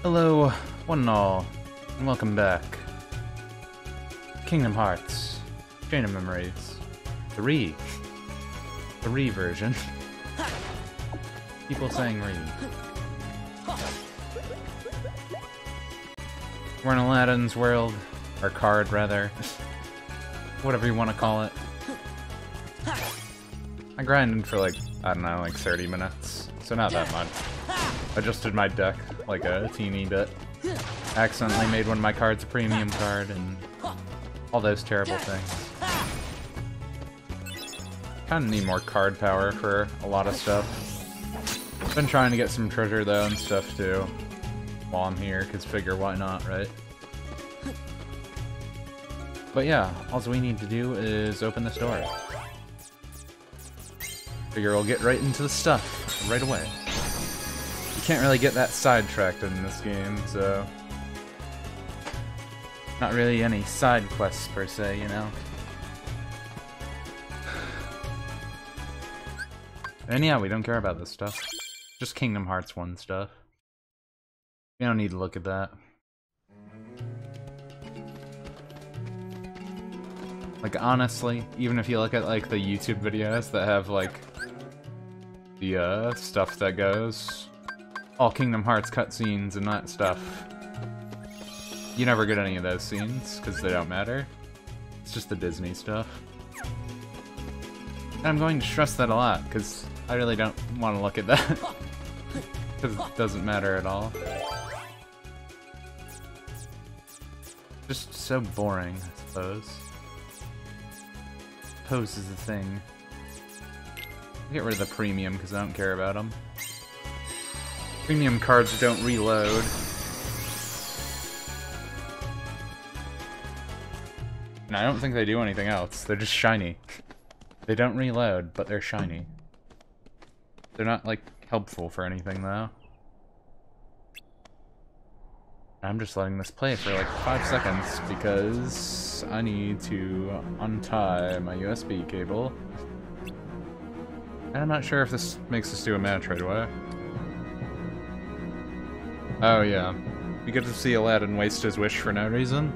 Hello, one and all, and welcome back. Kingdom Hearts, Chain of Memories, 3. The Re version. People saying Re. We're in Aladdin's world, or card rather. Whatever you want to call it. I grinded for like, I don't know, like 30 minutes, so not that much. Adjusted my deck like a teeny bit. Accidentally made one of my cards a premium card, and all those terrible things. Kinda need more card power for a lot of stuff. Been trying to get some treasure though and stuff too, while I'm here, cause figure why not, right? But yeah, all we need to do is open this door. Figure we'll get right into the stuff right away. You can't really get that sidetracked in this game, so... Not really any side quests per se, you know? And yeah, we don't care about this stuff. Just Kingdom Hearts 1 stuff. We don't need to look at that. Like, honestly, even if you look at, like, the YouTube videos that have, like, the, stuff that goes... all Kingdom Hearts cutscenes and that stuff. You never get any of those scenes, because they don't matter. It's just the Disney stuff. And I'm going to stress that a lot, because I really don't want to look at that. Because it doesn't matter at all. Just so boring, I suppose. Pose is the thing. I'll get rid of the premium, because I don't care about them. Premium cards don't reload. And I don't think they do anything else. They're just shiny. They don't reload, but they're shiny. They're not, like, helpful for anything, though. I'm just letting this play for, like, 5 seconds, because I need to untie my USB cable. And I'm not sure if this makes us do a match right away. Oh yeah, we get to see Aladdin waste his wish for no reason.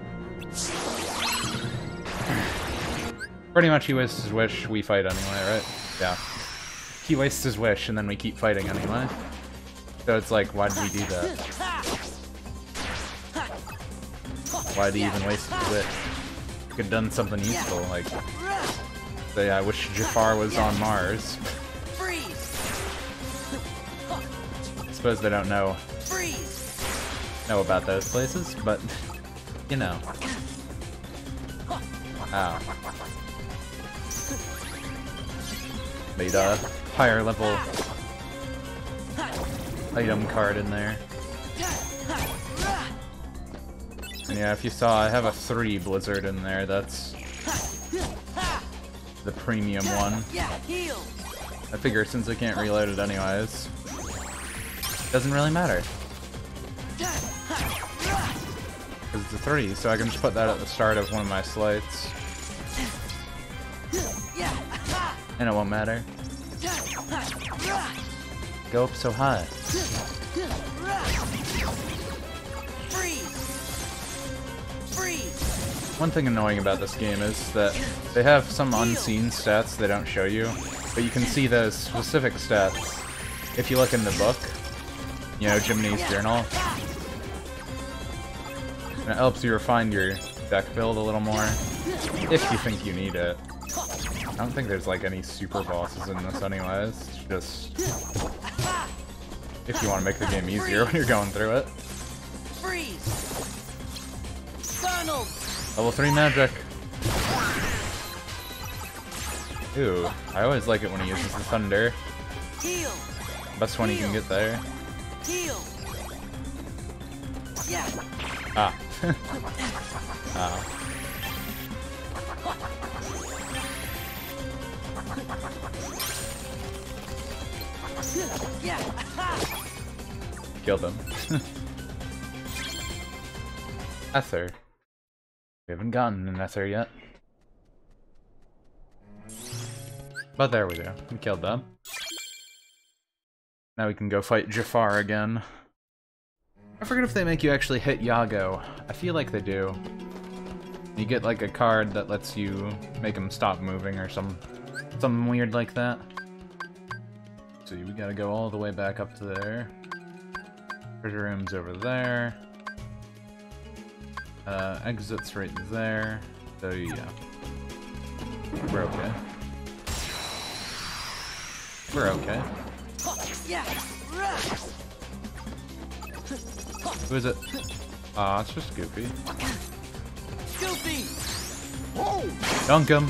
Pretty much he wastes his wish, we fight anyway, right? Yeah. He wastes his wish and then we keep fighting anyway. So it's like, why did we do that? Why did he even waste his wish? Could have done something useful, like... say, I wish Jafar was on Mars. I suppose they don't know about those places, but, you know. Ow. Made a higher level item card in there. And yeah, if you saw, I have a 3 Blizzard in there, that's the premium one. I figure since I can't reload it anyways, it doesn't really matter. Because it's a 3, so I can just put that at the start of one of my slides. And it won't matter. Go up so high. One thing annoying about this game is that they have some unseen stats they don't show you, but you can see those specific stats if you look in the book. You know, Jiminy's journal. And it helps you refine your deck build a little more, if you think you need it. I don't think there's like any super bosses in this anyways, it's just if you want to make the game easier when you're going through it. Level 3 magic! Ooh, I always like it when he uses the thunder. Best one you can get there. Ah. Ah. Killed him. Ether. We haven't gotten an Ether yet. But there we go. We killed them. Now we can go fight Jafar again. I forget if they make you actually hit Yago. I feel like they do. You get like a card that lets you make him stop moving or something weird like that. So we gotta go all the way back up to there. Treasure room's over there. Exit's right there. So yeah. We're okay. We're okay. Who is it? Aw, it's just Goofy. Dunk him!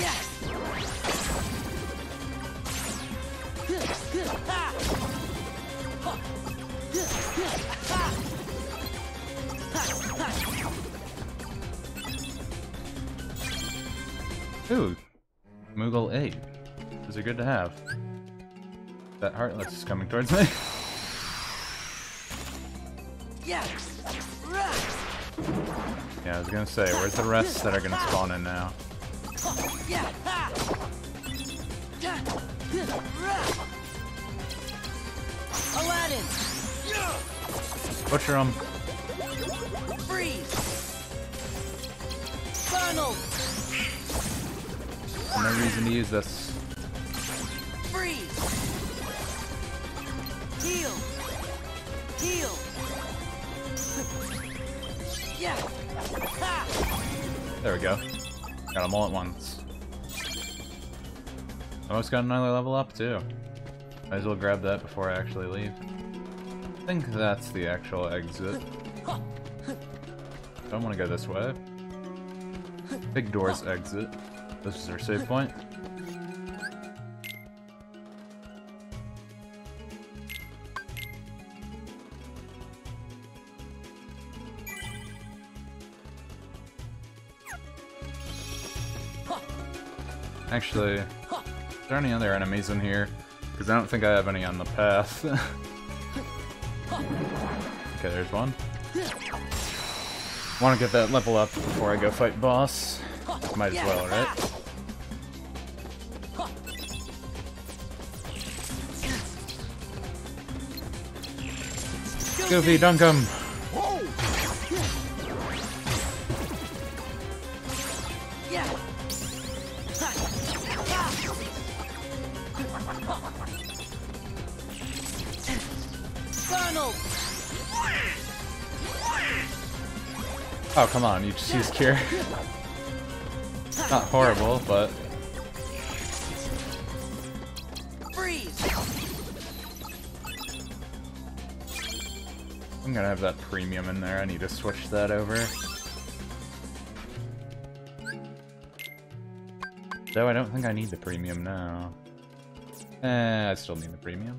Ooh, Moogle 8. Those are good to have. That Heartless is coming towards me. Yeah, I was gonna say, where's the rest that are gonna spawn in now? Aladdin! Butcher him. Freeze! Donald! No reason to use this. Freeze! Heal! Heal! Yeah! There we go. Got them all at once. Almost got another level up too. Might as well grab that before I actually leave. I think that's the actual exit. Don't want to go this way. Big door's exit. This is our save point. Actually, is there any other enemies in here? Because I don't think I have any on the path. Okay, there's one. Want to get that level up before I go fight boss. Might as well, right? Goofy, dunk him! Oh, come on, you just used cure. Not horrible, but... I'm gonna have that premium in there, I need to switch that over. Though I don't think I need the premium now. I still need the premium.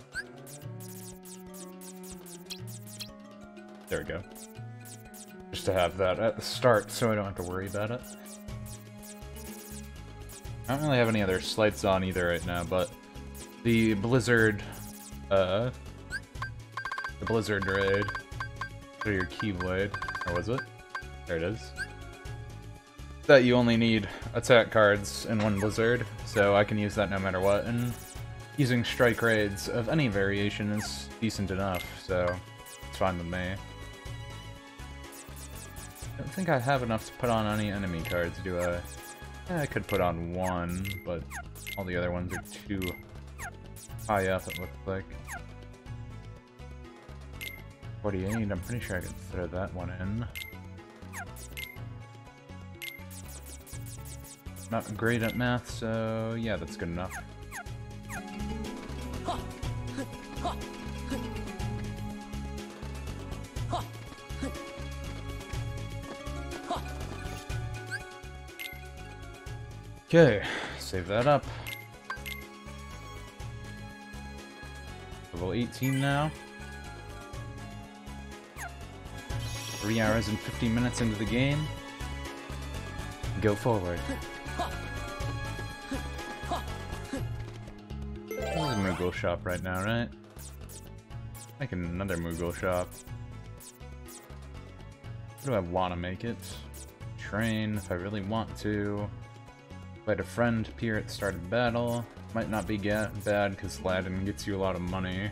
There we go. Just to have that at the start, so I don't have to worry about it. I don't really have any other slights on either right now, but the Blizzard, the Blizzard raid, for your Keyblade, or was it? There it is. That you only need attack cards in one Blizzard, so I can use that no matter what, and using strike raids of any variation is decent enough, so it's fine with me. I don't think I have enough to put on any enemy cards, do I? I could put on one, but all the other ones are too high up, it looks like. 48, I'm pretty sure I could throw that one in. Not great at math, so yeah, that's good enough. Okay, save that up. Level 18 now. 3 hours and 50 minutes into the game. Go forward. There's a Moogle shop right now, right? Making another Moogle shop. Where do I want to make it? Train, if I really want to. Let a friend appear at the start of battle. Might not be bad because Aladdin gets you a lot of money.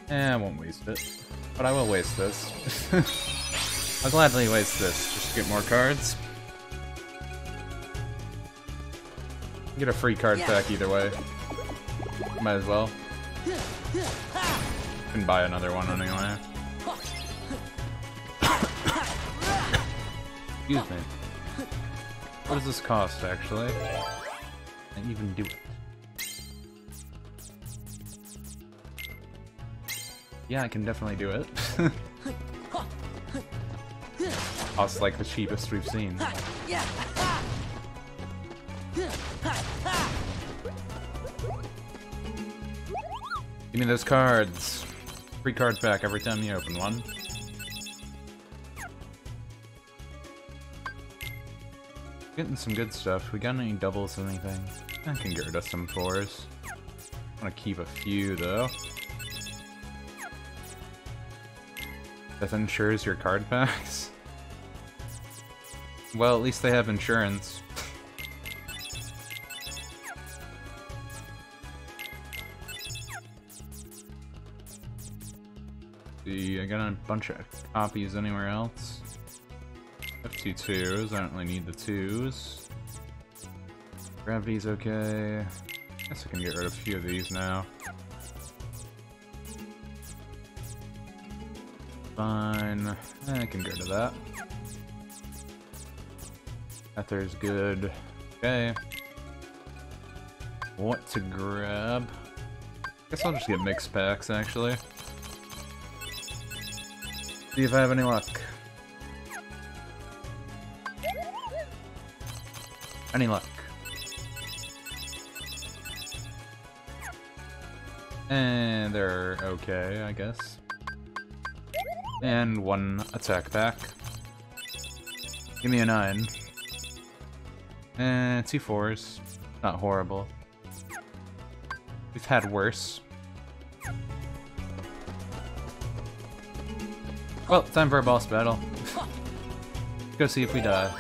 I won't waste it. But I will waste this. I'll gladly waste this, just to get more cards. Get a free card pack either way. Might as well. Can buy another one anyway. Excuse me. What does this cost, actually? And even do it. Yeah, I can definitely do it. Costs like the cheapest we've seen. Give me those cards. Free card back every time you open one. Getting some good stuff. We got any doubles or anything? I can get rid of some 4s. I want to keep a few though. That insures your card packs? Well, at least they have insurance. See, I got a bunch of copies anywhere else. I have 2 2s, I don't really need the 2s. Gravity's okay. Guess I can get rid of a few of these now. Fine. I can get rid of that. Ether's good. Okay. What to grab? Guess I'll just get mixed packs, actually. See if I have any luck. Any luck. And they're okay, I guess. And 1 attack pack. Give me a 9. And 2 4s. Not horrible. We've had worse. Well, time for a boss battle. Go see if we die.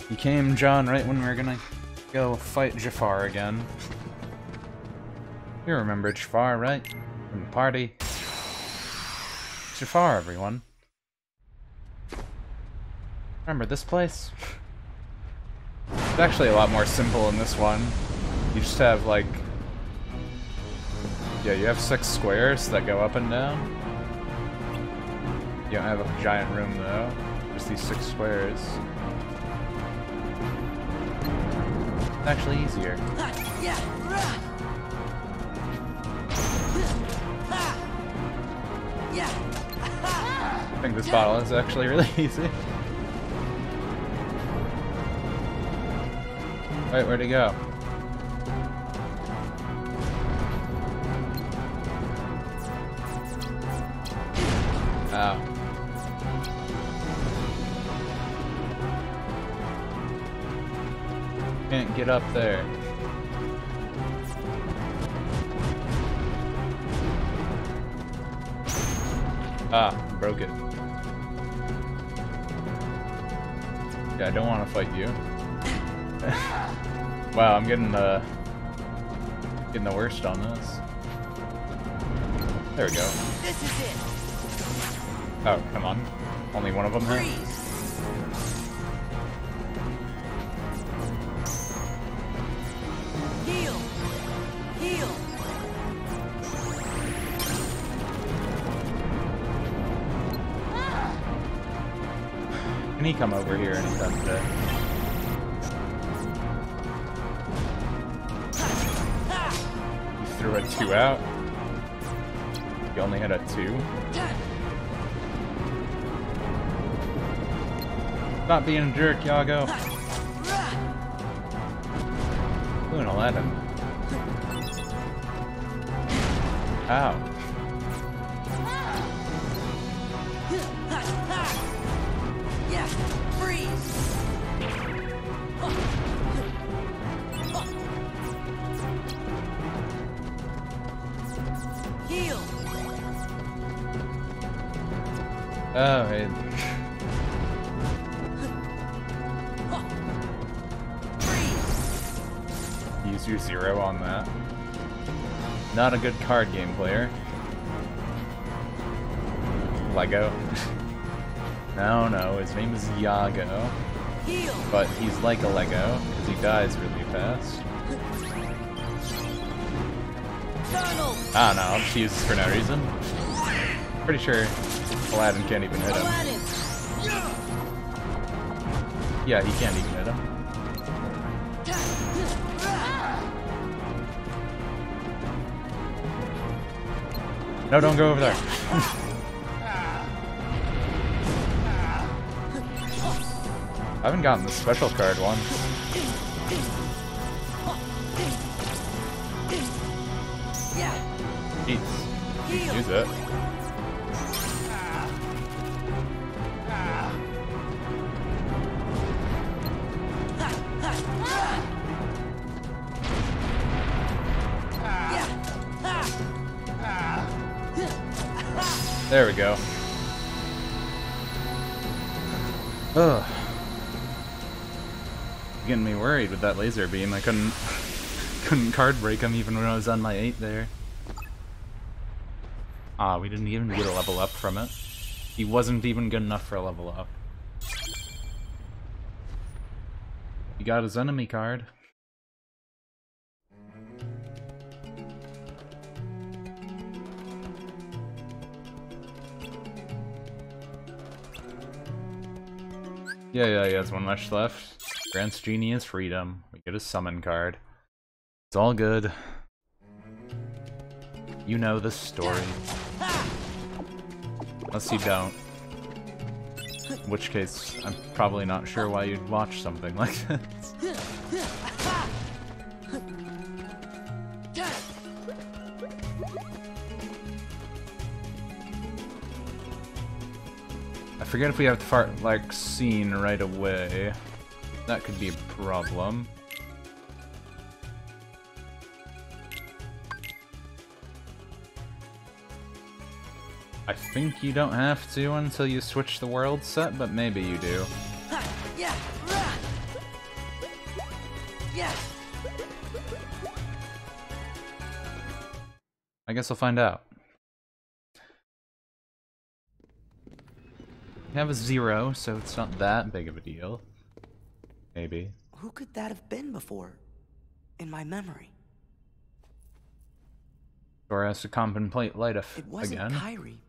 You came, John, right when we were gonna go fight Jafar again. You remember Jafar, right? From the party. Jafar, everyone. Remember this place? It's actually a lot more simple in this one. You just have, like... Yeah, you have 6 squares that go up and down. You don't have a giant room, though. Just these 6 squares. It's actually easier. I think this bottle is actually really easy. Wait, where'd he go? Ow. Can't get up there. Ah, broke it. Yeah, I don't want to fight you. Wow, I'm getting the worst on this. There we go. This is it. Oh, come on. Only one of them here? Heal. Heal. Can he come over here anytime today? You threw a 2 out? You only had a 2? Stop being a jerk, Yago. Ooh, an 11. Ow. Yeah, freeze. Heal. Oh, hey. Freeze. use your 0 on that. Not a good card game player. Lego. No, his name is Yago. Heal. But he's like a Lego, because he dies really fast. Donald. I don't know, she uses for no reason. Pretty sure Aladdin can't even hit him. Aladdin. Yeah, he can't even hit him. No, don't go over there. I haven't gotten the special card once. Yeah. Jeez. Use it. There we go. Ugh. Getting me worried with that laser beam. I couldn't card break him even when I was on my 8 there. Ah, we didn't even get a level up from it. He wasn't even good enough for a level up. He got his enemy card. Yeah, he has one much left. Grants Genie his freedom. We get a summon card. It's all good. You know the story. Unless you don't. In which case, I'm probably not sure why you'd watch something like this. I forget if we have the fart like scene right away. That could be a problem. I think you don't have to until you switch the world set, but maybe you do. Yeah. I guess I'll find out. We have a 0, so it's not that big of a deal. Maybe. Who could that have been before? In my memory. Or has to contemplate light It wasn't again. Kyrie.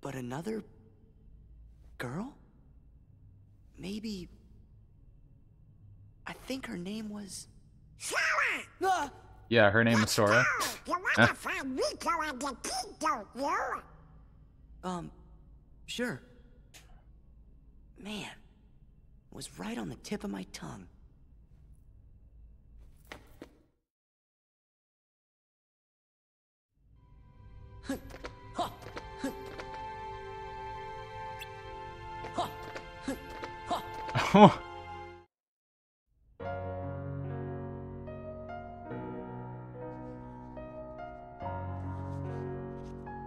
But another girl? Maybe. I think her name was Sora! Yeah, her name is Sora. You wanna find Rico and the kid, don't you? Sure. Man, it was right on the tip of my tongue.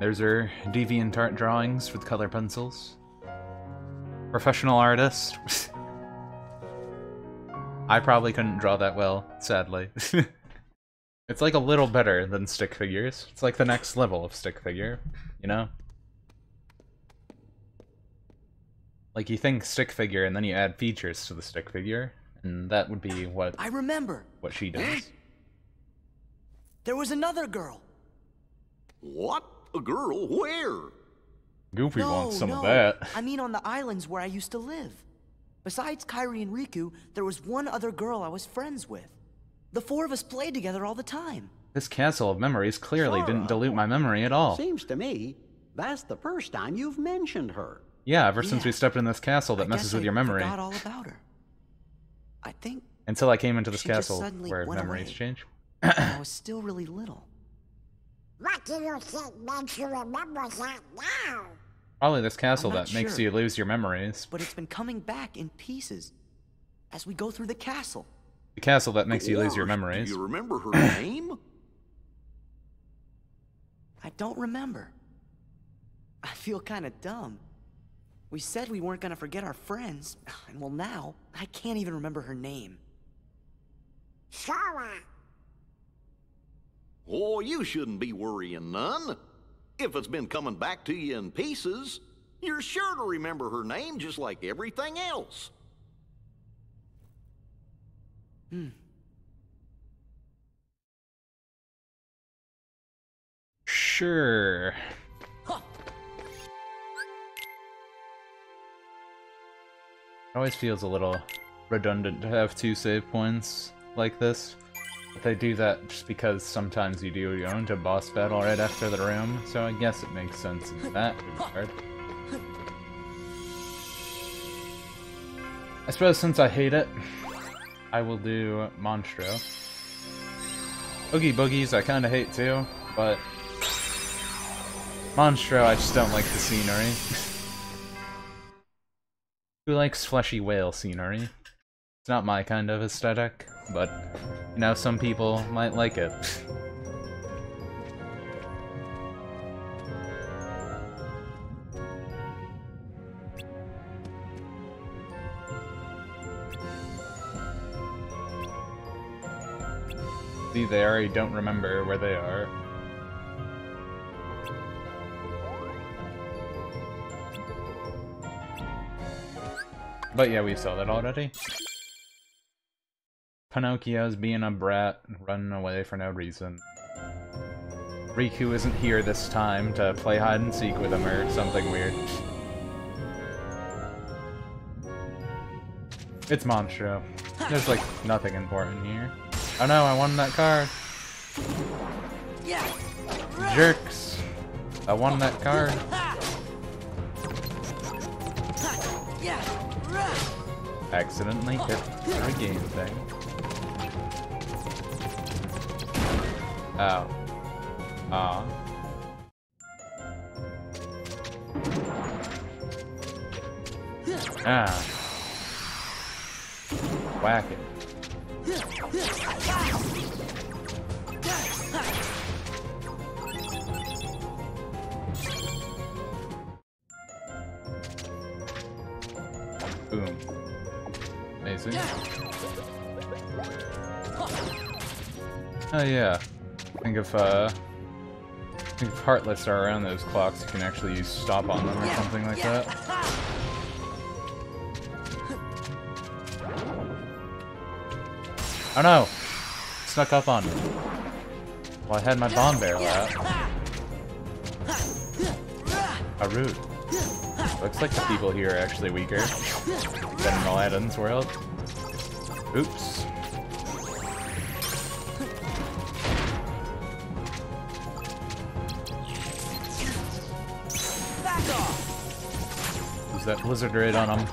There's her DeviantArt drawings with color pencils. Professional artist. I probably couldn't draw that well, sadly. It's like a little better than stick figures. It's like the next level of stick figure, you know? Like you think stick figure and then you add features to the stick figure, and that would be what I remember. what she does. There was another girl. What? A girl? Where? Goofy wants some no. of that. I mean on the islands where I used to live. Besides Kyrie and Riku, there was one other girl I was friends with. The four of us played together all the time. This castle of memories clearly Sora. didn't dilute my memory at all. Seems to me that's the first time you've mentioned her. Yeah, ever since Yeah. we stepped in this castle that I messes guess with your memory. I forgot all about her. I think Until I came into this She just castle suddenly where went memories away. change. I was still really little. What do you think makes you remember that now? Probably this castle I'm not that makes sure. you lose your memories. But it's been coming back in pieces as we go through the castle. The castle that makes you lose your Dwarf, memories. Do you remember her name? I don't remember. I feel kind of dumb. We said we weren't gonna forget our friends, and well now, I can't even remember her name. Sure. Oh, you shouldn't be worrying none. If it's been coming back to you in pieces, you're sure to remember her name just like everything else. Sure. It always feels a little redundant to have 2 save points like this. But they do that just because sometimes you do go into a boss battle right after the room, so I guess it makes sense in that regard. I suppose since I hate it, I will do Monstro. Oogie Boogies I kinda hate too, but Monstro I just don't like the scenery. Who likes fleshy whale scenery? It's not my kind of aesthetic, but, you know, some people might like it. See there, I don't remember where they are. But yeah, we saw that already. Pinocchio's being a brat, running away for no reason. Riku isn't here this time to play hide and seek with him or something weird. It's Monstro. There's like nothing important here. Oh no, I won that card. Jerks. I won that card. Accidentally hit the game thing. Ow. Aw. Ah. Whack it. Boom. Amazing. Oh yeah. I think if Heartless are around those clocks, you can actually use stop on them or something like that. Oh no! Snuck up on me. Well, I had my bomb barrel out. How rude. Looks like the people here are actually weaker than in Aladdin's world. Oops. Use that blizzard raid on him.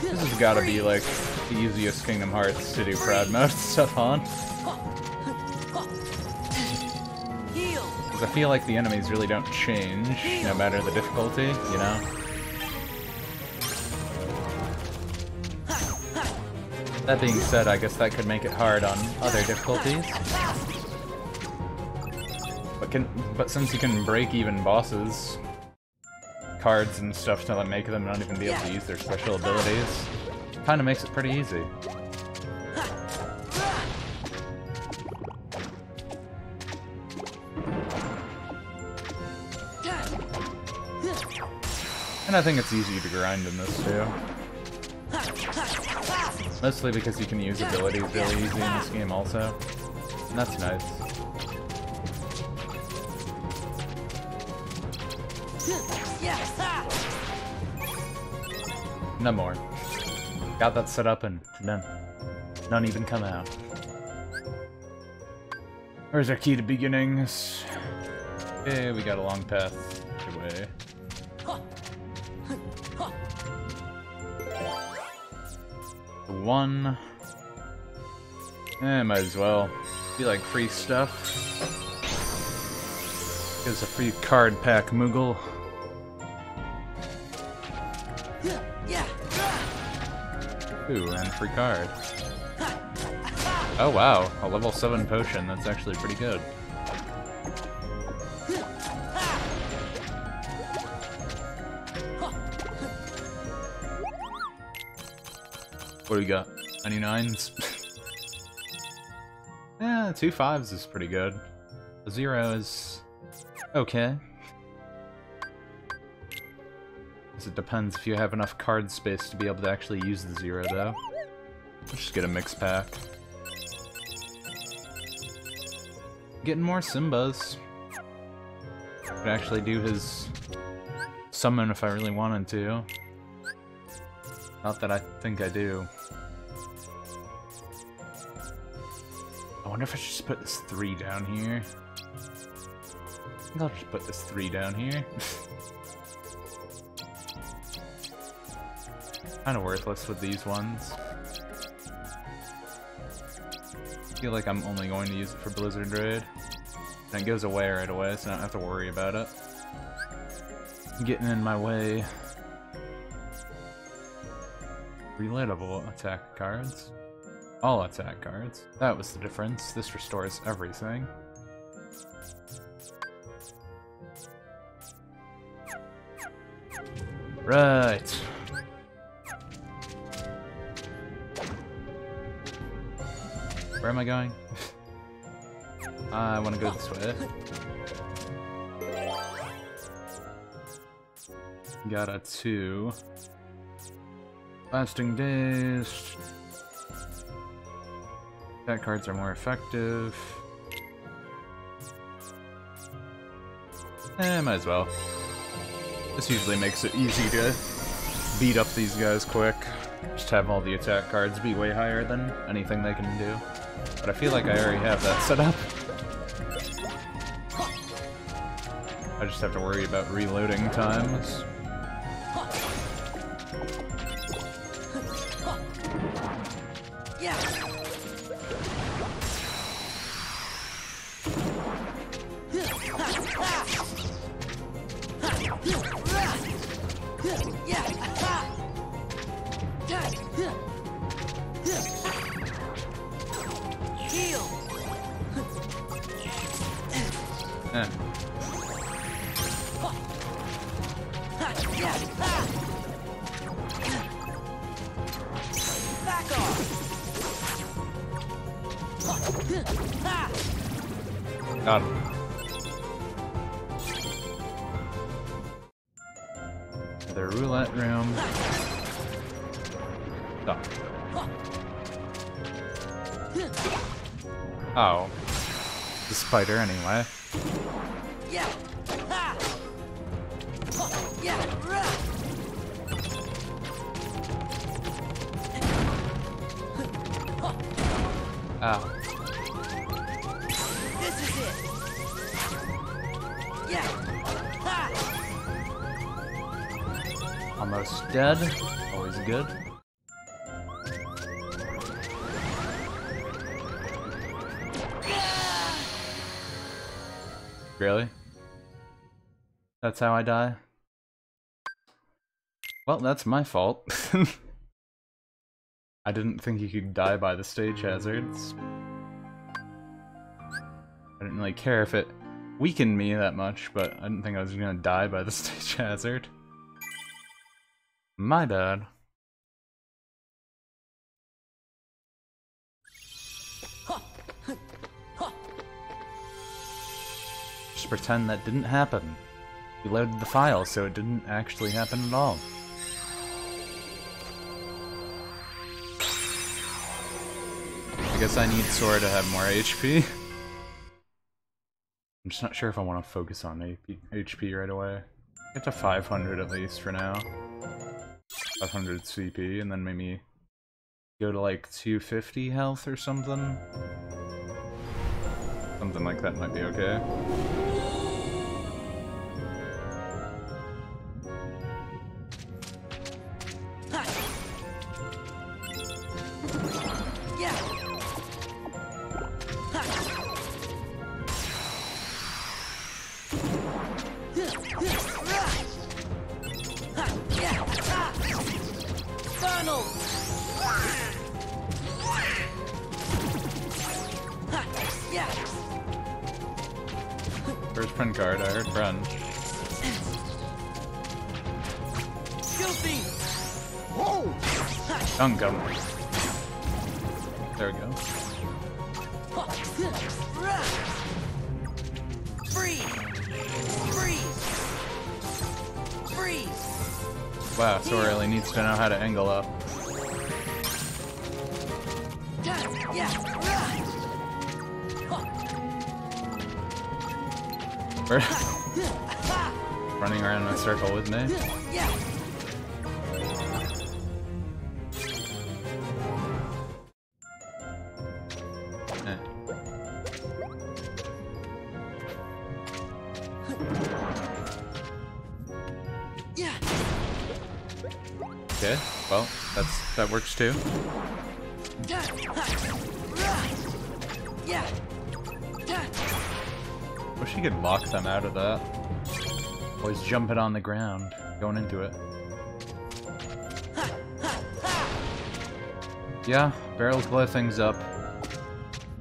This has gotta be like the easiest Kingdom Hearts to do crowd mode stuff on. Because I feel like the enemies really don't change, no matter the difficulty, you know? That being said, I guess that could make it hard on other difficulties. But since you can break even bosses, cards and stuff to make them not even be able to use their special abilities, kinda makes it pretty easy. And I think it's easy to grind in this too. Mostly because you can use abilities really easy in this game also. And that's nice. No more. Got that set up and none even come out. Where's our key to beginnings? Okay, we got a long path away. One. Might as well. Be like free stuff. Gives a free card pack, Moogle. Ooh, and free card. Oh wow, a level 7 potion, that's actually pretty good. What do we got? 99s? Yeah, 2 5s is pretty good. A 0 is okay. Because it depends if you have enough card space to be able to actually use the 0, though. Let's just get a mix pack. Getting more Simbas. Could actually do his summon if I really wanted to. Not that I think I do. I wonder if I should just put this 3 down here. I think I'll just put this 3 down here. Kinda worthless with these ones. I feel like I'm only going to use it for Blizzard Raid. And it goes away right away, so I don't have to worry about it. Getting in my way. Relatable attack cards. All attack cards. That was the difference. This restores everything. Right. Where am I going? I want to go this way. Got a 2. Lasting days. Attack cards are more effective. Might as well. This usually makes it easy to beat up these guys quick. Just have all the attack cards be way higher than anything they can do. But I feel like I already have that set up. I just have to worry about reloading times. Got him. The roulette room. Stop. Oh. The spider anyway. Ow. This is it. Yeah. Almost dead. Always good. Really? That's how I die? Well, that's my fault. I didn't think you could die by the stage hazards. I didn't really care if it weakened me that much, but I didn't think I was gonna die by the stage hazard. My bad. Just pretend that didn't happen. You loaded the file, so it didn't actually happen at all. I guess I need Sora to have more HP. I'm just not sure if I want to focus on HP right away. Get to 500 at least for now. 500 CP, and then maybe go to like 250 health or something. Something like that might be okay. First friend card, I heard friend. Goofy! Gun. There we go. Freeze! Freeze! Freeze! Wow, so really needs to know how to angle up. We're running around in a circle, wouldn't he? Yeah! Eh. Yeah! Okay, well, that works too. Yeah! Wish you could lock them out of that. Always jumping on the ground, going into it. Yeah, barrels blow things up.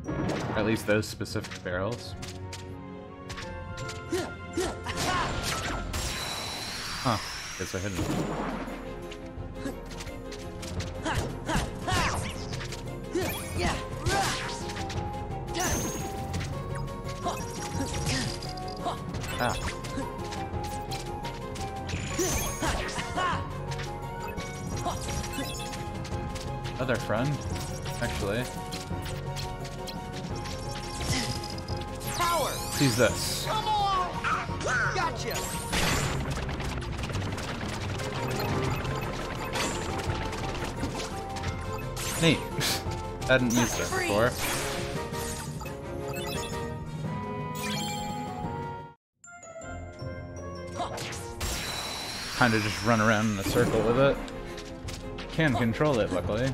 Or at least those specific barrels. Huh, guess I hit it. Ah. Other friend, actually. Power! Seize this. Come on! Gotcha! Neat. Hadn't used it before. Kinda just run around in a circle with it. Can control it, luckily.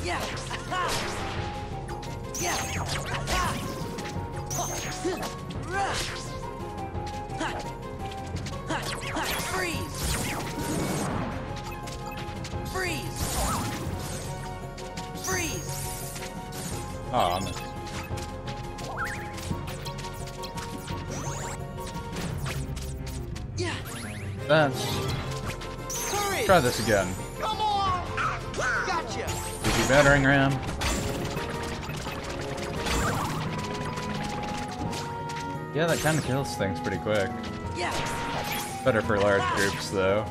Yeah! Yeah! Freeze! Freeze! Freeze! Oh, I missed. Yeah! That's... Hurry! Try this again. Come on! Gotcha! Is he battering ram? Yeah, that kind of kills things pretty quick. Yeah! Better for large groups, though.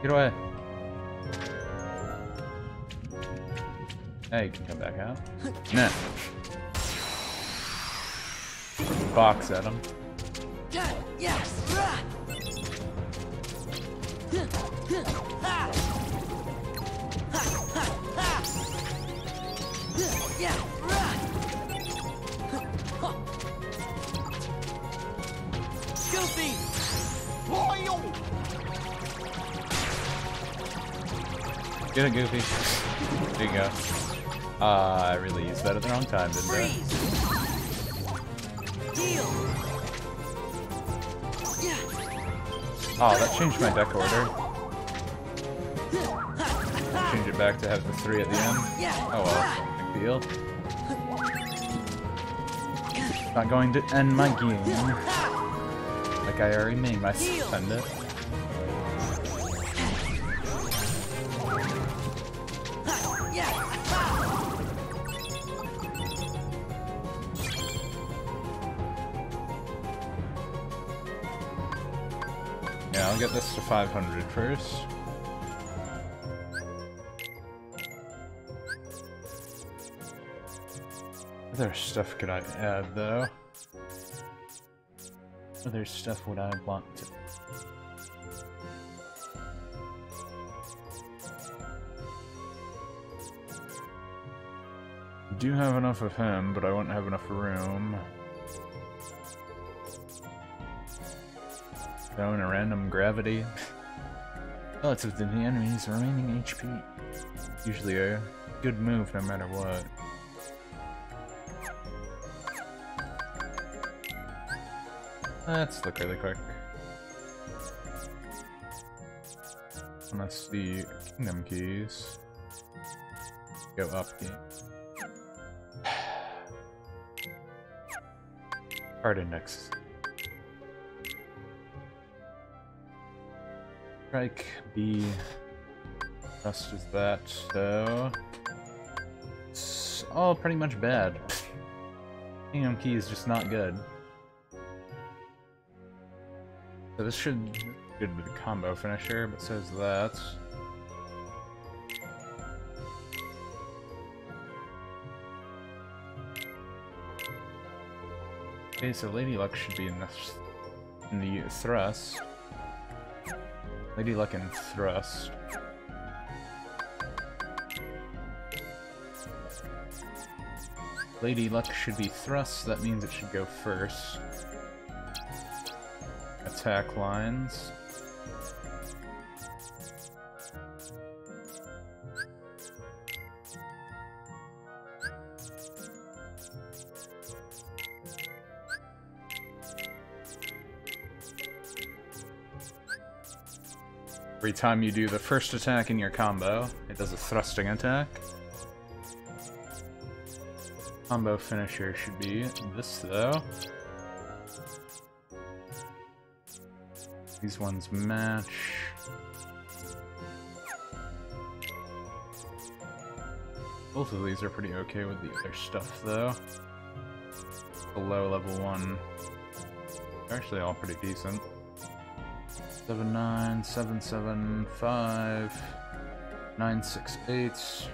Get away. Hey, you can come back out. Nah. Box at him. Yes! Yeah! Goofy! Loyal! Get it, Goofy. There you go. I really used that at the wrong time, didn't I? Freeze! Heal! Yeah! Oh, that changed my deck order. Change it back to have the 3 at the end. Yeah! Oh well, big deal. Not going to end my game. Like I already made myself end it. Yeah, I'll get this to 500 first. What other stuff could I add, though? What other stuff would I want to... I do have enough of him, but I won't have enough room. Throw in a random gravity. Relative to the enemy's remaining HP. Usually a good move no matter what. Let's look really quick. Unless the kingdom keys go up game. Card index. Strike B. Just as that, so it's all pretty much bad. Kingdom Key is just not good. So this should be good with a combo finisher, but says that. Okay, so Lady Luck should be in the thrust. Lady Luck and thrust. Lady Luck should be thrust, that means it should go first. Attack lines. Every time you do the first attack in your combo, it does a thrusting attack. Combo finisher should be this, though. These ones match. Both of these are pretty okay with the other stuff, though. Below level 1. They're actually all pretty decent. 7, 9, 7, 7, 5, 9, 6, 8. Guess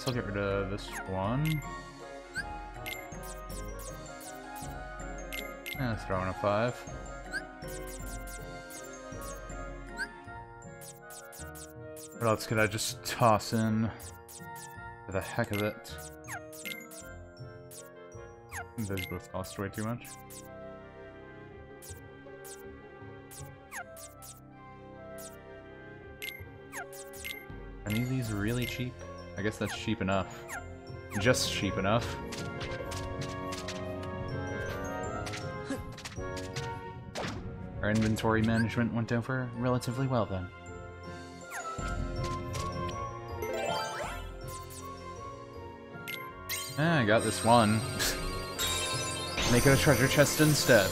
I'll get rid of this one. And throw in a 5. What else could I just toss in for the heck of it? Those both cost way too much. Are any of these really cheap? I guess that's cheap enough. Just cheap enough. Our inventory management went over relatively well then. I got this one. Make it a treasure chest instead.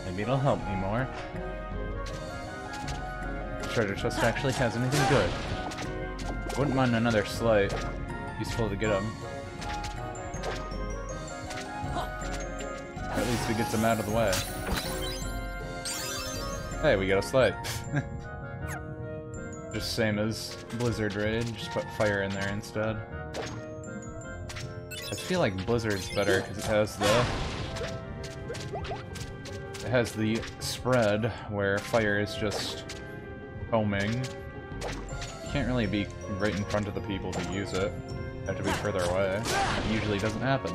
Maybe it'll help me more. The treasure chest actually has anything good. Wouldn't mind another slight. Useful to get them. At least it gets them out of the way. Hey, we got a slight. Just same as Blizzard Raid, just put fire in there instead. I feel like Blizzard's better because it has the spread where fire is just homing. You can't really be right in front of the people to use it. You have to be further away. It usually doesn't happen.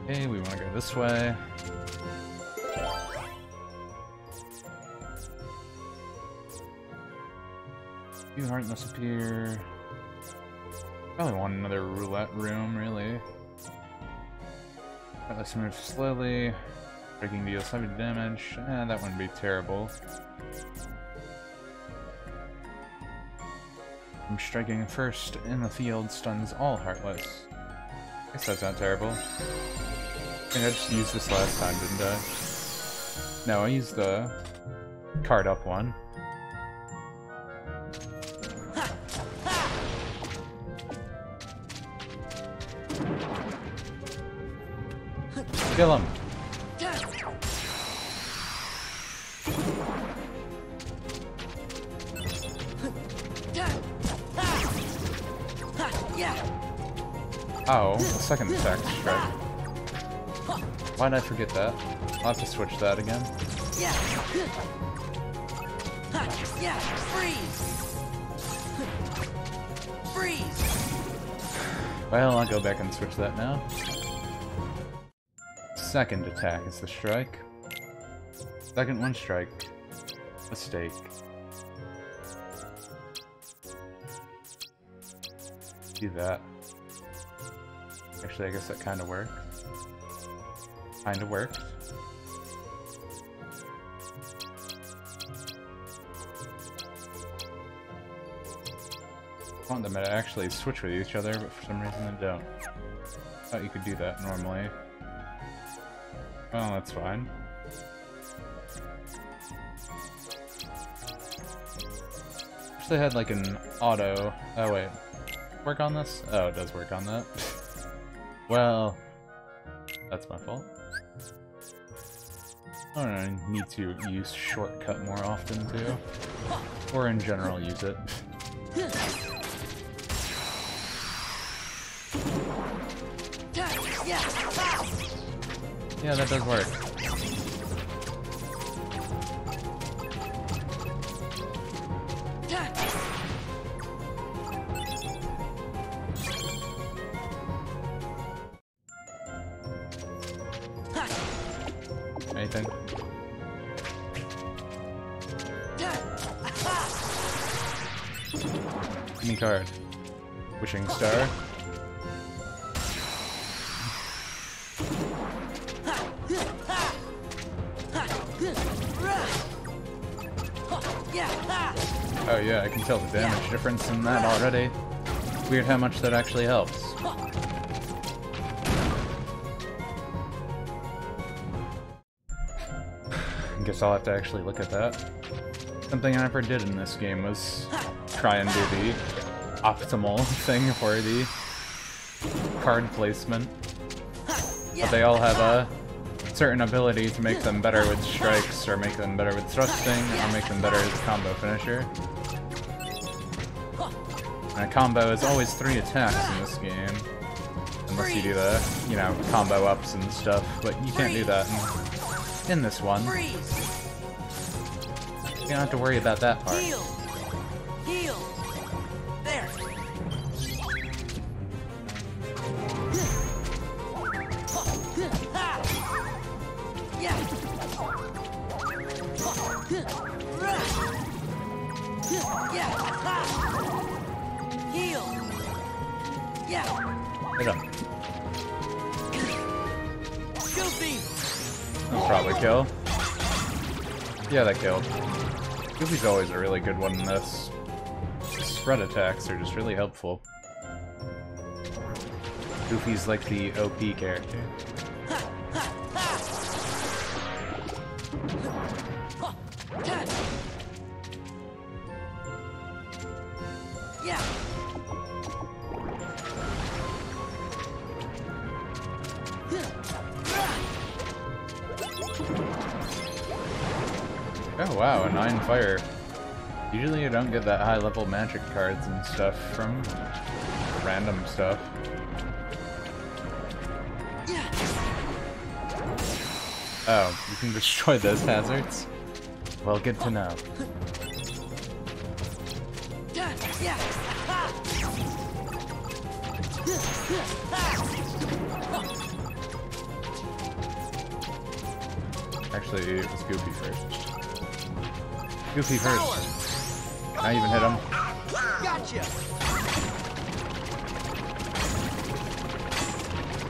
Okay, we want to go this way. Few heartless appear. Probably want another roulette room, really. Heartless move slowly. Breaking deals heavy damage. That wouldn't be terrible. I'm striking first in the field stuns all heartless. Guess that's not terrible. I think I just used this last time, didn't I? No, I used the card up one. Kill him! Oh, the second attack strike. Why'd I forget that? I'll have to switch that again. Yeah. Yeah. Freeze. Freeze. Well, I'll go back and switch that now. Second attack is the strike. Second one strike. Mistake. Do that. Actually, I guess that kind of worked. Kind of worked. I want them to actually switch with each other, but for some reason they don't. I thought you could do that normally. Well, that's fine. Wish they had like an auto. Oh wait, work on this? Oh, it does work on that. Well, that's my fault. I don't know, I need to use shortcut more often too. Or in general, use it. Yeah, that does work. Anything? Any card. Wishing Star. Oh yeah, I can tell the damage difference in that already. Weird how much that actually helps. I guess I'll have to actually look at that. Something I never did in this game was try and do the optimal thing for the card placement. But they all have a certain ability to make them better with strikes, or make them better with thrusting, or make them better as a combo finisher. And a combo is always 3 attacks in this game. Unless you do the, you know, combo ups and stuff, but you can't do that in this one. You don't have to worry about that part. Heal! Heal! There! Yeah! Heal! Yeah! Hit him. Goofy! That'll probably kill. Yeah, that killed. Goofy's always a really good one in this. Spread attacks are just really helpful. Goofy's like the OP character. Yeah! Oh wow, a 9 fire. Usually you don't get that high level magic cards and stuff from random stuff. Oh, you can destroy those hazards? Well, good to know. Actually, it was Goofy first. Goofy first. I even hit him. Gotcha!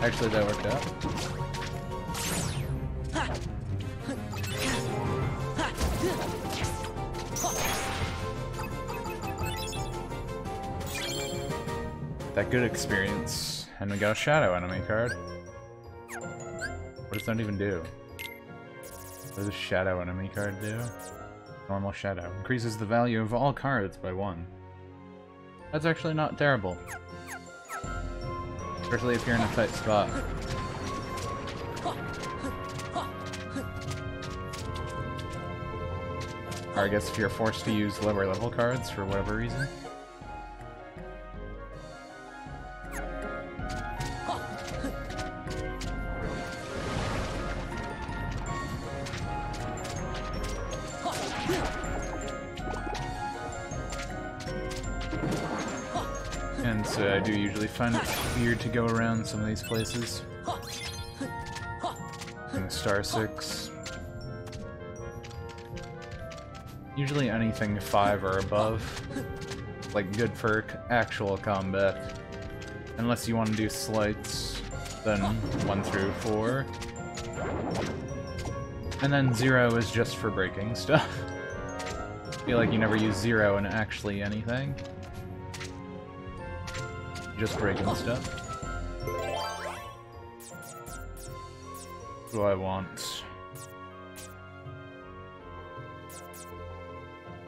Actually, that worked out. That good experience. And we got a shadow enemy card. What does that even do? What does a shadow enemy card do? Normal shadow. Increases the value of all cards by 1. That's actually not terrible. Especially if you're in a tight spot. Or I guess if you're forced to use lower level cards for whatever reason. And so I do usually find it weird to go around some of these places. And Star 6. Usually anything 5 or above. Like good for actual combat. Unless you want to do slights, then 1 through 4. And then 0 is just for breaking stuff. I feel like you never use 0 in actually anything. Just breaking stuff. What do I want?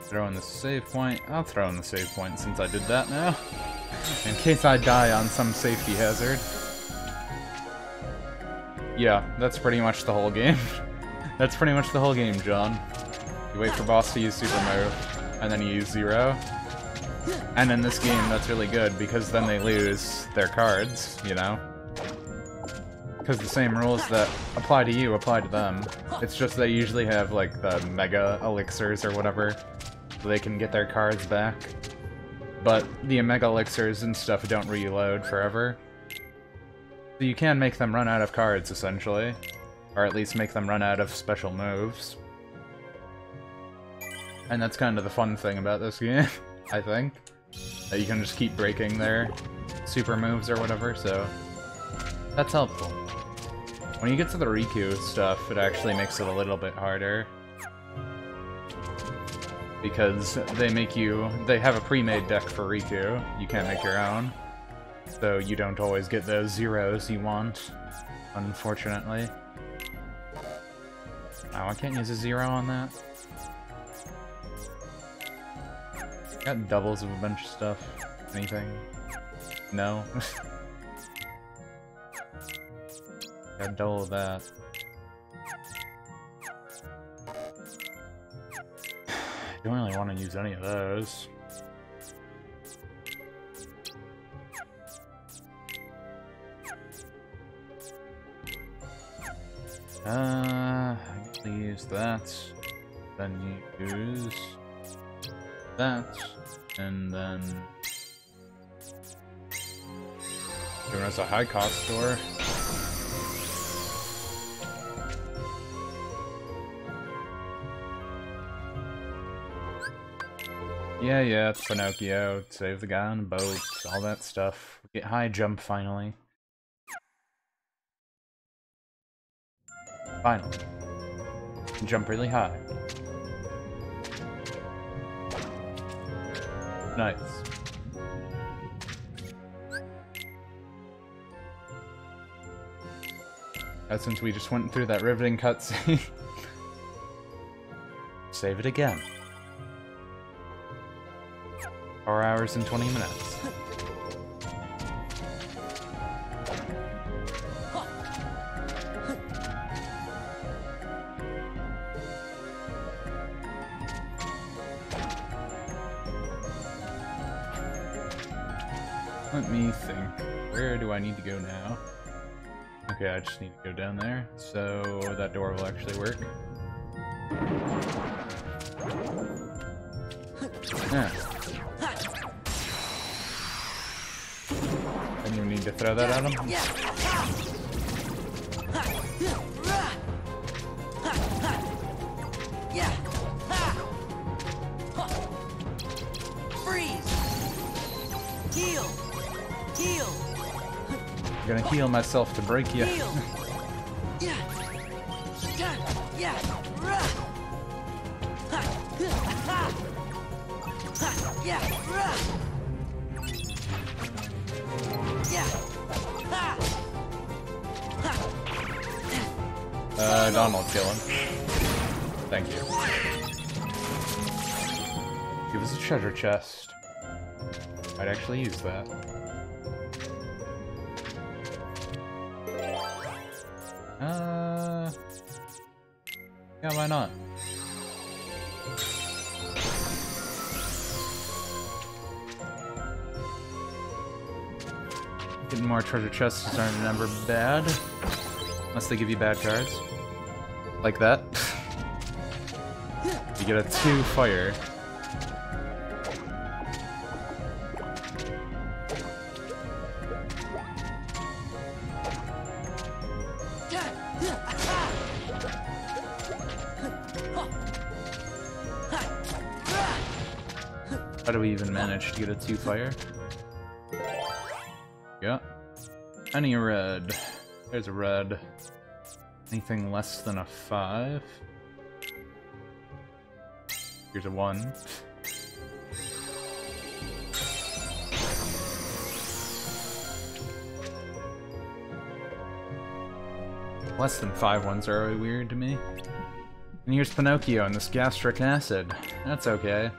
Throw in the save point. I'll throw in the save point since I did that now. In case I die on some safety hazard. Yeah, that's pretty much the whole game. That's pretty much the whole game, John. You wait for boss to use super move, and then you use 0. And in this game, that's really good, because then they lose their cards, you know? Because the same rules that apply to you apply to them. It's just they usually have, like, the mega elixirs or whatever, so they can get their cards back. But the mega elixirs and stuff don't reload forever. So you can make them run out of cards, essentially. Or at least make them run out of special moves. And that's kind of the fun thing about this game, I think. That you can just keep breaking their super moves or whatever, so that's helpful. When you get to the Riku stuff, it actually makes it a little bit harder. Because they have a pre-made deck for Riku, you can't make your own. So you don't always get those zeros you want, unfortunately. Oh, I can't use a 0 on that. Got doubles of a bunch of stuff. Anything? No? Got double of that. Don't really want to use any of those. I guess you use that, then you use that, and then there was a high cost store. Yeah, it's Pinocchio, save the guy on the boat, all that stuff. Get high jump finally. Finally. Jump really high. Nice. Since we just went through that riveting cutscene. Save it again. 4 hours and 20 minutes. Let me think. Where do I need to go now? Okay, I just need to go down there, so that door will actually work. Yeah. And you need to throw that at him? I'm gonna heal myself to break you. Donald, kill him. Thank you. Give us a treasure chest. Might actually use that. Yeah, why not? Getting more treasure chests is starting to never bad. Unless they give you bad cards. Like that. You get a 2 fire. How do we even manage to get a 2 fire? Yeah. Any red. There's a red. Anything less than a 5? Here's a 1. Less than 5 ones are really weird to me. And here's Pinocchio and this gastric acid. That's okay.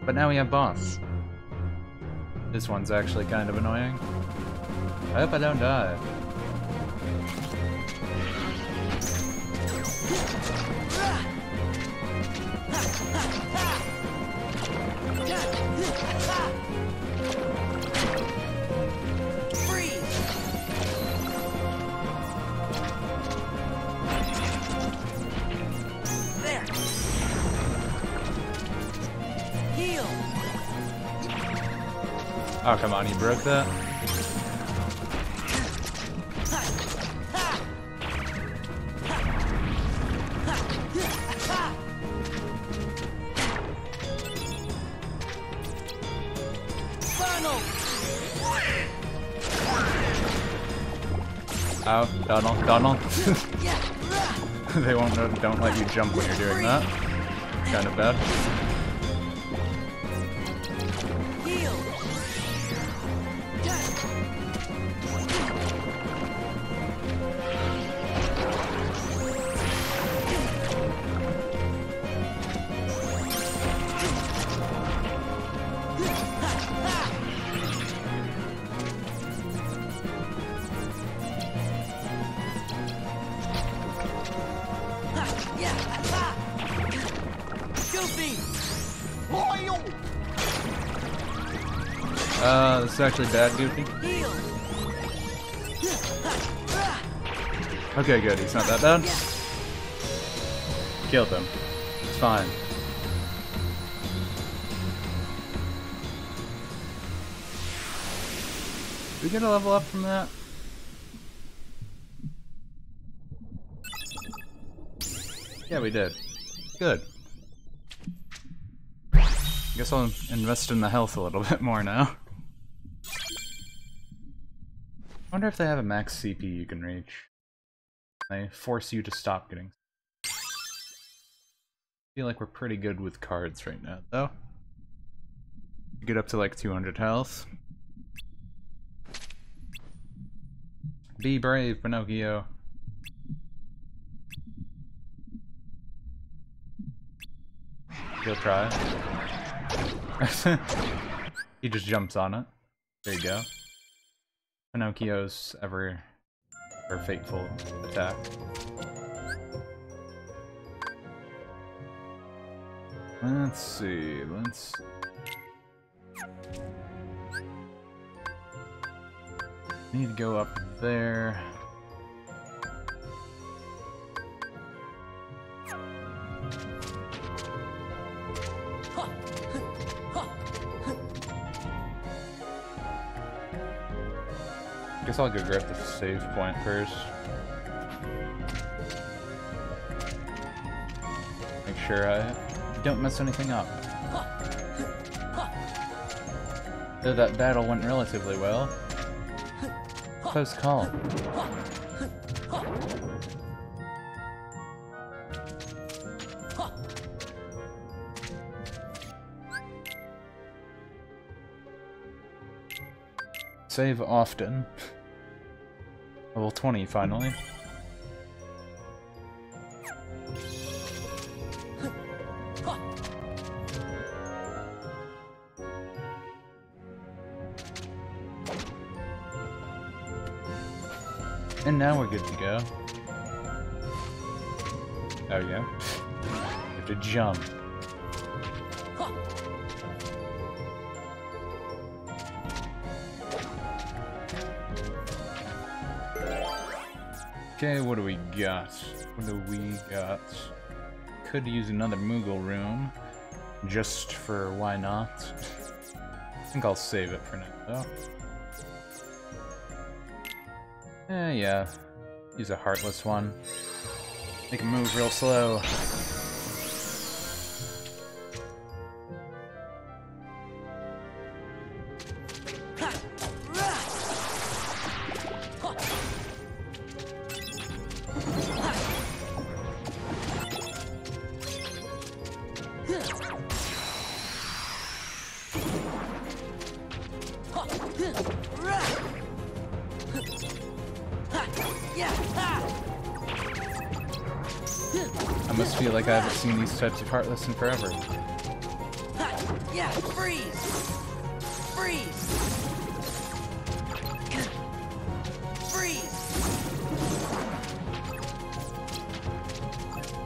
But now we have boss. This one's actually kind of annoying. I hope I don't die. Oh, come on, he broke that? Oh, Donald. They don't let you jump when you're doing that. Kind of bad. This is actually bad, Goofy. Okay, good. He's not that bad. Killed him. It's fine. Did we get a level up from that? Yeah, we did. Good. Guess I'll invest in the health a little bit more now. I wonder if they have a max CP you can reach. They force you to stop getting. I feel like we're pretty good with cards right now, though. Get up to like 200 health. Be brave, Pinocchio. He'll try. He just jumps on it. There you go. Pinocchio's ever fateful attack. Let's see, need to go up there. Guess I'll go grab the save point first. Make sure I don't mess anything up. Though that battle went relatively well. Close call. Save often. Level 20 finally. And now we're good to go. There we go. You have to jump. Okay, what do we got? Could use another Moogle room. Just for why not? I think I'll save it for now, though. Yeah. Use a heartless one. Make him move real slow. Yeah. Ha. I must feel like I haven't seen these types of Heartless in forever. Ha. Yeah. Freeze. Freeze. Freeze.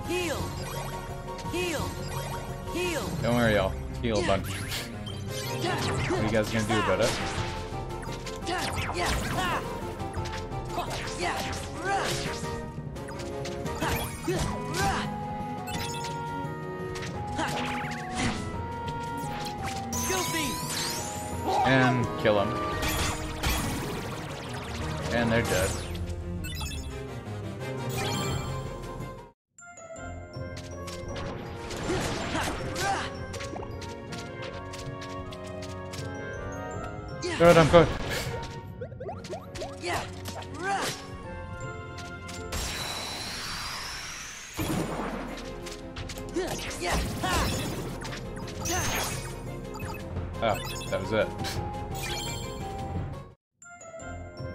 Heal. Heal. Heal. Don't worry, I'll heal a bunch. What are you guys gonna do about it? Yeah. Ha. Yeah. Rah. Ha. Rah. Ha. Goofy. And kill him. And they're dead. Good, I'm good. Yeah. Rah. Yeah. Ha. Oh, that was it.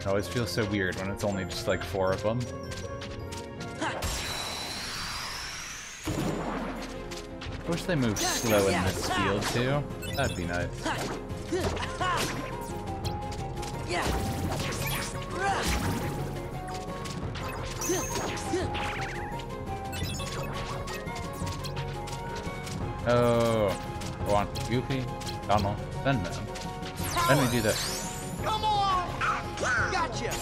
It always feels so weird when it's only just like 4 of them. I wish they moved slow in this field too. That'd be nice. Yeah. Oh, go on, Goofy, Donald, then them. Then we do this. Come on! Gotcha!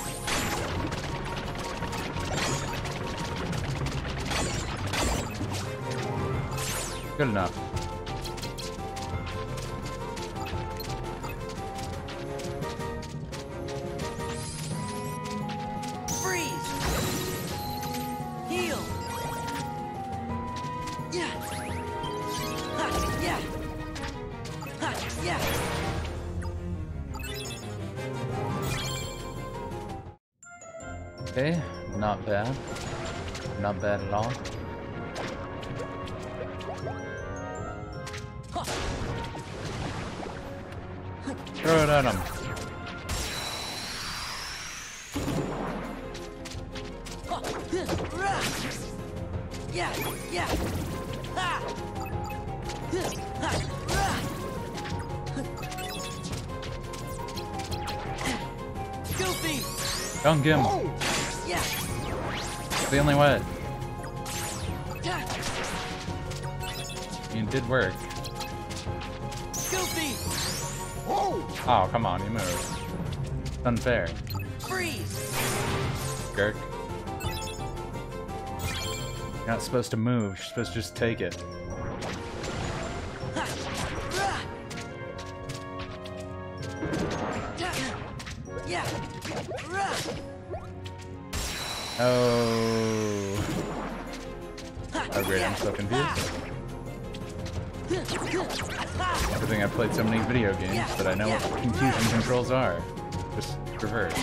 Good enough. Freeze! Heal! Yeah! Ha! Yeah! Ha! Yeah! Okay, not bad. Not bad at all. Throw it at him. Yeah! Yeah! Ha! Goofy! Dunk him. Yeah! It's the only way. It did work. Goofy! Oh, come on, you moved. It's unfair. Freeze! Jerk. You're not supposed to move, you're supposed to just take it. Yeah! Oh. Oh great, I'm so confused. Good thing I've played so many video games that I know what confusion controls are. Just reverse.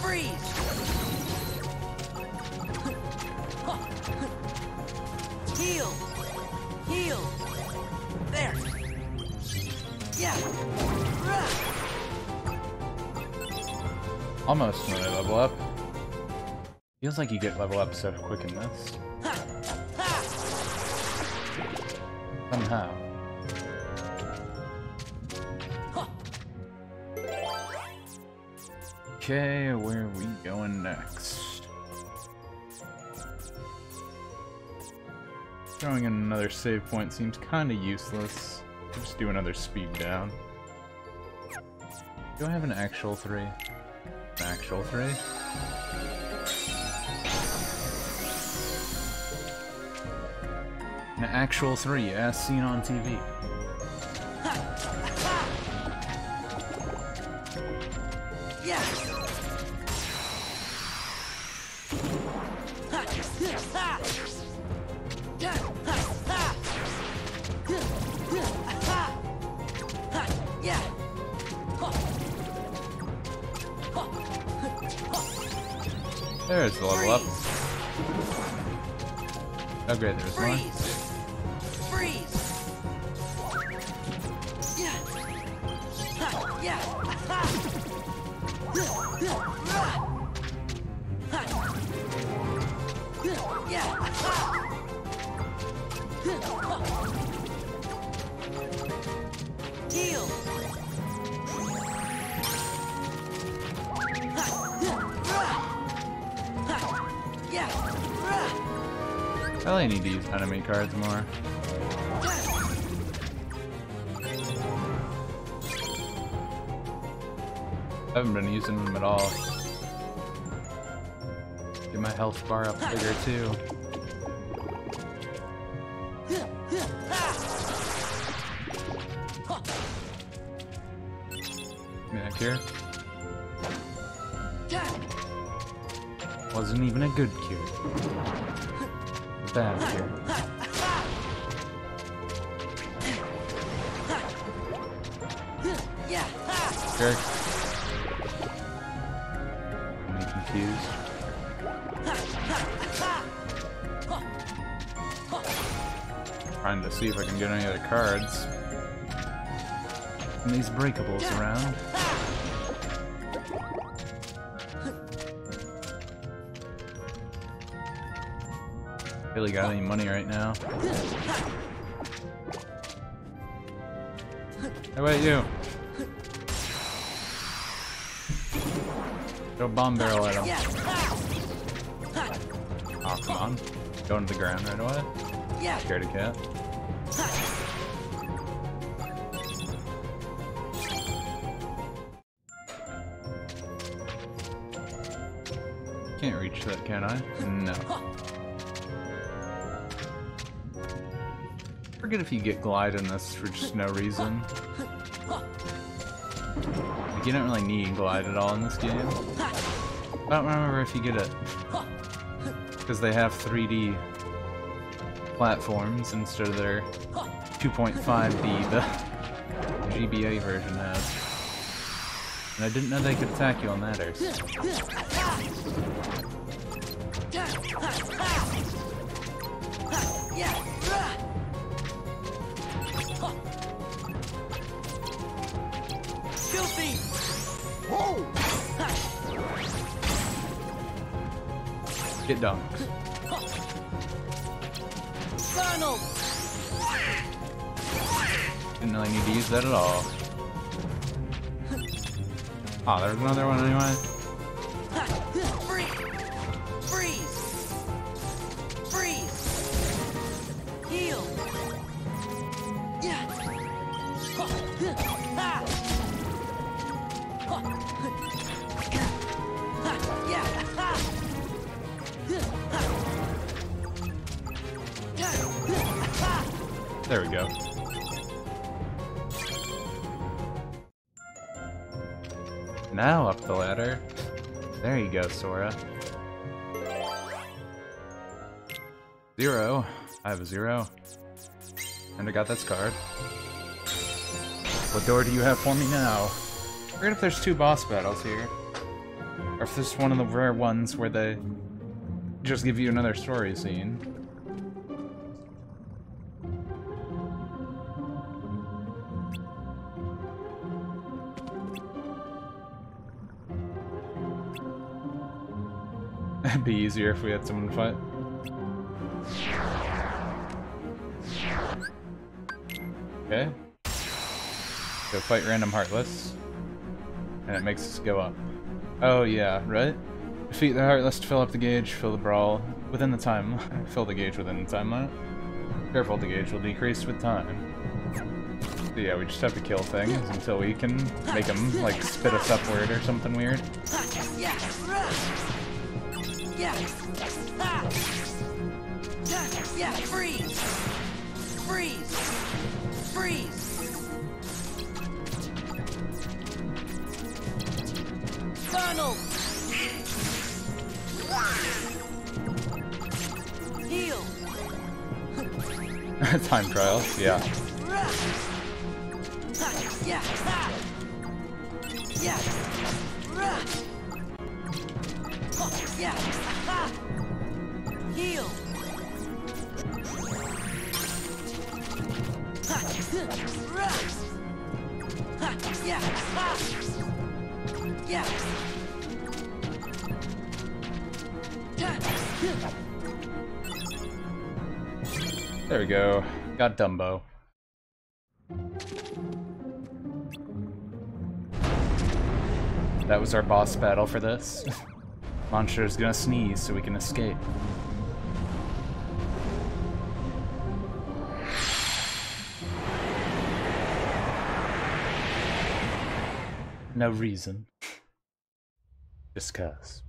Freeze! Heal! Heal! There! Yeah! Almost when I level up. Feels like you get level up so quick in this. Somehow. Okay, where are we going next? Throwing in another save point seems kinda useless. I'll just do another speed down. Do I have an actual 3? An actual 3? An actual 3, as seen on TV. Yeah! Yeah! There's the level up. Oh great, there's more. Freeze! Freeze! Heal. I really need to use enemy cards more. I haven't been using them at all. Get my health bar up bigger too. Back here. Wasn't even a good cure. A bad cure. Jerk. I'm confused. Trying to see if I can get any other cards. And these breakables around. Really got any money right now? How about you? Throw a bomb barrel at him. Oh, come on. Go into the ground right away. Scaredy cat. Can't reach that, can I? No. Forget if you get glide in this for just no reason. Like, you don't really need glide at all in this game. I don't remember if you get it. Because they have 3D platforms instead of their 2.5D the GBA version has. And I didn't know they could attack you on ladders. Get dunked. Didn't really need to use that at all. Oh, there's another one anyway. Freeze! Heal! There we go. Now up the ladder. There you go, Sora. 0. I have a 0. And I got this card. What door do you have for me now? I forget if there's 2 boss battles here. Or if this is one of the rare ones where they just give you another story scene. It'd be easier if we had someone to fight. Okay. Go fight random Heartless. And it makes us go up. Oh yeah, right? Defeat the Heartless to fill up the gauge, fill the brawl within the time. Fill the gauge within the time limit. Careful, the gauge will decrease with time. So yeah, we just have to kill things until we can make them, like, spit us upward or something weird. Freeze! Funnel! Heal! Time trials, yeah. Heal! Yes. There we go. Got Dumbo. That was our boss battle for this. Monster's gonna sneeze so we can escape. No reason. Just 'cause.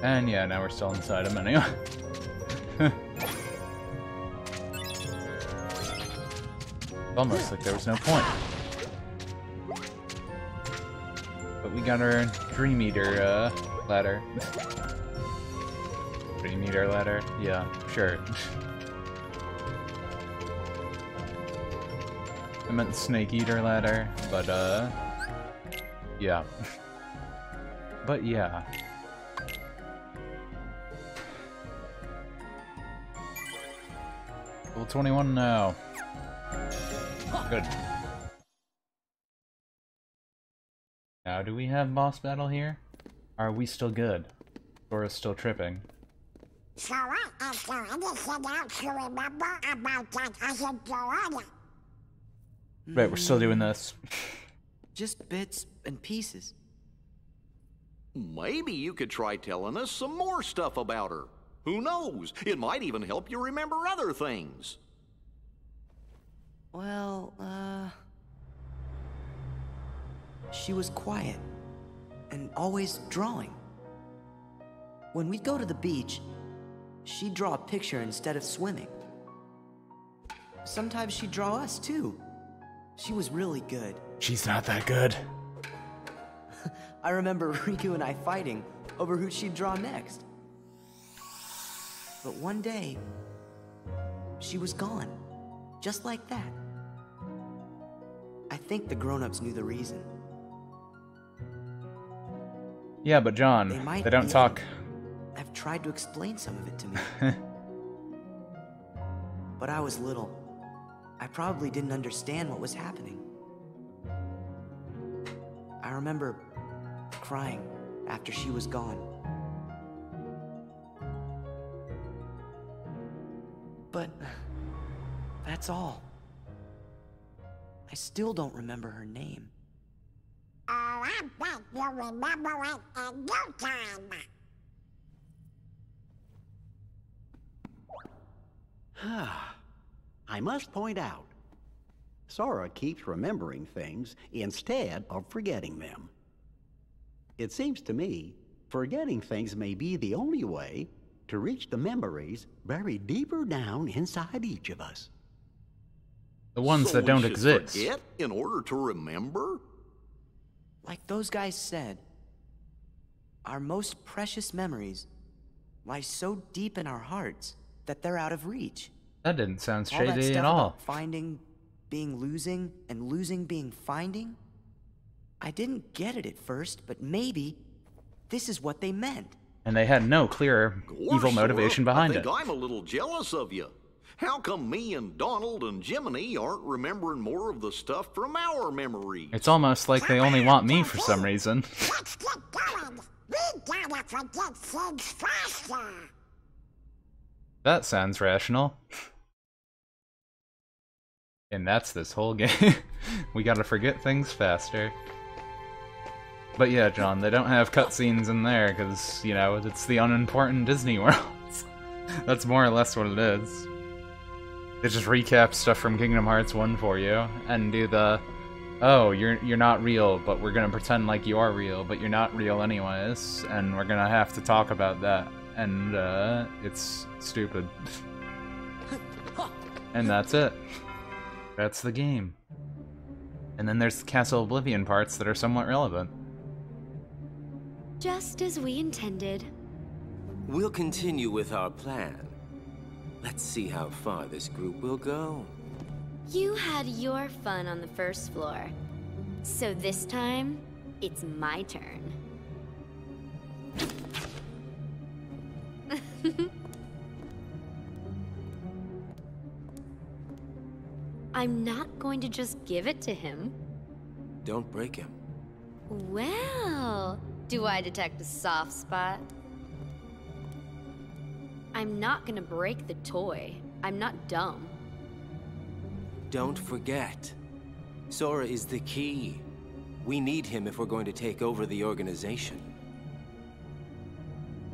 And yeah, now we're still inside him anyway. Almost like there was no point. But we got our Dream Eater ladder. Dream Eater ladder? Yeah, sure. I meant Snake Eater ladder, but yeah. But yeah. Level 21 now. Good. Now, do we have boss battle here? Are we still good? Or is still tripping? So what is there anything else you remember about that other Joanna? Right, we're still doing this. Just bits and pieces. Maybe you could try telling us some more stuff about her. Who knows? It might even help you remember other things. Well, she was quiet and always drawing. When we'd go to the beach, she'd draw a picture instead of swimming. Sometimes she'd draw us too. She was really good. She's not that good. I remember Riku and I fighting over who she'd draw next. But one day, she was gone. Just like that. I think the grown-ups knew the reason. Yeah, but John, they don't talk. I've tried to explain some of it to me. But I was little. I probably didn't understand what was happening. I remember crying after she was gone. But that's all. I still don't remember her name. Oh, I bet you'll remember it in no time. I must point out, Sora keeps remembering things instead of forgetting them. It seems to me, forgetting things may be the only way to reach the memories buried deeper down inside each of us. The ones So that we don't should exist. Forget in order to remember? Like those guys said, our most precious memories lie so deep in our hearts that they're out of reach. That didn't sound All that shady stuff at all. about finding being losing and losing being finding? I didn't get it at first, but maybe this is what they meant. And they had no clear evil Sora, motivation behind I it. think I'm a little jealous of you. How come me and Donald and Jiminy aren't remembering more of the stuff from our memories? It's almost like they only want me for some reason. Let's get going. We gotta forget things faster. That sounds rational. And that's this whole game. We gotta forget things faster. But yeah, John, they don't have cutscenes in there because, you know, it's the unimportant Disney World. That's more or less what it is. They just recap stuff from Kingdom Hearts 1 for you, and do the, oh, you're not real, but we're gonna pretend like you are real, but you're not real anyways, and we're gonna have to talk about that, and it's stupid. And that's it. That's the game. And then there's the Castle Oblivion parts that are somewhat relevant. Just as we intended. We'll continue with our plan. Let's see how far this group will go. You had your fun on the first floor. So this time, it's my turn. I'm not going to just give it to him. Don't break him. Well, do I detect a soft spot? I'm not gonna break the toy. I'm not dumb. Don't forget, Sora is the key. We need him if we're going to take over the organization.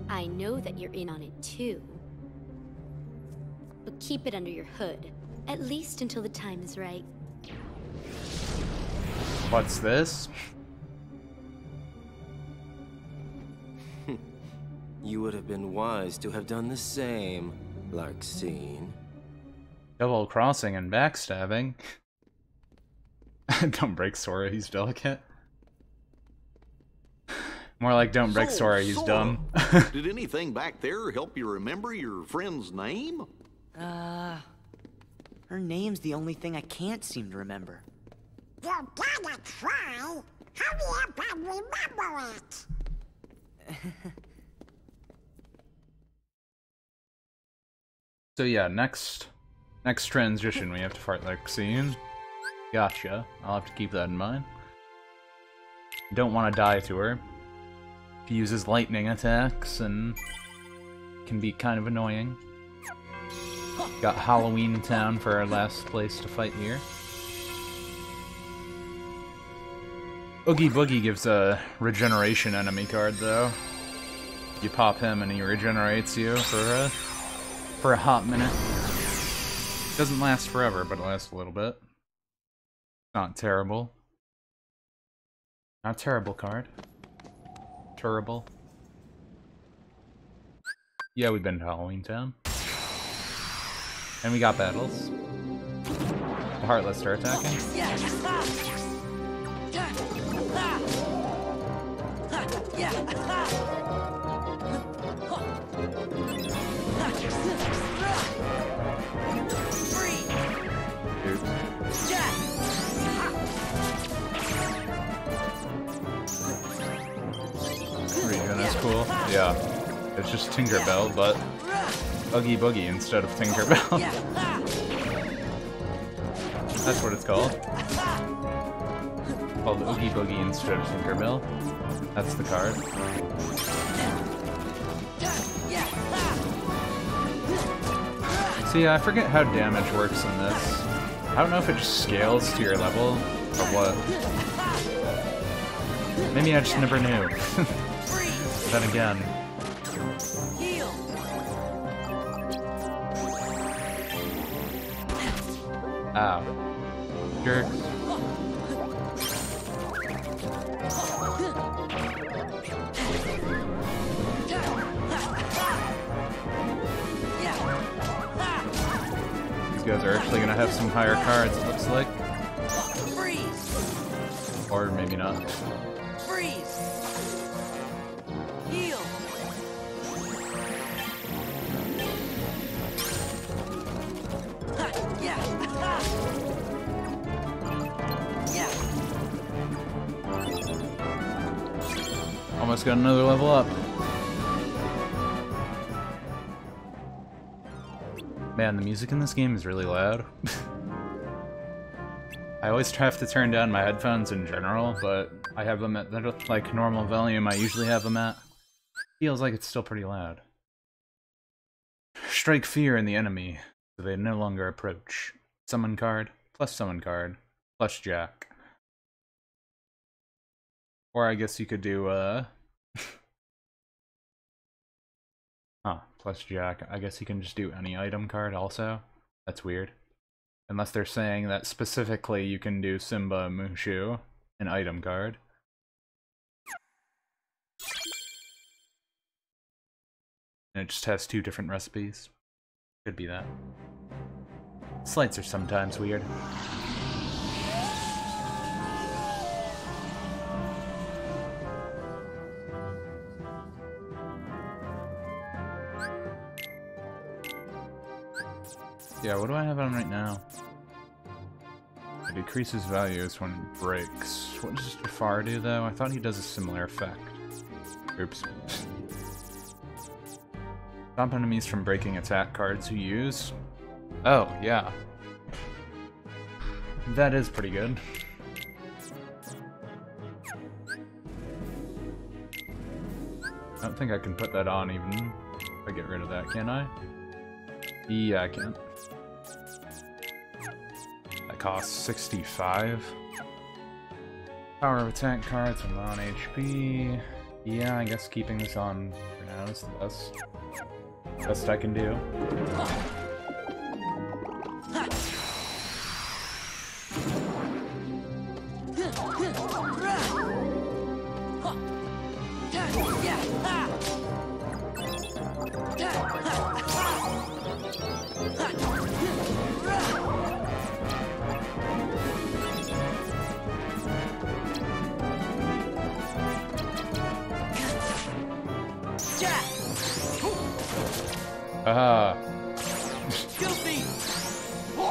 I know that you're in on it too. But keep it under your hood, at least until the time is right. What's this? You would have been wise to have done the same, Larxene. Double crossing and backstabbing. Don't break Sora, he's delicate. More like don't break Sora, he's dumb. Did anything back there help you remember your friend's name? Her name's the only thing I can't seem to remember. You gotta try. Hurry up and remember it. So yeah, next transition we have to fight Larxene. Gotcha. I'll have to keep that in mind. Don't want to die to her. She uses lightning attacks and can be kind of annoying. Got Halloween Town for our last place to fight here. Oogie Boogie gives a regeneration enemy card though. You pop him and he regenerates you for a hot minute. Doesn't last forever, but it lasts a little bit. Not terrible. Not terrible card. Terrible. Yeah, we've been to Halloween Town. And we got battles. The Heartless are attacking. Regen is cool. Yeah. It's just Tinkerbell, but Oogie Boogie instead of Tinkerbell. That's what it's called. Called Oogie Boogie instead of Tinkerbell. That's the card. So yeah, I forget how damage works in this. I don't know if it just scales to your level, or what. Maybe I just never knew. Then again. Ow. Jerks. These guys are actually gonna have some higher cards, it looks like. Or maybe not. Freeze! Heal! Almost got another level up. Man, the music in this game is really loud. I always have to turn down my headphones in general, but I have them at the like normal volume I usually have them at. Feels like it's still pretty loud. Strike fear in the enemy, so they no longer approach. Summon card, plus Jack. Or I guess you could do, plus Jack. I guess you can just do any item card also. That's weird. Unless they're saying that specifically you can do Simba Mushu, an item card. And it just has 2 different recipes. Could be that. Slights are sometimes weird. Yeah, what do I have on right now? It decreases values when it breaks. What does Jafar do, though? I thought he does a similar effect. Oops. Stop enemies from breaking attack cards you use. Oh, yeah. That is pretty good. I don't think I can put that on even if I get rid of that, can I? Yeah, I can. That costs 65. Power of attack cards from on HP. Yeah, I guess keeping this on for now is the best I can do. Aha!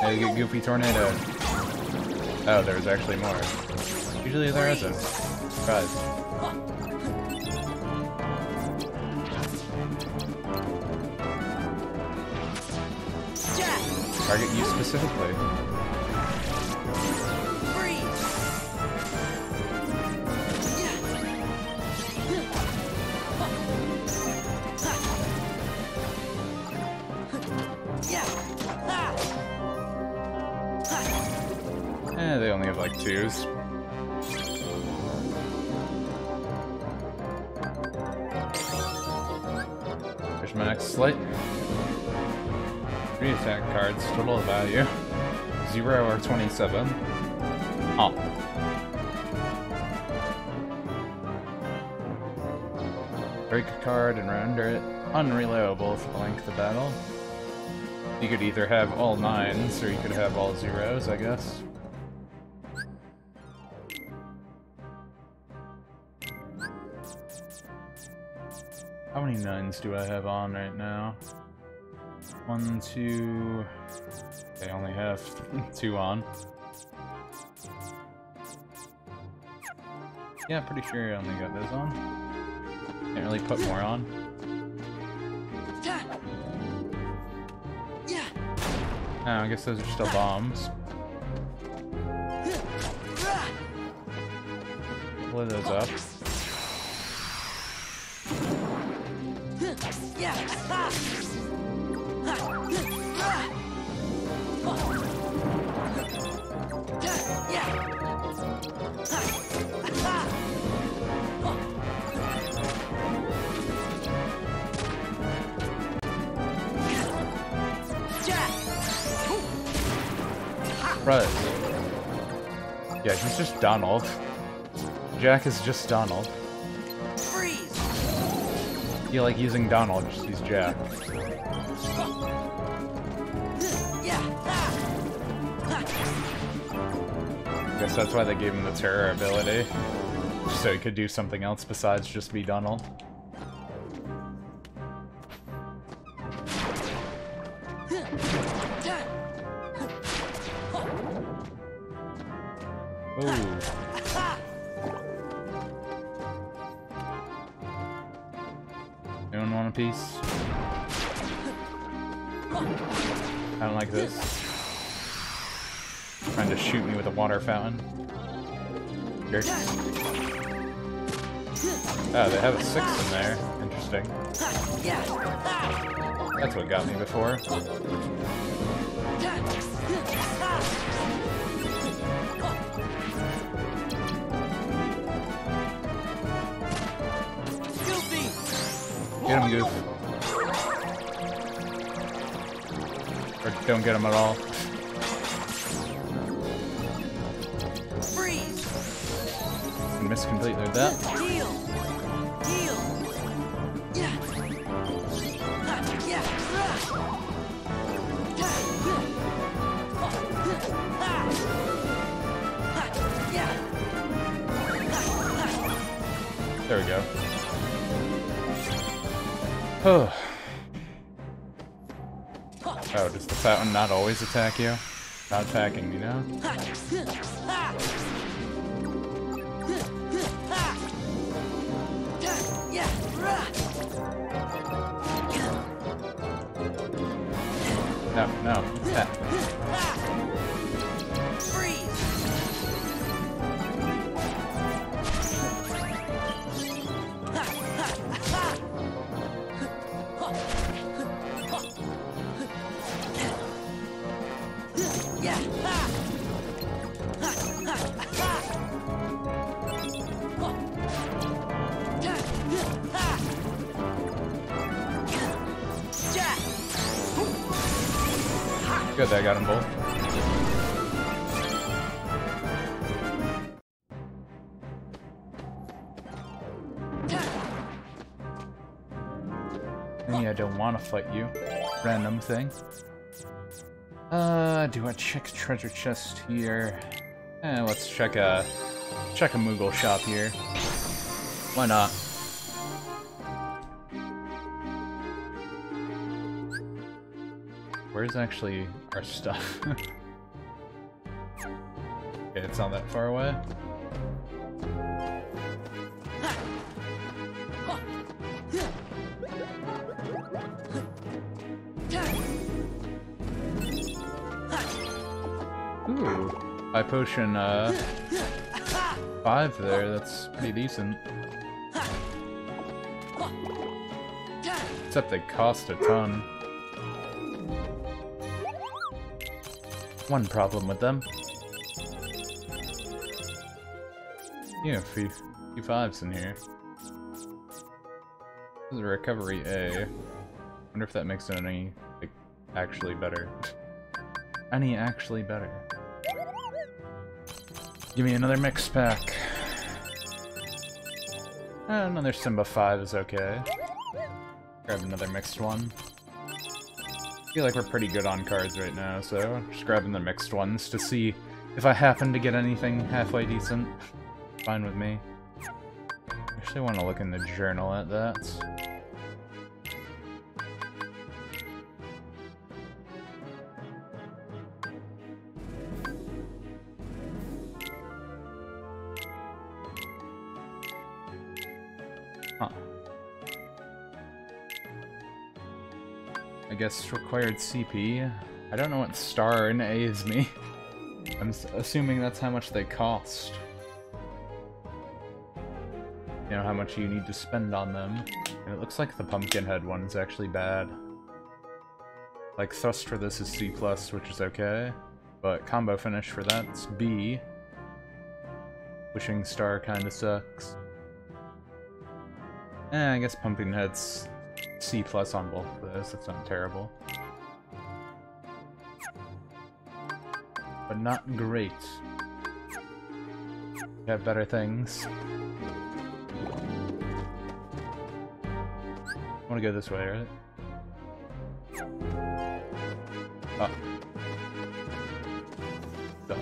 Hey, get Goofy Tornado. Oh, there's actually more. Usually there isn't. Surprise. Target you specifically. They only have like 2s. Here's my next slate. 3 attack cards, total value 0 or 27. Oh. Break a card and render it unreliable for the length of battle. You could either have all 9s or you could have all 0s, I guess. How many 9s do I have on right now? 1, 2... I only have 2 on. Yeah, pretty sure I only got those on. Can't really put more on. Oh, I guess those are still bombs. Blow those up. Right. Yeah, he's just Donald. Jack is just Donald. You like using Donald, just use Jack. Guess that's why they gave him the terror ability. So he could do something else besides just be Donald. Ooh. Anyone want a piece? I don't like this. Trying to shoot me with a water fountain. Jerks. Oh, they have a 6 in there. Interesting. That's what got me before. Get him, Goof. Or don't get him at all. And miss completely with that. There we go. Oh, does the fountain not always attack you? Not attacking me now. No, no. Yeah. Freeze! Good, I got them both. Maybe I don't want to fight you. Random thing. Do I check treasure chest here? Let's check a Moogle shop here. Why not? Where's actually our stuff? Okay, it's not that far away. Ooh, high potion, 5 there, that's pretty decent. Except they cost a ton. One problem with them. Yeah, a few 5s in here. This is a recovery A. Wonder if that makes it any, like, actually better. Any actually better. Give me another mix pack. Another Simba 5 is okay. Grab another mixed one. I feel like we're pretty good on cards right now, so just grabbing the mixed ones to see if I happen to get anything halfway decent. Fine with me. Actually want to look in the journal at that. Huh. I guess required CP. I don't know what star and A is me. I'm assuming that's how much they cost. You know, how much you need to spend on them. And it looks like the Pumpkinhead one is actually bad. Like, thrust for this is C+, which is okay. But combo finish for that's B. Wishing Star kinda sucks. I guess Pumpkinhead's C+ on both of those, that's not terrible. But not great. We have better things. I wanna go this way, right? Oh. Duh.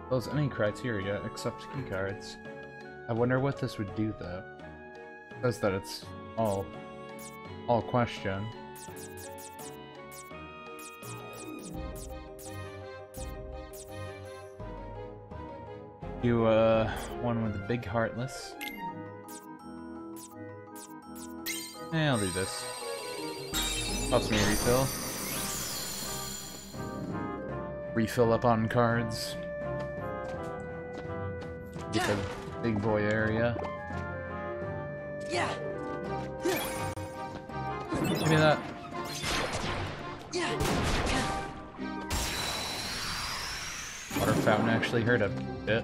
Those any criteria except keycards. I wonder what this would do though. It says that it's all question. You one with the big heartless. I'll do this. Helps me refill. Refill up on cards. Get the big boy area. Yeah. Give me that. Water fountain actually hurt a bit.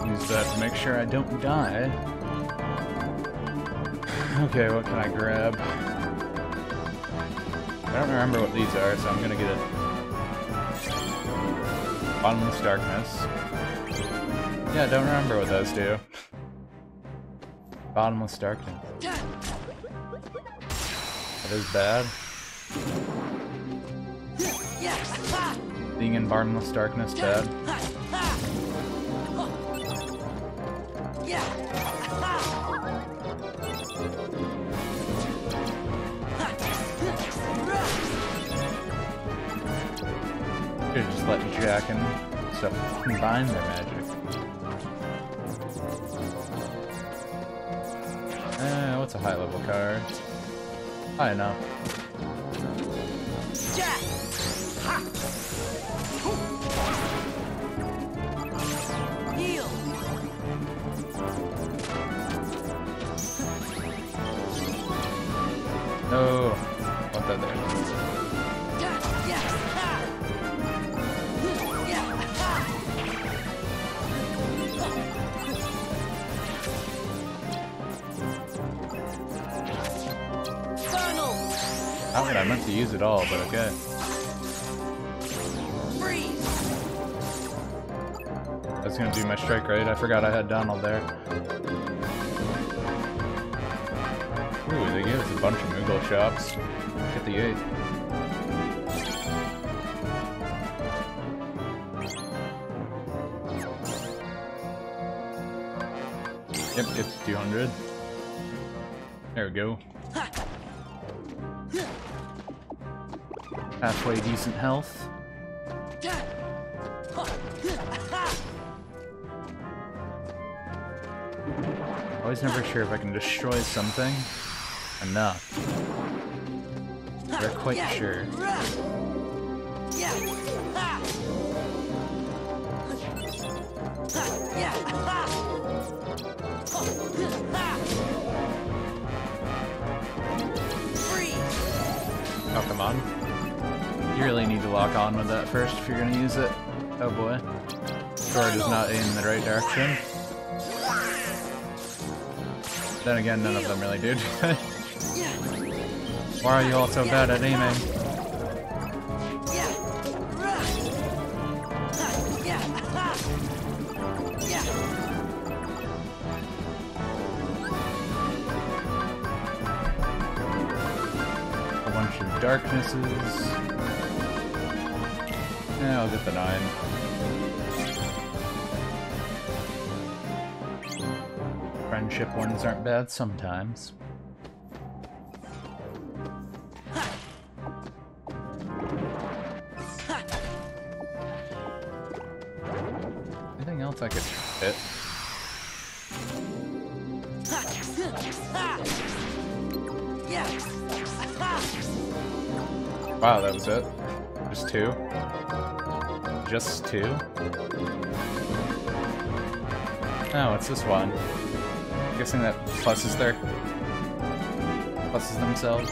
Use that to make sure I don't die. Okay, what can I grab? I don't remember what these are, so I'm gonna get it. Bottomless Darkness. Yeah, I don't remember what those do. Bottomless Darkness. That is bad. Being in Bottomless Darkness, bad. Should just let Jack and stuff combine their magic. What's a high level card? High enough. Heal. No, want that there. Not what I meant to use it all, but okay. I was gonna do my strike right. I forgot I had Donald there. Ooh, they gave us a bunch of Moogle shops. Get the 8. Yep, it's 200. There we go. Halfway decent health. Always never sure if I can destroy something enough. Never quite sure. Oh, come on. You really need to lock on with that first if you're gonna use it. Oh boy. Sword is not aiming in the right direction. Then again, none of them really do. Why are you all so bad at aiming? A bunch of darknesses. Yeah, I'll get the 9. Friendship ones aren't bad sometimes. Anything else I could hit? Wow, that was it? Just 2? Just 2? Oh, what's this one? I'm guessing that pluses themselves.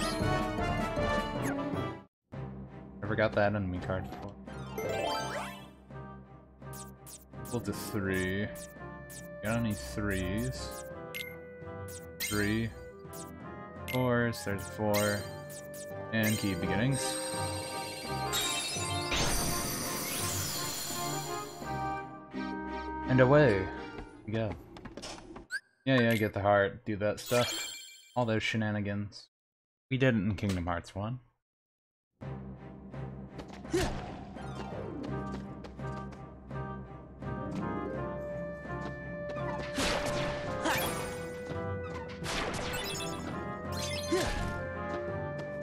Never got that enemy card before. Equal to 3. Got any 3s? 3. 4s, there's 4. And key beginnings. And away we go. Yeah, get the heart, do that stuff. All those shenanigans. We did it in Kingdom Hearts 1.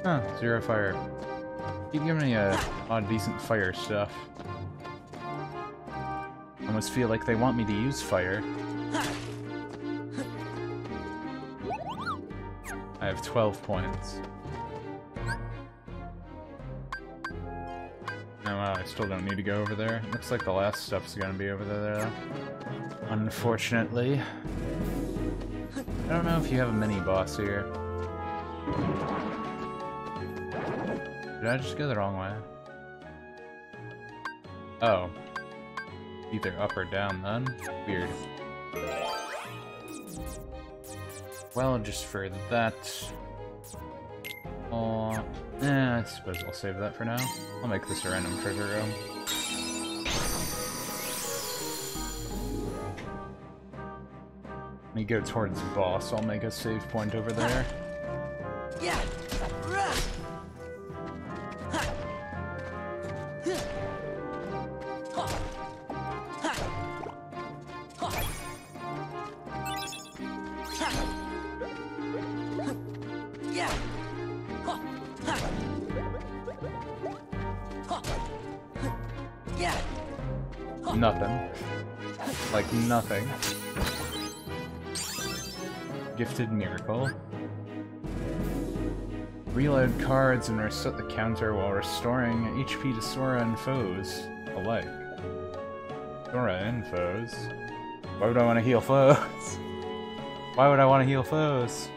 Huh, 0 fire. Keep giving me a odd decent fire stuff. I almost feel like they want me to use fire. I have 12 points. Oh wow, I still don't need to go over there. It looks like the last stuff's gonna be over there though. Unfortunately. I don't know if you have a mini-boss here. Did I just go the wrong way? Oh. Either up or down then? Weird. Well, just for that... I suppose I'll save that for now. I'll make this a random trigger room. When you go towards the boss, I'll make a save point over there. Yeah. Nothing. Like nothing. Gifted Miracle. Reload cards and reset the counter while restoring HP to Sora and foes alike. Sora and foes? Why would I want to heal foes? Why would I want to heal foes?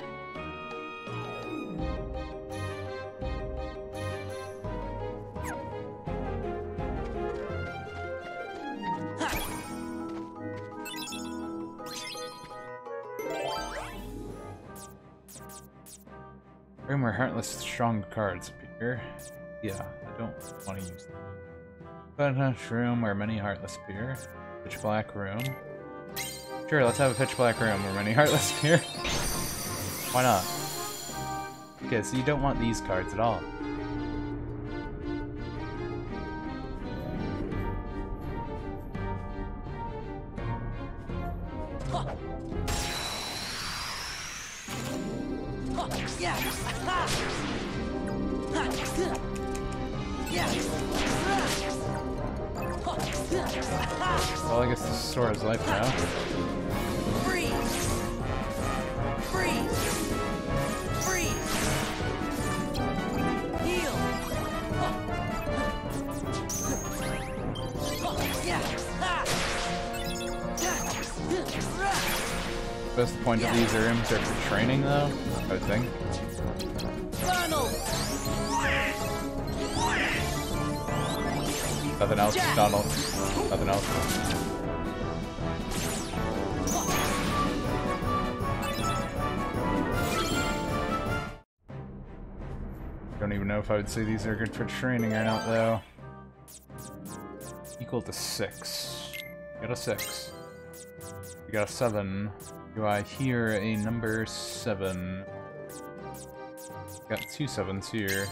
Room where heartless strong cards appear. Yeah, I don't want to use them. But room where many heartless appear. Pitch black room. Sure, let's have a pitch black room where many heartless appear. Why not? Okay, so you don't want these cards at all. Well, I guess this is Sora's life now. Freeze! Freeze! Freeze! Heal! That's the point of these rooms are for training, though, I would think. Donald! Nothing else, Donald. Nothing else. Don't even know if I would say these are good for training or not, though. Equal to 6. Got a 6. We got a 7. Do I hear a number 7? Got 2 7s here.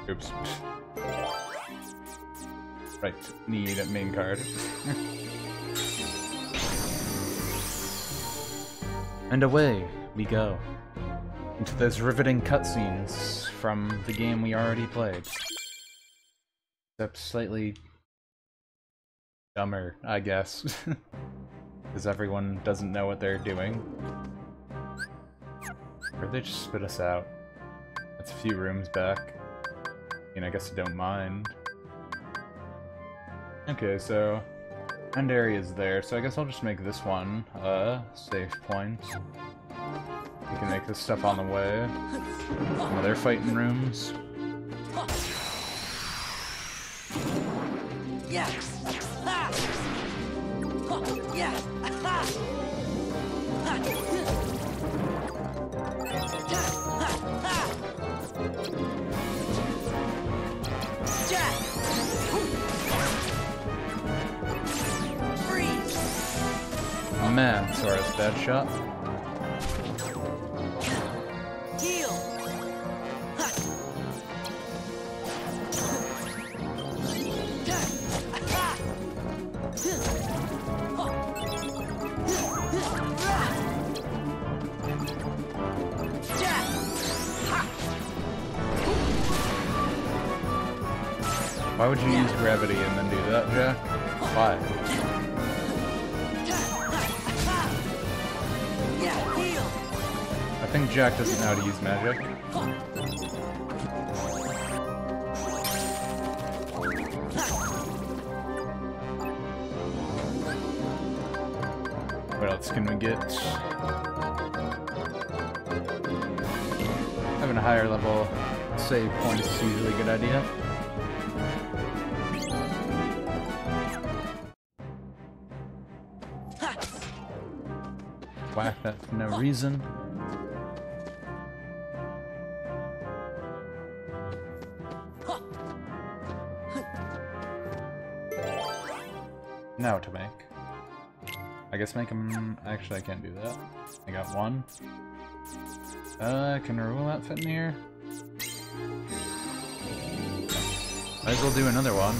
Oops. Right, need a main card. And away we go. Into those riveting cutscenes from the game we already played. Except slightly dumber, I guess. Because everyone doesn't know what they're doing. Or they just spit us out. That's a few rooms back. I mean, I guess I don't mind. Okay, so end area's there, so I guess I'll just make this one a safe point. We can make this stuff on the way. Some other fighting rooms. Yeah! Ha! Yeah! Ha! Oh man, Sora's bad shot. Heal! Why would you use gravity and then do that, Jack? Why? I think Jack doesn't know how to use magic. What else can we get? Having a higher level save point is usually a good idea. Whack that for no reason. Now to make. I guess make them. Actually, I can't do that. I got one. Can rule outfit in here? Might as well do another one.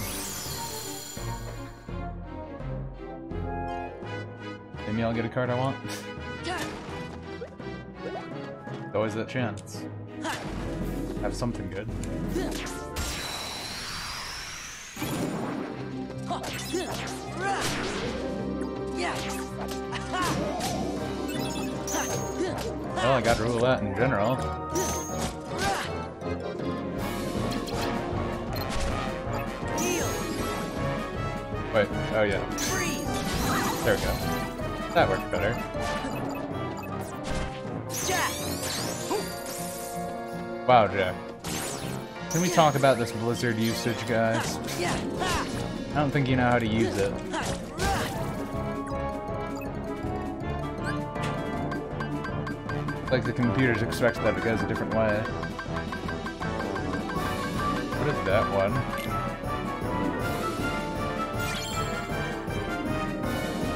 Maybe I'll get a card I want. There's always that chance. Have something good. Well, I got roulette in general. Heal. Wait, oh yeah. Freeze. There we go. That worked better. Jack. Wow, Jack. Can we talk about this blizzard usage, guys? Yeah. Ha. I don't think you know how to use it. Ha. Like the computers expect that it goes a different way. What is that one?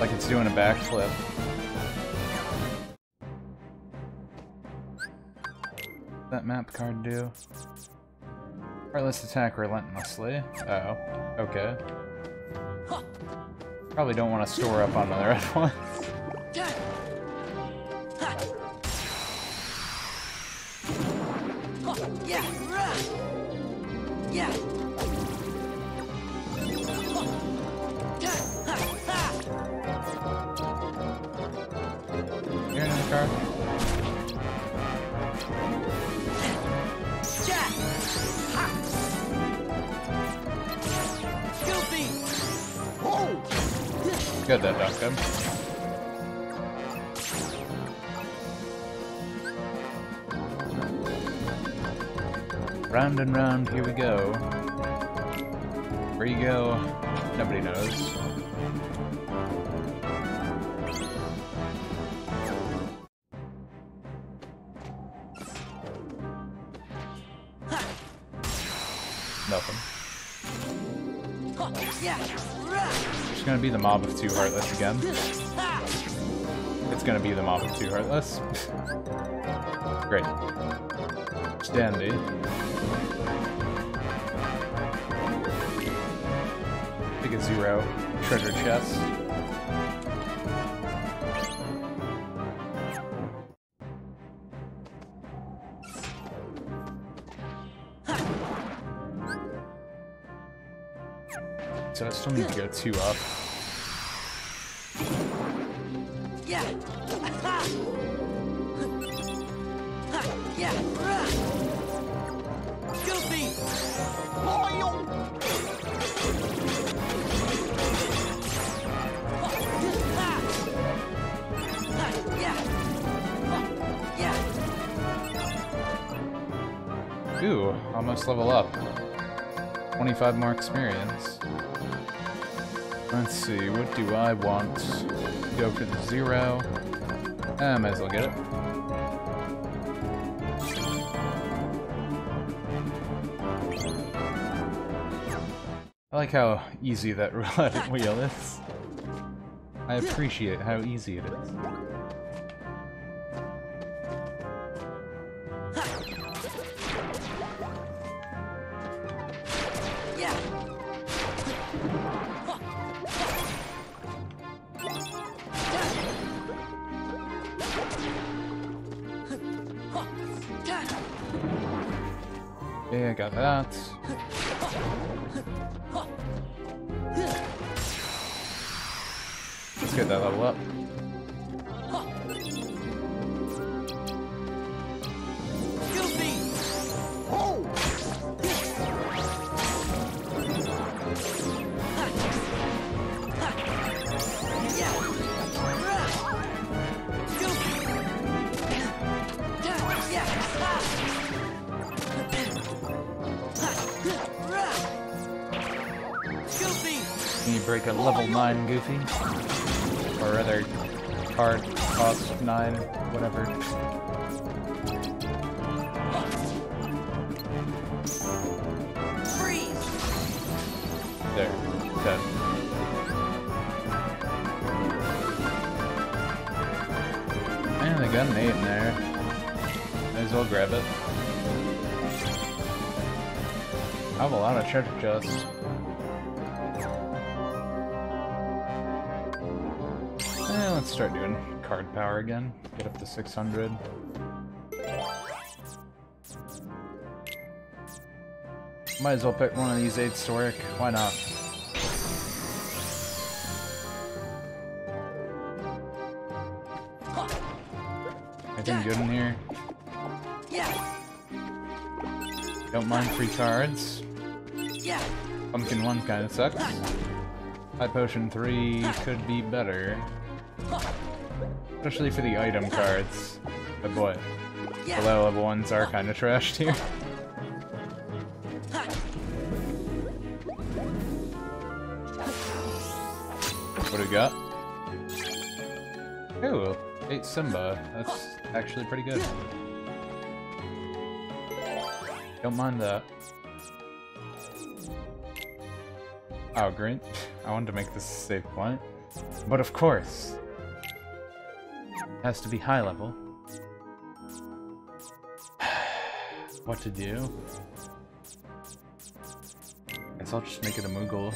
Like it's doing a backflip. What's that map card do? Heartless attack relentlessly. Oh, okay. Probably don't want to store up on the red one. Yeah. Yeah. You're in the car? Jack. Ha. Goofy. Good, that dunked him. Round and round, here we go. Where you go, nobody knows. Nothing. Yeah. It's gonna be the mob of 2 Heartless again. Ha. It's gonna be the mob of 2 Heartless. Great. Standy. Pick a 0. Treasure chest. So I still need to go 2 up. Yeah. Ha. Ha. Yeah. Goofy. Ha. Ha. Yeah. Yeah. Ooh, almost level up. 25 more experience. Let's see, what do I want? Go for the 0. I might as well get it. I like how easy that roulette wheel is. I appreciate how easy it is. Yeah. Yeah, I got that. Let's get that level up. Goofy. Can you break a level 9 Goofy? Or rather, card cost 9, whatever. Freeze. There, dead. And I got an 8 in there. Might as well grab it. I have a lot of treasure chests. Let's start doing card power again. Get up to 600. Might as well pick one of these 8s to work. Why not? Anything good in here? Yeah. Don't mind free cards. Yeah. Pumpkin 1 kinda sucks. High Potion 3 could be better. Especially for the item cards. But boy, the low level ones are kinda trashed here. What do we got? Ooh, 8 Simba. That's actually pretty good. Don't mind that. Oh, great. I wanted to make this a save point. But of course, it has to be high level. What to do? Guess I'll just make it a Moogle.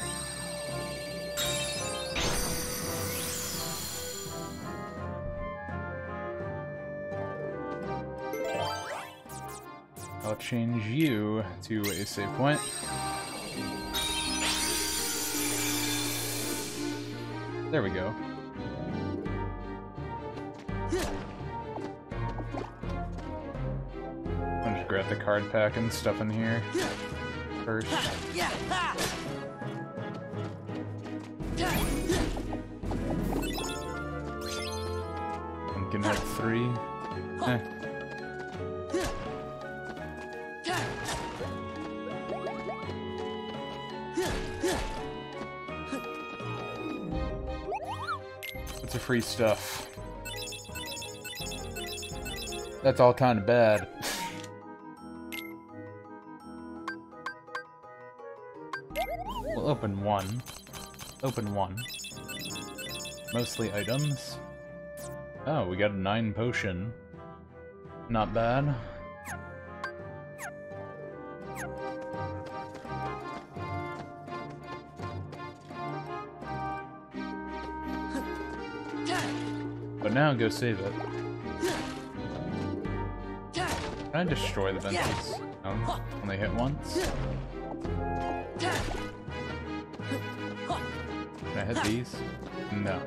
I'll change you to a save point. There we go. I'll just grab the card pack and stuff in here first. Pumpkin Head 3. Eh. It's a free stuff. That's all kind of bad. We'll open one. Open one. Mostly items. Oh, we got a 9 potion. Not bad. But now go save it. Can I destroy the benches? No, only hit once. Can I hit these? No.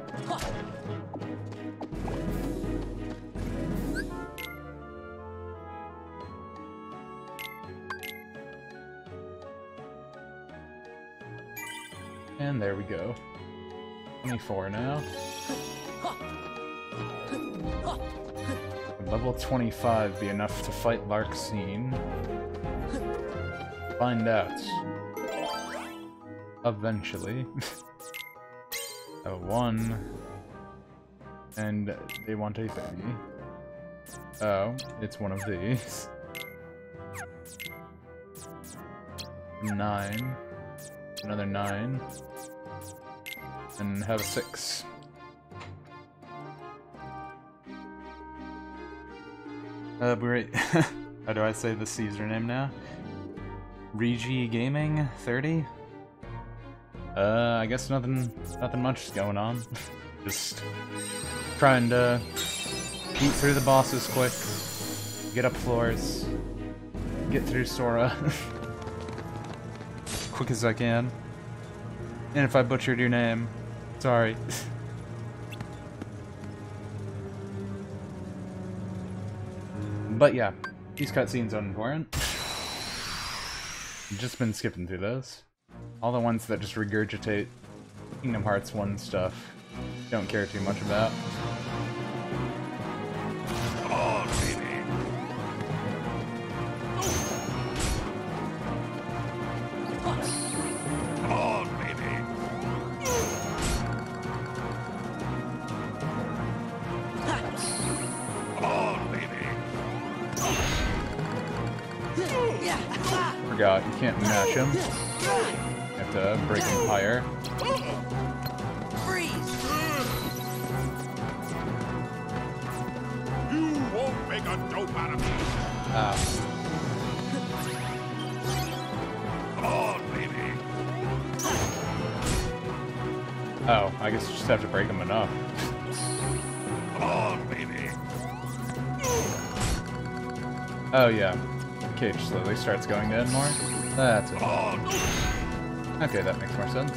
And there we go. 24 now. Would level 25 be enough to fight Larxene? Find out. Eventually. Oh, 1. And they want a thingy. Oh, it's one of these. 9. Another 9. And have a 6. Great. How do I say the username now? Regi Gaming 30? I guess nothing much is going on. Just trying to beat through the bosses quick, get up floors, get through Sora quick as I can. And if I butchered your name, sorry. But yeah, these cutscenes are unimportant. Just been skipping through those. All the ones that just regurgitate Kingdom Hearts 1 stuff, don't care too much about. Forgot, you can't mash him. You have to break him higher. Freeze! You won't make a dope out of me. Oh, baby. Oh, I guess you just have to break him enough. Oh, baby. Oh yeah. Cage slowly starts going down more. That's it. Okay, that makes more sense.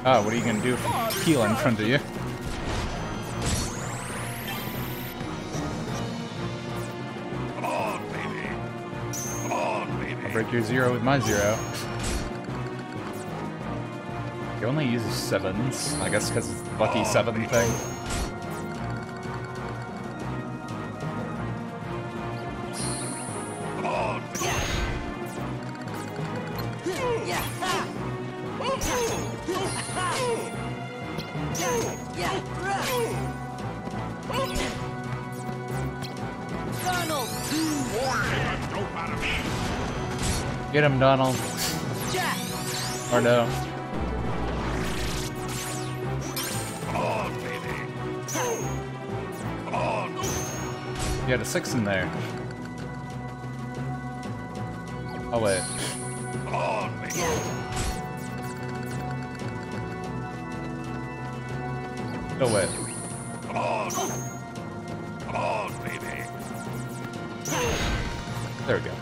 Oh, what are you gonna do if heal in front of you? Come on, baby. Come on, baby. I'll break your 0 with my 0. He only uses 7s, I guess because it's the lucky 7 thing. Come on. Donald! Make a dope out of me. Get him, Donald. Jack! Or no. Come on, baby. Come on. You had a 6 in there. Oh, wait. Come on, baby. Oh, wait. Come on. Come on, baby. There we go.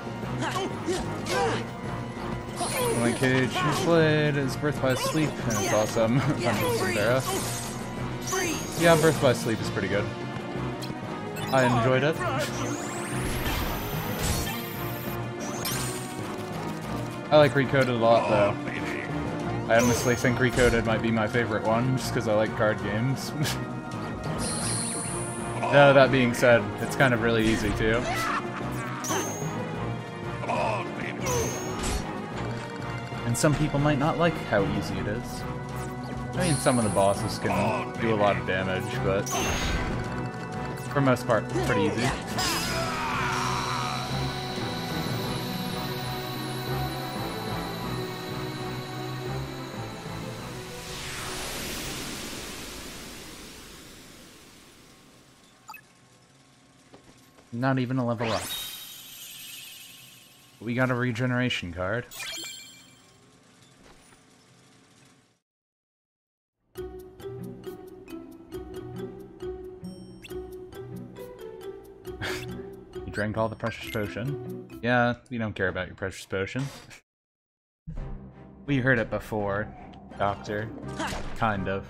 Only cage you played is Birth by Sleep, and it's awesome. Yeah, Birth by Sleep is pretty good. I enjoyed it. I like Recoded a lot, though. I honestly think Recoded might be my favorite one, just because I like card games. No, that being said, it's kind of really easy, too. And some people might not like how easy it is. I mean, some of the bosses can do a lot of damage, but for the most part, pretty easy. Not even a level up. We got a regeneration card. You drank all the precious potion. Yeah, we don't care about your precious potion. We heard it before, Doctor. Kind of.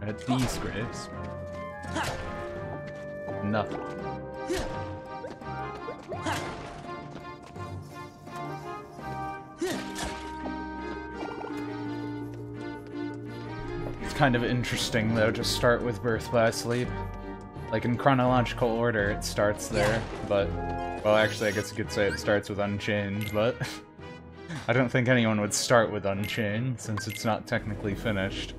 At these graves. Nothing. It's kind of interesting, though, to start with Birth by Sleep. Like, in chronological order, it starts there, but... Well, actually, I guess you could say it starts with Unchained, but... I don't think anyone would start with Unchained, since it's not technically finished.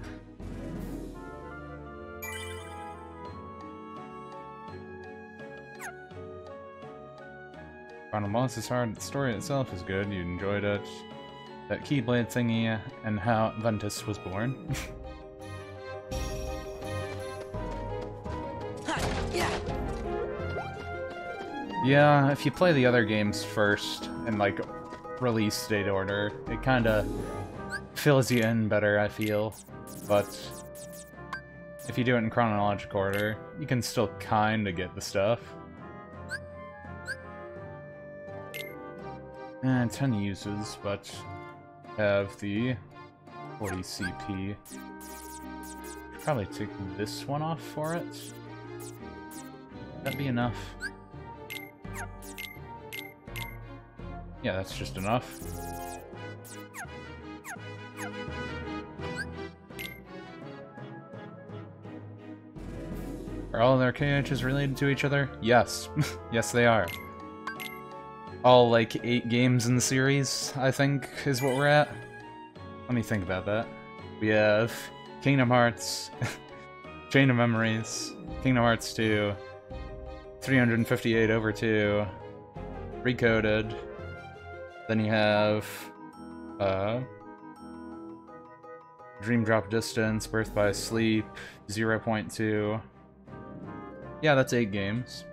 Final boss is hard, the story itself is good, you enjoyed it. That Keyblade thingy, and how Ventus was born. Yeah, if you play the other games first, in like release date order, it kinda fills you in better, I feel. But if you do it in chronological order, you can still kinda get the stuff. 10 uses, but have the 40 CP. Probably take this one off for it. That'd be enough. Yeah, that's just enough. Are all their KHs related to each other? Yes. Yes, they are. All, like, 8 games in the series, I think, is what we're at. Let me think about that. We have Kingdom Hearts, Chain of Memories, Kingdom Hearts 2, 358 over 2, Recoded. Then you have Dream Drop Distance, Birth by Sleep, 0.2. Yeah, that's 8 games.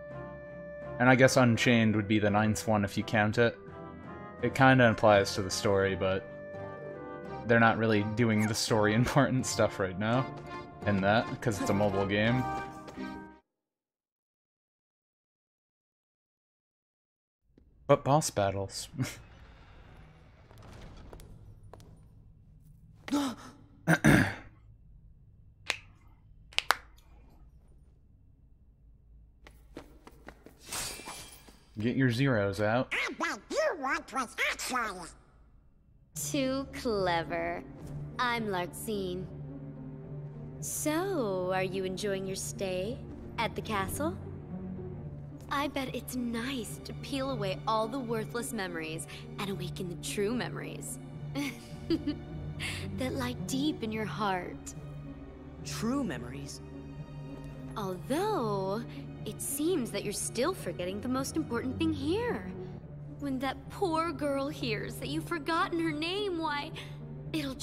And I guess Unchained would be the 9th one if you count it. It kinda applies to the story, but they're not really doing the story important stuff right now in that, because it's a mobile game. But boss battles. Get your zeros out. I bet you want was actually. Too clever. I'm Larxene. So, are you enjoying your stay at the castle? I bet it's nice to peel away all the worthless memories and awaken the true memories that lie deep in your heart. True memories. Although, it seems that you're still forgetting the most important thing here. When that poor girl hears that you've forgotten her name, why, it'll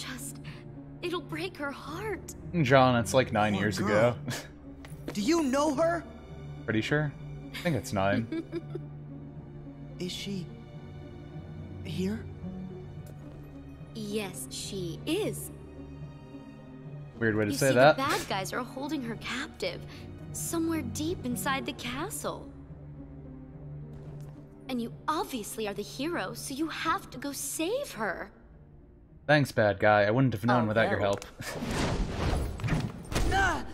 break her heart. John, it's like 9 Poor years girl. ago. Do you know her? Pretty sure. I think it's 9. Is she here? Yes, she is. Weird way to You say see, that. the bad guys are holding her captive, somewhere deep inside the castle. And you obviously are the hero, so you have to go save her. Thanks, bad guy. I wouldn't have known without your help. Ah!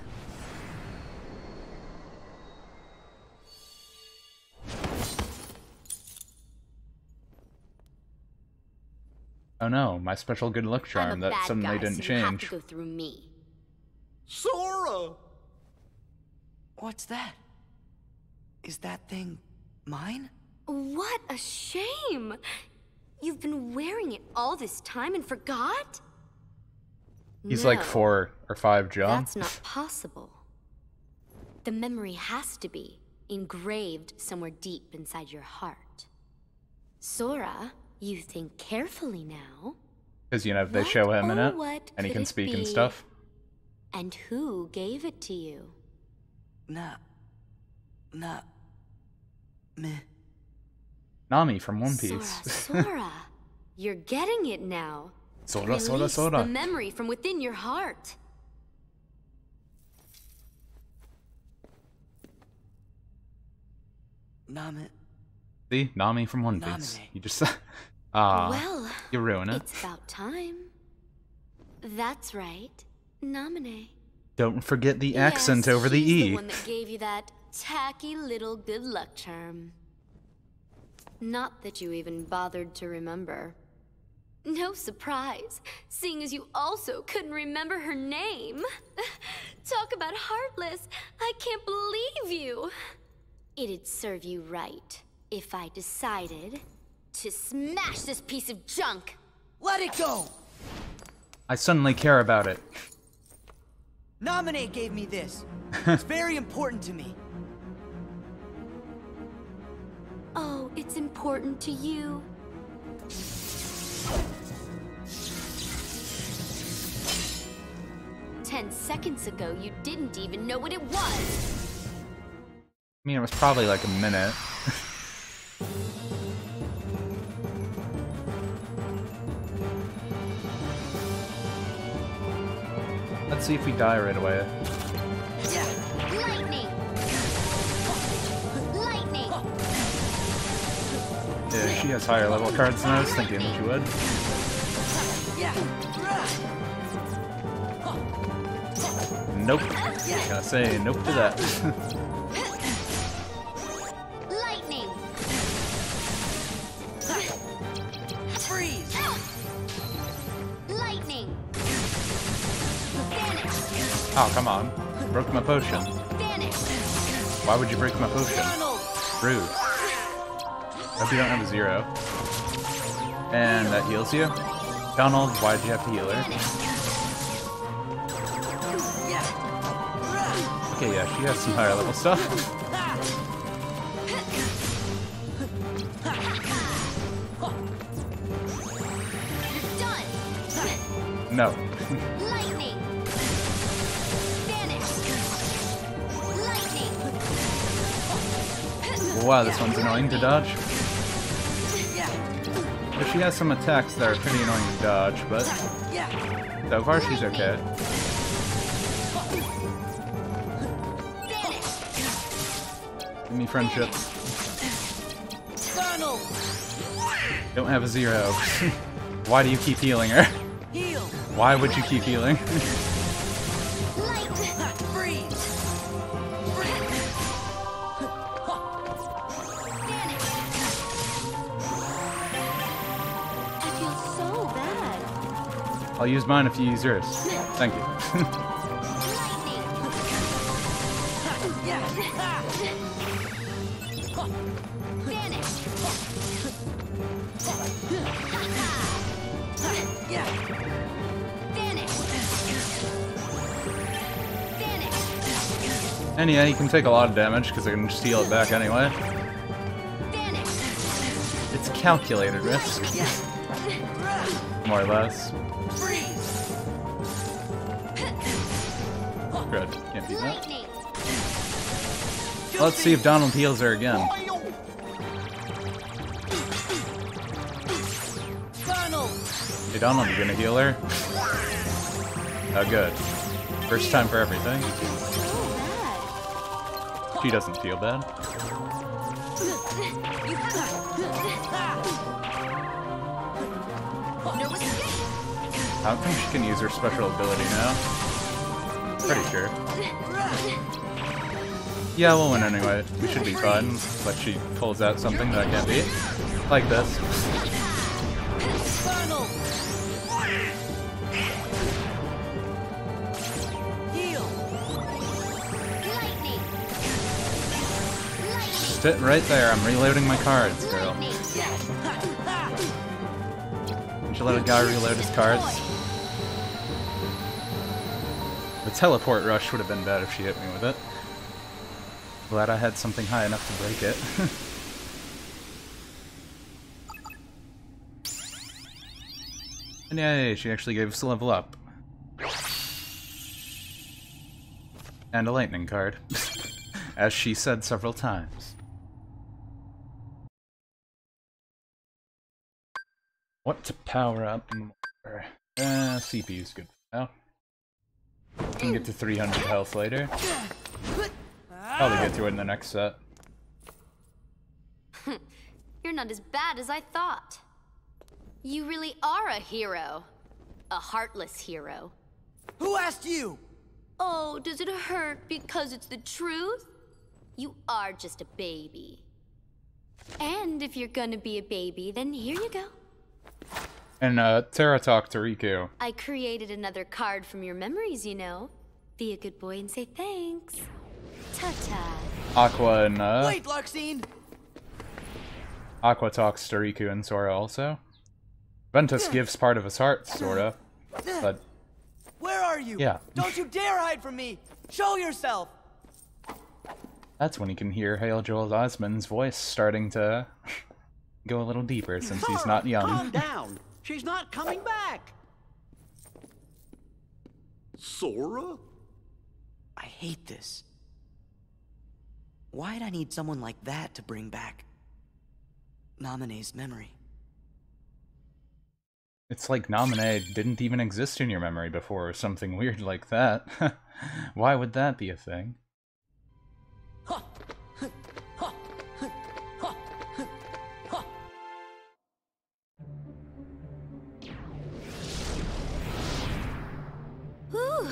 Oh no, my special good luck I'm charm a that bad suddenly guy, didn't so you have change. to go through me. Sora! What's that? Is that thing mine? What a shame! You've been wearing it all this time and forgot? He's No, like 4 or 5, John. That's not possible. The memory has to be engraved somewhere deep inside your heart. Sora, you think carefully now. Because, you know, they What, show him in oh, it, what and he could can it speak and be? stuff. And who gave it to you? Nah. Meh. Nami from One Sora, Piece. Sora, you're getting it now. Sora, Sora, Release Sora. the memory from within your heart. Name. See? Nami from One Piece. Nami. You just... Ah, Well, you ruin it. it's about time. That's right, Namine. Don't forget the accent over the she's E. the one that gave you that tacky little good luck charm. Not that you even bothered to remember. No surprise, seeing as you also couldn't remember her name. Talk about heartless. I can't believe you. It'd serve you right if I decided to smash this piece of junk. Let it go! I suddenly care about it. Nominate gave me this. It's very important to me. Oh, it's important to you. Ten seconds ago, you didn't even know what it was. I mean, it was probably like a minute. Let's see if we die right away. Lightning! Lightning! Yeah, she has higher level cards than I was thinking she would. Nope. Gotta say nope to that. Lightning! Freeze! Lightning! Vanish! Oh, come on. Broke my potion. Vanish! Why would you break my potion? Donald! Rude. Hope you don't have a 0. And that heals you. Donald, why'd you have to heal her? Okay, yeah, she has some higher level stuff. You're done! No. Lightning! Vanish! Lightning! Wow, this one's annoying to dodge. But she has some attacks that are pretty annoying to dodge, but so far she's okay. Vanish! Give me friendship. Donald! Don't have a 0. Why do you keep healing her? Heal. Why would you keep healing? Freeze. I feel so bad. I'll use mine if you use yours. Thank you. And yeah, you can take a lot of damage because I can just heal it back anyway. It's calculated risk. More or less. Good. Can't beat that. Let's see if Donald heals her again. Hey Donald, you gonna heal her? Oh good. First time for everything. She doesn't feel bad. I don't think she can use her special ability now. Pretty sure. Yeah, we'll win anyway. We should be fine. But she pulls out something that I can't beat. Like this. Sit right there. I'm reloading my cards, girl. Did you let a guy reload his cards? The teleport rush would have been bad if she hit me with it. Glad I had something high enough to break it. And yay, she actually gave us a level up. And a lightning card. As she said several times. What to power up more? CPU's good for now. Can get to 300 health later. Probably get to it in the next set. You're not as bad as I thought. You really are a hero. A heartless hero. Who asked you? Oh, does it hurt because it's the truth? You are just a baby. And if you're gonna be a baby, then here you go. And Terra talked to Riku. I created another card from your memories, you know. Be a good boy and say thanks. Ta-ta. Aqua and Wait, Larxene! Aqua talks to Riku and Sora also. Ventus gives part of his heart, sorta. But where are you? yeah. Don't you dare hide from me! Show yourself! That's when you can hear Hail Joel Osmond's voice starting to go a little deeper since he's not young. Calm down. She's not coming back. Sora? I hate this. Why'd I need someone like that to bring back Naminé's memory? It's like Naminé didn't even exist in your memory before or something weird like that. Why would that be a thing? Whew.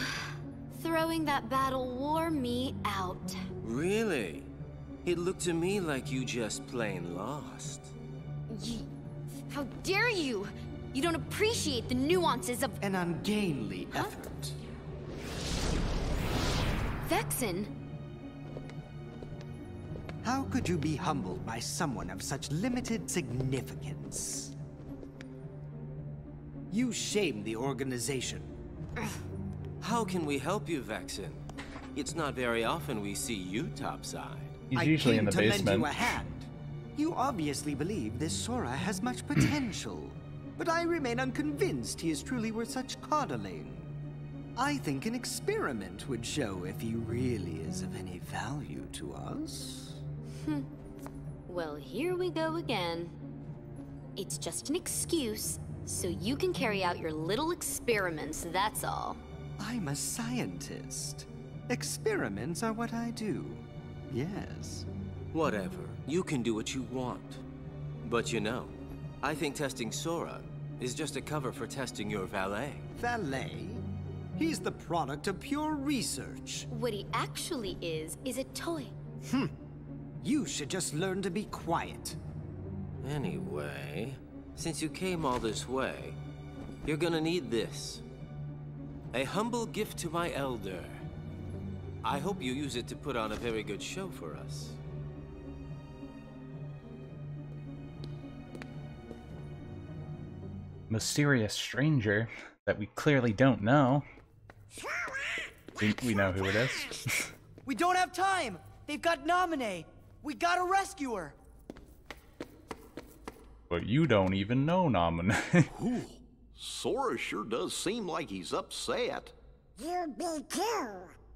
Throwing that battle wore me out. Really? It looked to me like you just plain lost. How dare you! You don't appreciate the nuances of An ungainly effort. Vexen. How could you be humbled by someone of such limited significance? You shame the organization. How can we help you, Vexen? It's not very often we see you topside. He's usually in the I came to basement. lend you a hand. You obviously believe this Sora has much potential, but I remain unconvinced he is truly worth such coddling. I think an experiment would show if he really is of any value to us. Well, here we go again. It's just an excuse, so you can carry out your little experiments, that's all. I'm a scientist. Experiments are what I do. Yes. Whatever. You can do what you want. But you know, I think testing Sora is just a cover for testing your valet. Valet? He's the product of pure research. What he actually is a toy. You should just learn to be quiet. Anyway, since you came all this way, you're gonna need this. A humble gift to my elder. I hope you use it to put on a very good show for us. Mysterious stranger that we clearly don't know. We know who it is. We don't have time! They've got Naminé! We gotta rescue her! But you don't even know Naminé. Ooh, Sora sure does seem like he's upset. You be too.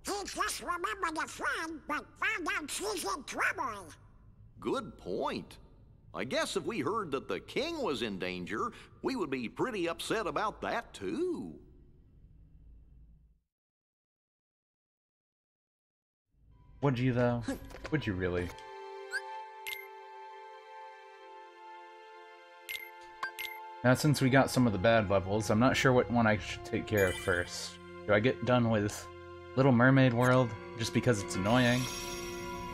He just remembered a friend, but found out she's in trouble. Good point. I guess if we heard that the king was in danger, we would be pretty upset about that too. Would you though? Would you really? Now since we got some of the bad levels, I'm not sure what one I should take care of first. Do I get done with Little Mermaid World just because it's annoying?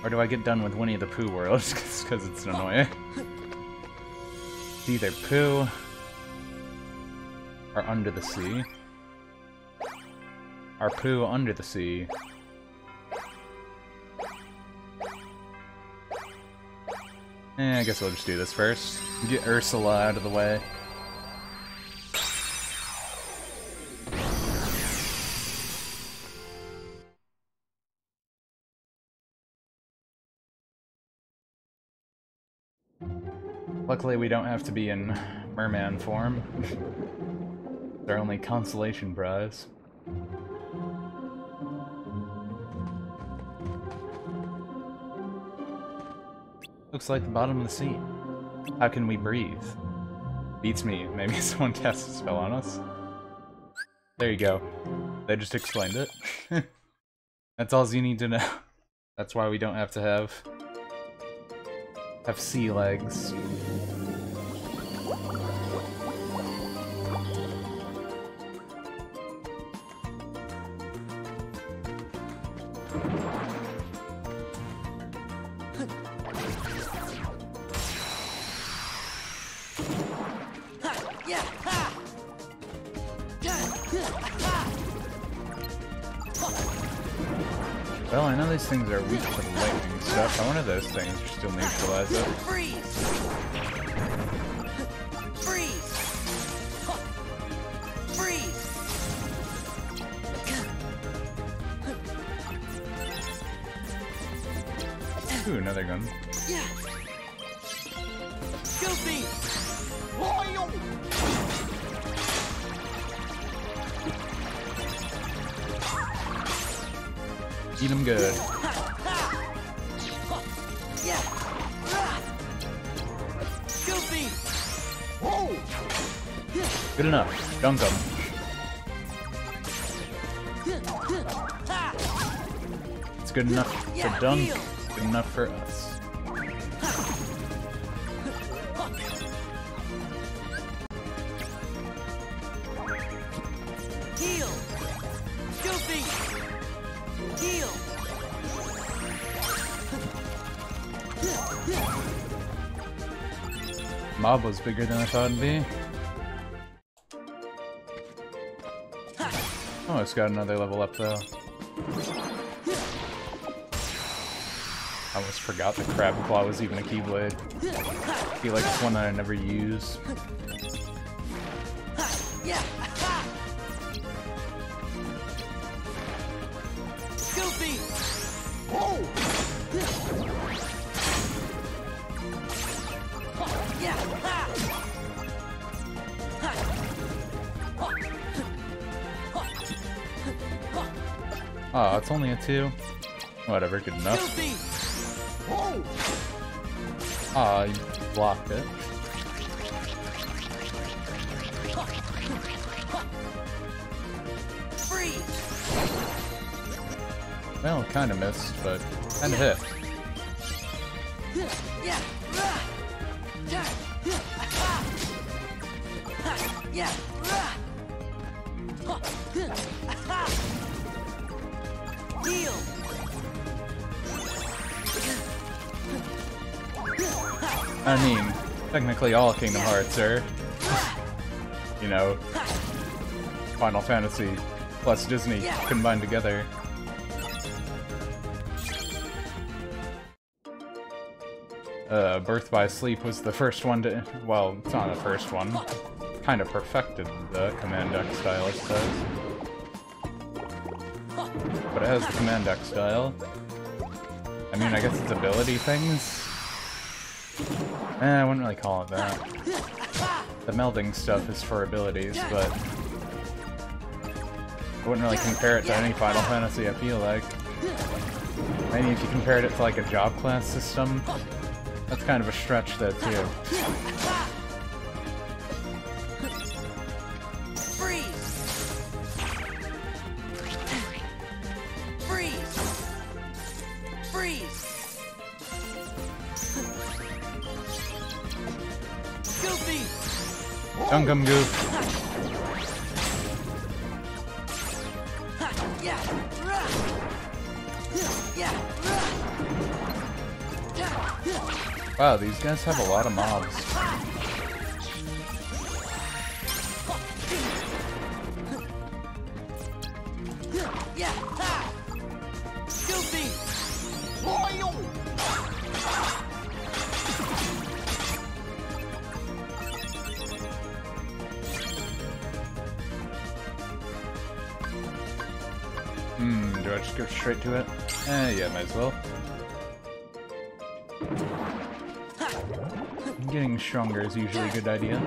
Or do I get done with Winnie the Pooh World just because it's annoying? It's either Pooh or Under the Sea. Or Pooh Under the Sea. I guess we'll just do this first. Get Ursula out of the way. Luckily we don't have to be in merman form. It's our only consolation prize. Looks like the bottom of the sea. How can we breathe? Beats me. Maybe someone cast a spell on us. There you go. They just explained it. That's all you need to know. That's why we don't have to have sea legs. Well, I know these things are weak to the lightning stuff. I wonder if those things are still neutralize it. Freeze! Freeze! Freeze! Ooh, another gun. Yeah! Goofy! Eat them good. Goofy! Good enough. Dunk them. It's good enough to dunk. Good enough for us. Heal! Goofy! Heal! Mob was bigger than I thought it'd be. Oh, it's got another level up though. I almost forgot the Crab Claw was even a Keyblade. I feel like it's one that I never use. Goofy! Oh, it's only a 2. Whatever, good enough. Ah, you blocked it. Well, kinda missed, but kinda hit. Heal. I mean, technically all Kingdom Hearts are, you know, Final Fantasy plus Disney combined together. Birth by Sleep was the first one to, well, it's not the first one, kind of perfected the command deck style, it says. But it has the command deck style. I mean, I guess it's ability things. I wouldn't really call it that. The melding stuff is for abilities, but I wouldn't really compare it to any Final Fantasy, I feel like. Maybe if you compared it to like a job class system, that's kind of a stretch there too. Gungam Goof. Wow, these guys have a lot of mobs. Do I just go straight to it? Yeah, might as well. Getting stronger is usually a good idea.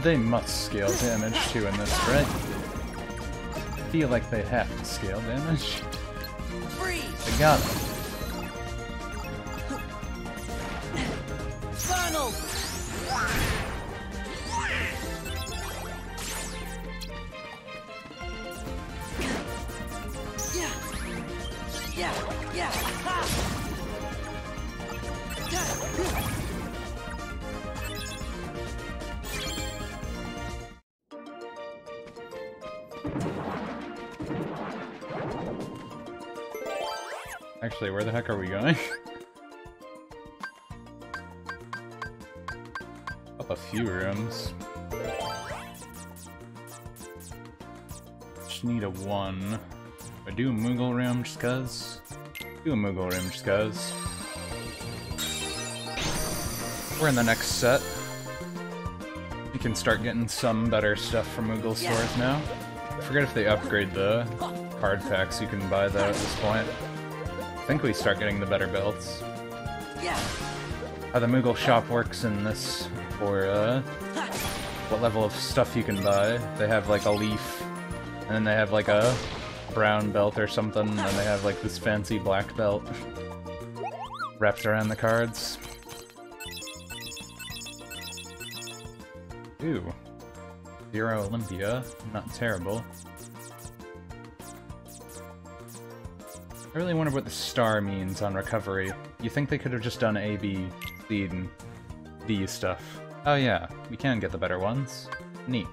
They must scale damage too in this, right? I feel like they have to scale damage. They got it. Actually, where the heck are we going? Up a few rooms. Just need a 1. I do a Moogle room just cuz. Do a Moogle room just cuz. We're in the next set. You can start getting some better stuff from Moogle stores now. I forget if they upgrade the card packs you can buy though at this point. I think we start getting the better belts. How the Moogle shop works in this, for what level of stuff you can buy. They have like a leaf, and then they have like a brown belt or something, and then they have like this fancy black belt wrapped around the cards. Ooh. Zero Olympia. Not terrible. I really wonder what the star means on recovery. You think they could have just done A, B, C, and D stuff. Oh yeah, we can get the better ones. Neat.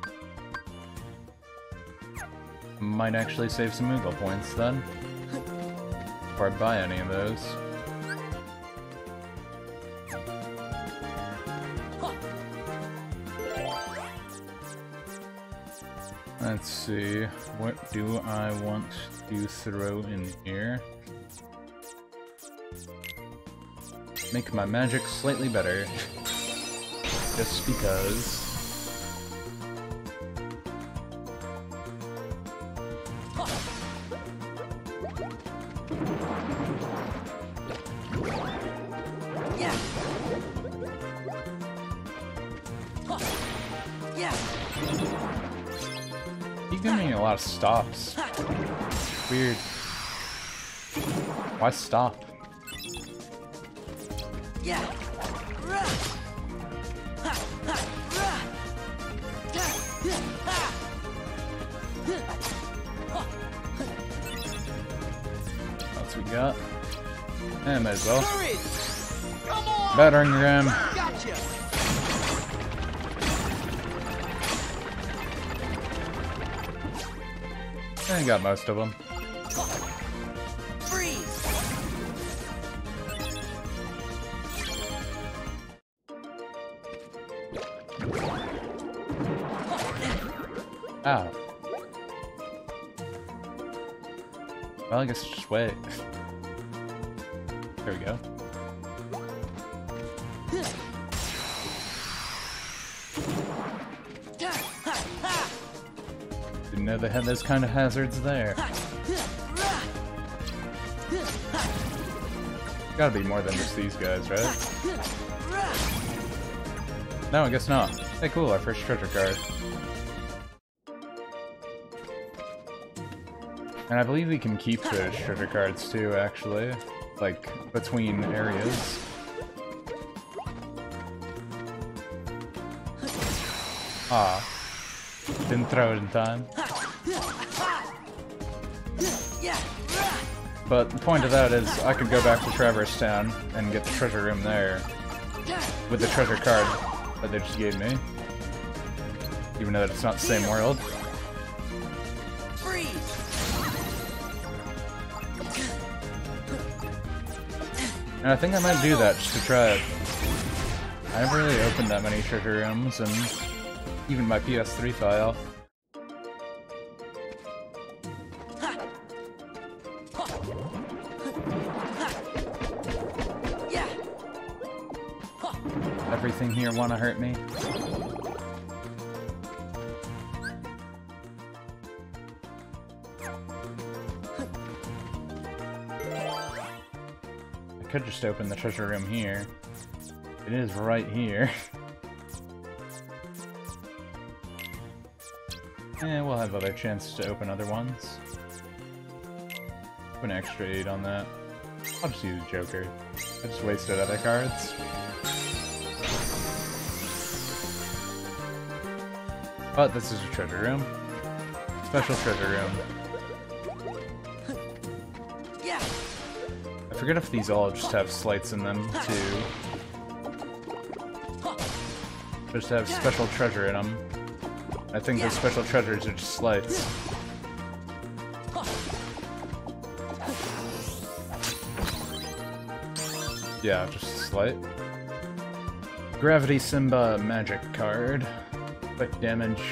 Might actually save some Moogle points then. Before I buy any of those. Let's see, what do I want to throw in here? Make my magic slightly better. Just because. He's giving me a lot of stops. Weird. Why stop? What we got? And might as well. Hurry! Come on! Battering ram. Gotcha! I got most of them. Freeze! Ow. Well, I guess just wait. There we go. Didn't know they had those kind of hazards there. Gotta be more than just these guys, right? No, I guess not. Hey, cool, our first treasure card. And I believe we can keep those treasure cards too, actually. Like, between areas. Ah. Didn't throw it in time. But the point of that is, I could go back to Traverse Town and get the treasure room there. With the treasure card that they just gave me. Even though it's not the same world. And I think I might do that just to try it. I haven't really opened that many treasure rooms, and even my PS3 file. Everything here wanna hurt me? I could just open the treasure room here. It is right here. And we'll have other chances to open other ones. Put an extra 8 on that. I'll just use a Joker. I just wasted other cards. But this is a treasure room. Special treasure room. I forget if these all just have slights in them, too. Just have special treasure in them. I think those special treasures are just slights. Yeah, just a slight. Gravity Simba magic card. Quick damage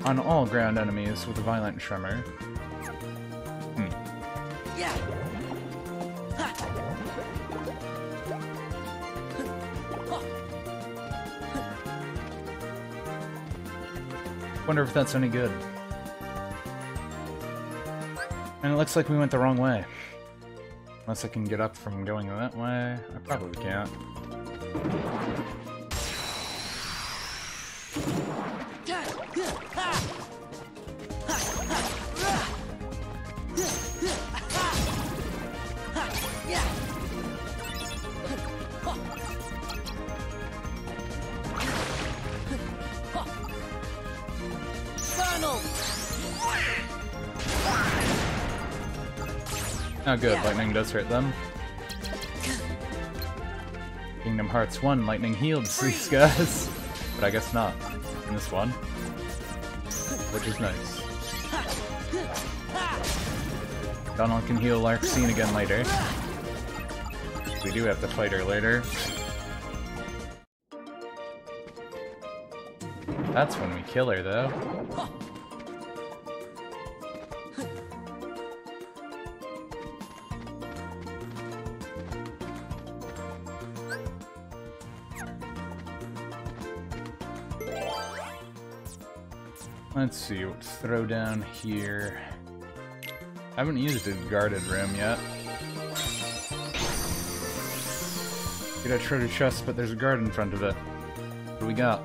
on all ground enemies with a violent tremor. Wonder if that's any good. And it looks like we went the wrong way. Unless I can get up from going that way. I probably can't. Oh good, lightning does hurt them. Kingdom Hearts 1, lightning heals these guys. But I guess not in this one. Which is nice. Donald can heal Larxene again later. We do have to fight her later. That's when we kill her though. Let's see, what to throw down here. I haven't used a guarded room yet. Get a treasure chest, but there's a guard in front of it. What do we got?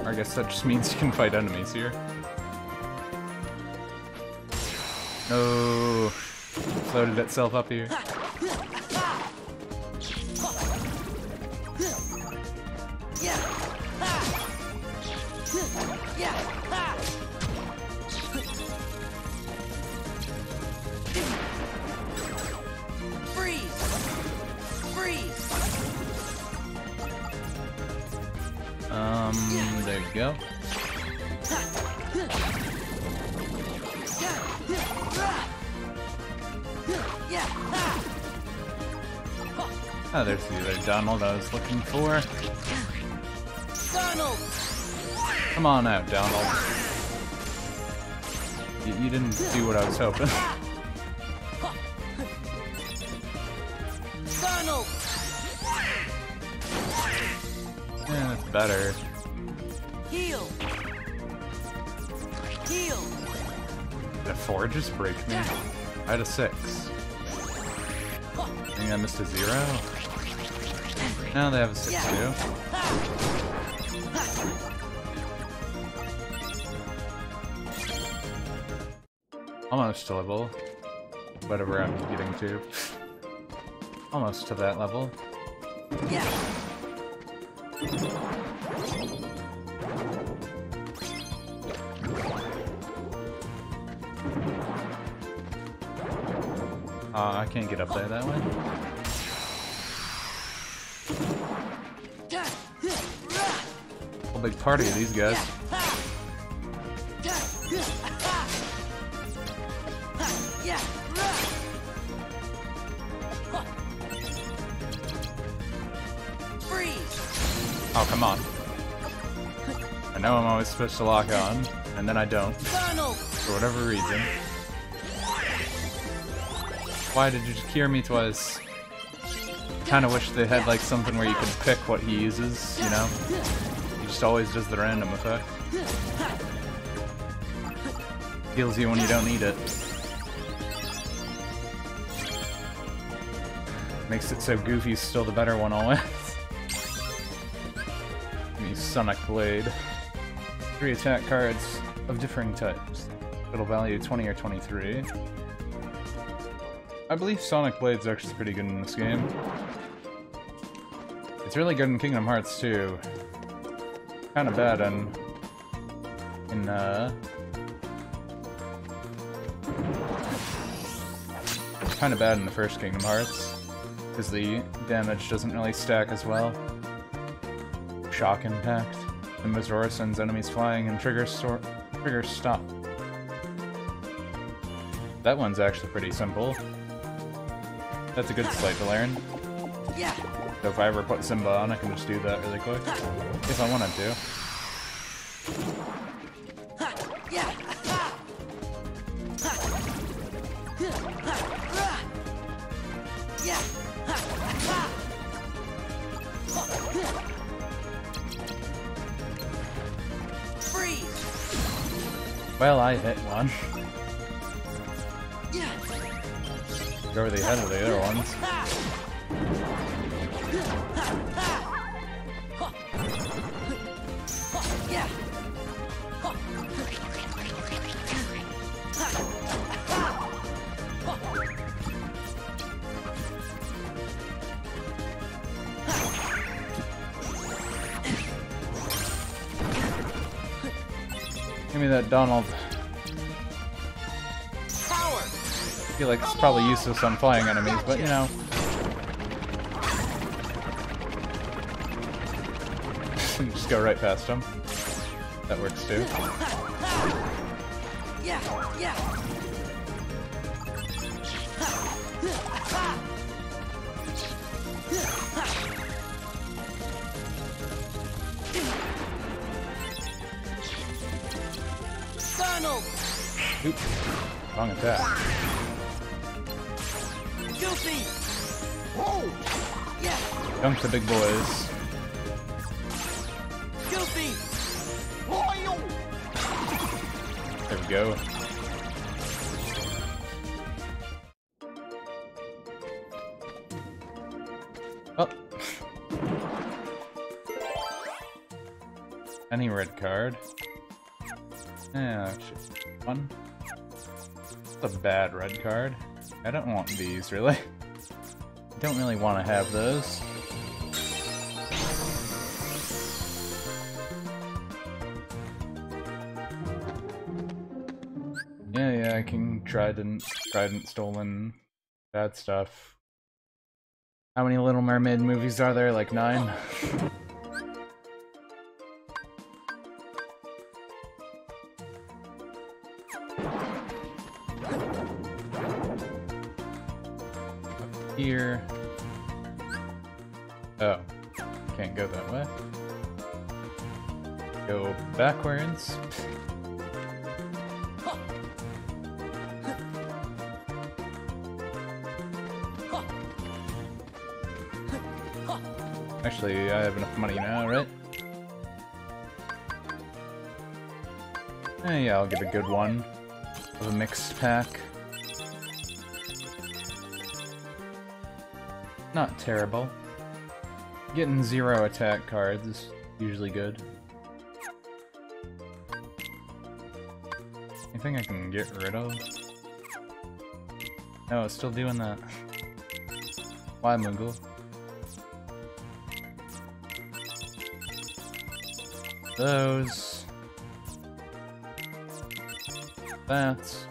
I guess that just means you can fight enemies here. No, loaded itself up here. There you go. Oh, there's the other Donald I was looking for. Donald! Come on out, Donald. You didn't do what I was hoping. Donald! Yeah, that's better. Heal! Heal! Did a 4 just break me? I had a 6. I think I missed a 0. Now they have a 6 too. Almost to level. Whatever I'm getting to. Almost to that level. Yeah. I can't get up there that way. Whole big party of these guys. Oh, come on. I know I'm always supposed to lock on, and then I don't. For whatever reason. Why did you just cure me twice? Kinda wish they had like something where you could pick what he uses, you know? He just always does the random effect. Heals you when you don't need it. Makes it so Goofy's still the better one always. Use Sonic Blade. 3 attack cards of differing types. Total value 20 or 23. I believe Sonic Blade's actually pretty good in this game. It's really good in Kingdom Hearts too. Kinda bad in kinda bad in the first Kingdom Hearts. Because the damage doesn't really stack as well. Shock impact. The Mazora sends enemies flying and triggers stop. That one's actually pretty simple. That's a good sleight to learn. So if I ever put Simba on, I can just do that really quick. If I wanted to. Well, I hit one. Go over the head of the other ones. Give me that Donald. I feel like it's probably useless on flying enemies, but you know. Just go right past them. That works too. Oops. Wrong attack. Dunk the big boys. There we go. Oh. Any red card? Yeah, one. That's a bad red card. I don't want these, really. I don't really want to have those. Yeah, I can trident, stolen, bad stuff. How many Little Mermaid movies are there? Like 9? Here. Oh, can't go that way. Go backwards. Actually, I have enough money now, right? Yeah, I'll get a good one of a mixed pack. Not terrible. Getting 0 attack cards is usually good. Anything I can get rid of? No, it's still doing that. Why, Moogle? Those. That.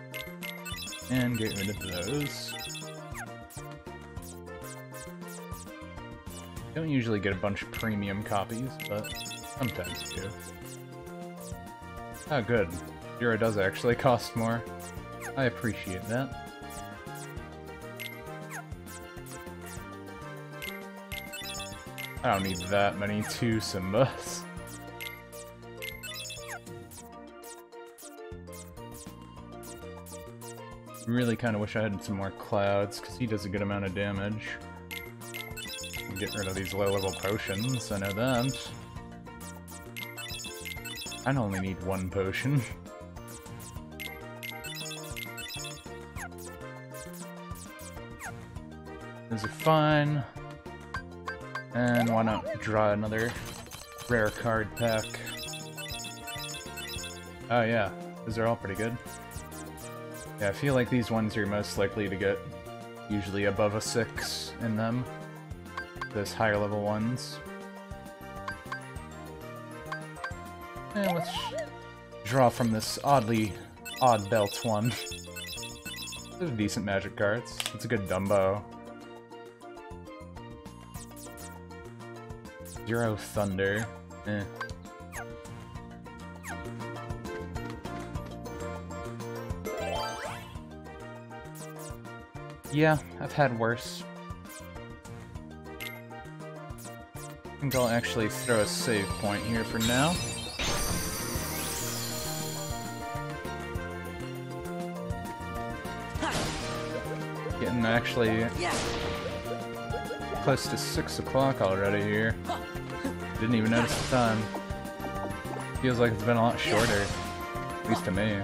And get rid of those. Don't usually get a bunch of premium copies, but sometimes do. Oh, good. Zero does actually cost more. I appreciate that. I don't need that many 2 Simbas. Really kind of wish I had some more Clouds, because he does a good amount of damage. Get rid of these low-level potions, I know that. I only need 1 potion. Those are fine. And why not draw another rare card pack? Oh yeah, those are all pretty good. Yeah, I feel like these ones you're most likely to get usually above a 6 in them. Those higher level ones. And let's draw from this odd belt one. Those are decent magic cards. It's a good Dumbo. 0 Thunder. Eh. Yeah, I've had worse. I think I'll actually throw a save point here for now. Getting actually close to 6 o'clock already here. Didn't even notice the time. Feels like it's been a lot shorter, at least to me.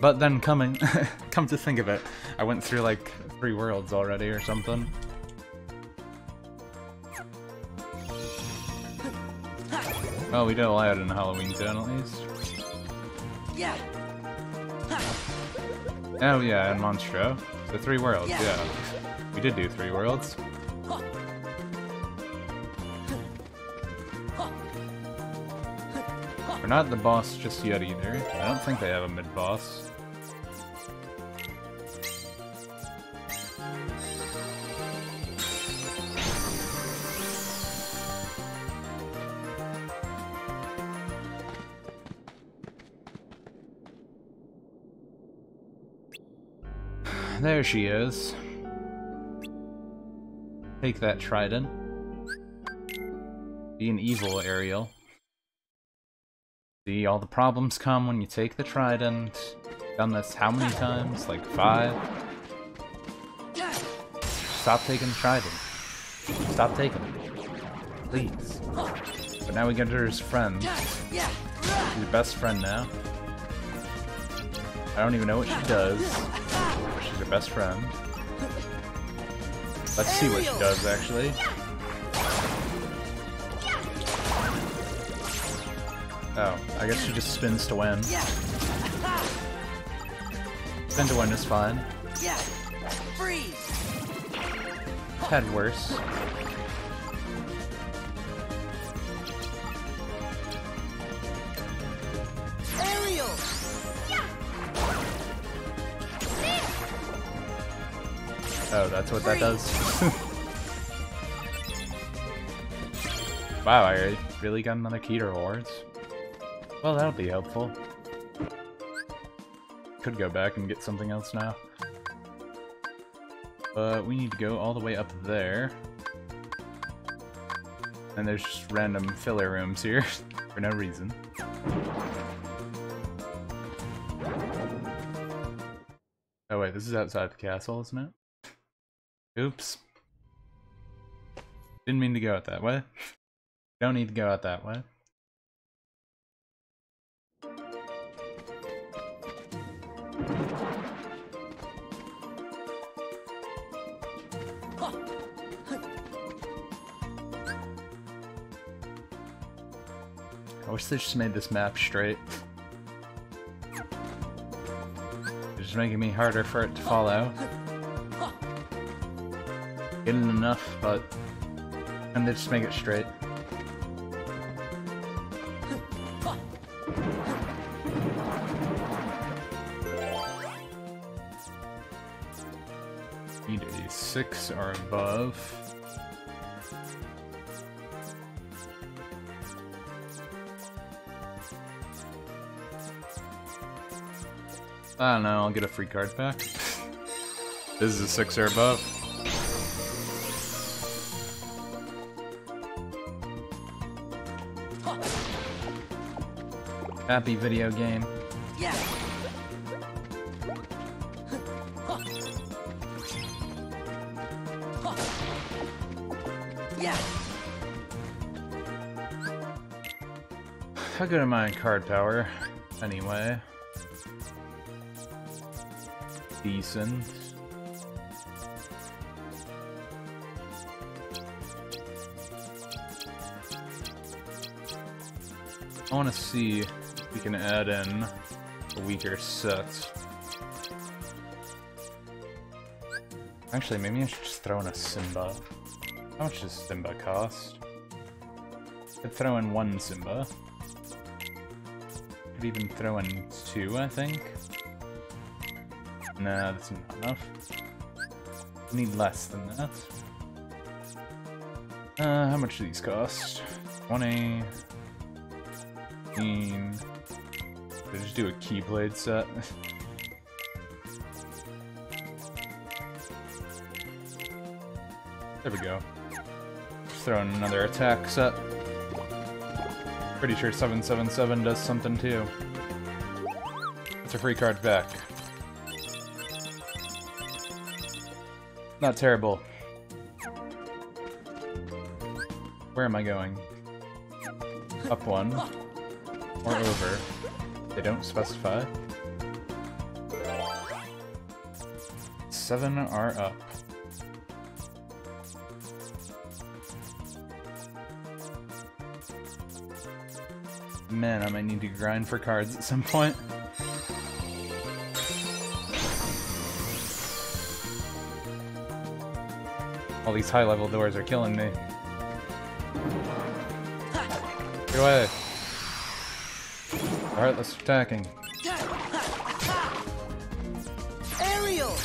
But then come to think of it, I went through like 3 worlds already or something. Oh, we did Aladdin in Halloween Town at least. Oh yeah, and Monstro. So 3 worlds, yeah. We did do 3 worlds. We're not at the boss just yet either. I don't think they have a mid-boss. There she is. Take that trident. Be an evil, Ariel. See, all the problems come when you take the trident. Done this how many times? Like 5? Stop taking the trident. Stop taking it. Please. But now we get her as friends. She's your best friend now. I don't even know what she does. She's your best friend. Let's see what she does, actually. Oh, I guess she just spins to win. Spin to win is fine. Freeze! Had worse. Aerial! Oh, that's what that does. Wow, I really got another key to rewards. Well, that'll be helpful. Could go back and get something else now. But we need to go all the way up there. And there's just random filler rooms here for no reason. Oh wait, this is outside the castle, isn't it? Oops. Didn't mean to go out that way. Don't need to go out that way. I wish they just made this map straight. It's just making me harder for it to follow. Getting enough, but... And they just make it straight. Need a 6 or above. I don't know, I'll get a free card back. This is a 6 or above. Happy video game. Yeah. Yeah. How good am I in card power? Anyway. Decent. I want to see if we can add in a weaker set. Actually, maybe I should just throw in a Simba. How much does Simba cost? I'd throw in 1 Simba. Could even throw in 2, I think. Nah, that's not enough. I need less than that. How much do these cost? 20... 15... Could I just do a Keyblade set? There we go. Just throw in another attack set. Pretty sure 777 does something too. It's a free card back. Not terrible. Where am I going? Up 1. Or over. They don't specify. 7 are up. Man, I might need to grind for cards at some point. All these high-level doors are killing me. Get away! Alright, let's attacking. Aerial!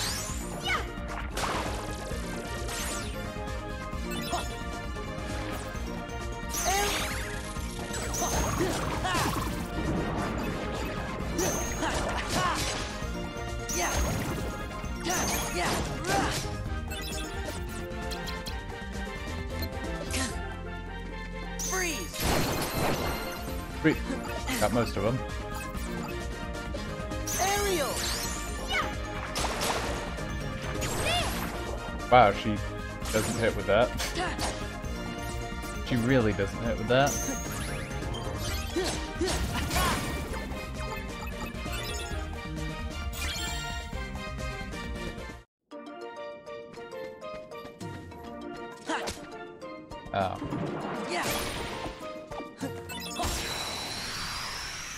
Sweet. Got most of them. Aerial! Wow, she doesn't hit with that. She really doesn't hit with that. Oh.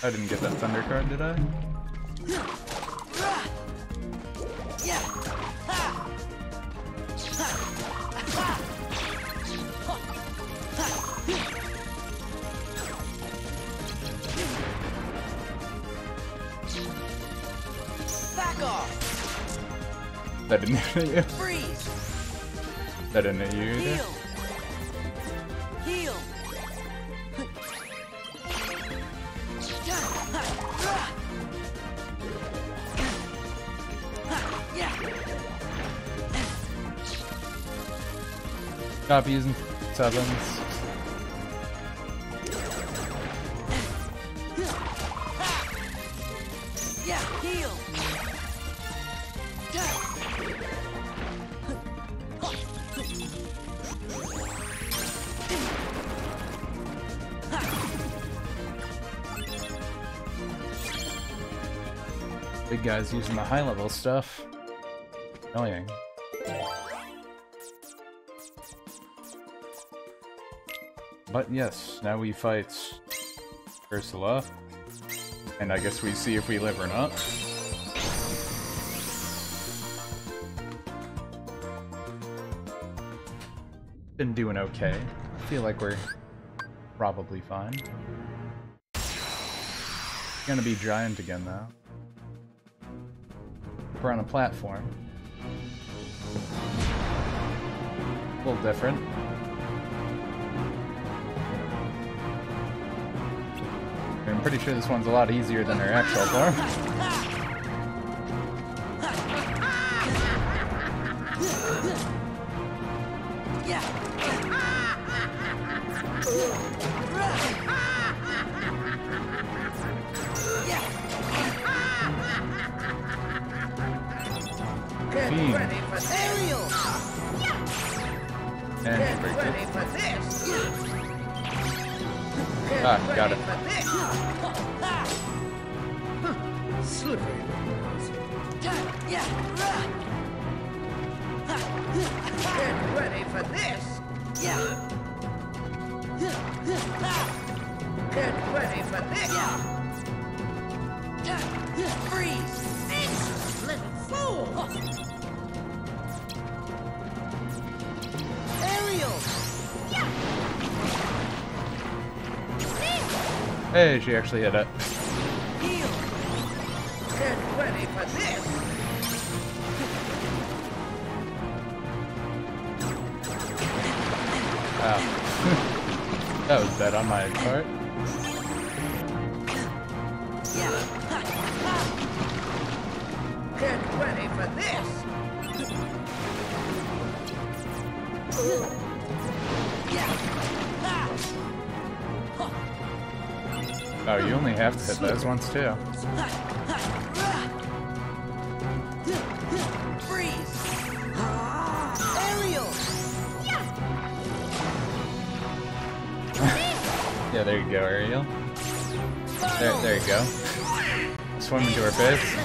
I didn't get that thunder card, did I? Back off. That didn't hit you. Freeze. That didn't hit you either. Heal. Stop using sevens. Yeah, heal. Big guy's using the high level stuff. Annoying. But yes, now we fight Ursula. And I guess we see if we live or not. Been doing okay. Feel like we're probably fine. Gonna be giant again though. We're on a platform. A little different. I'm pretty sure this one's a lot easier than our actual form. Get ready for Ariel. And Get break ready it. for this. Ah, got it. Slippery. Get ready for this. Get ready for this. Freeze. Little fool. Ariel. Hey, she actually hit it. Heal. Get ready for this. Oh. That was bad on my part. Get ready for this. Oh, you only have to hit those ones too. Freeze. Ariel. Yeah, there you go, Ariel. There you go. Swim into her face.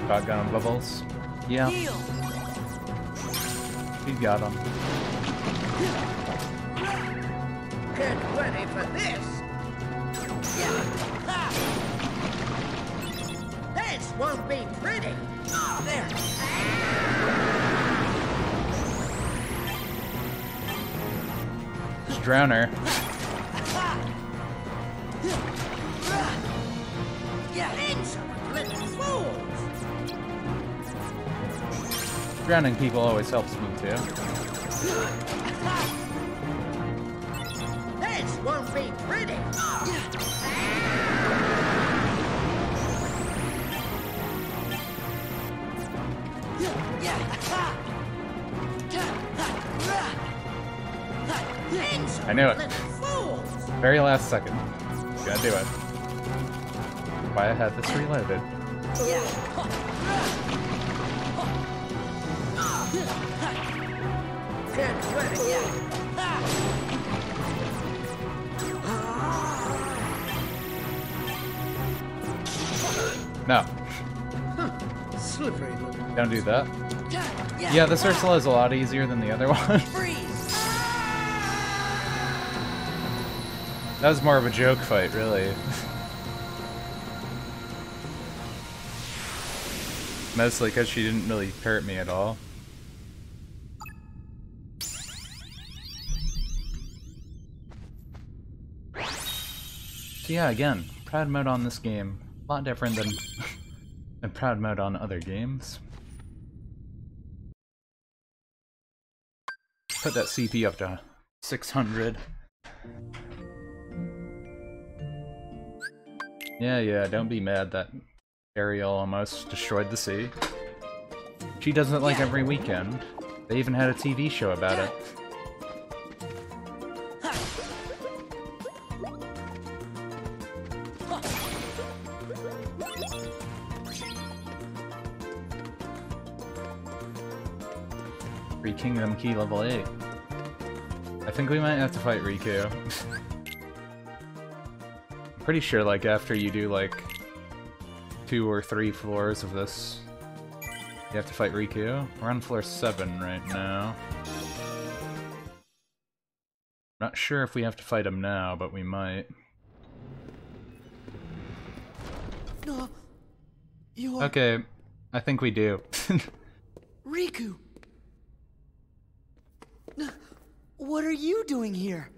Shotgun bubbles. Yeah. You got him. Get ready for this. This won't be pretty. There. Just drown her. Little fools. Drowning people always helps me too. This won't be pretty. I knew it. Very last second. Gonna do it. Why I had this reloaded. Get ready. No. Slippery little. Don't do that. Yeah, this Ursula is a lot easier than the other one. That was more of a joke fight, really. Mostly because she didn't really hurt me at all. So yeah, again, proud mode on this game. A lot different than, than proud mode on other games. Put that CP up to 600. Yeah, don't be mad that Ariel almost destroyed the sea. She does it like every weekend. They even had a TV show about it. Free Kingdom Key level 8. I think we might have to fight Riku. Pretty sure, like, after you do, like, 2 or 3 floors of this, you have to fight Riku. We're on floor 7 right now. Not sure if we have to fight him now, but we might. No, you're... Okay, I think we do. Riku! What are you doing here?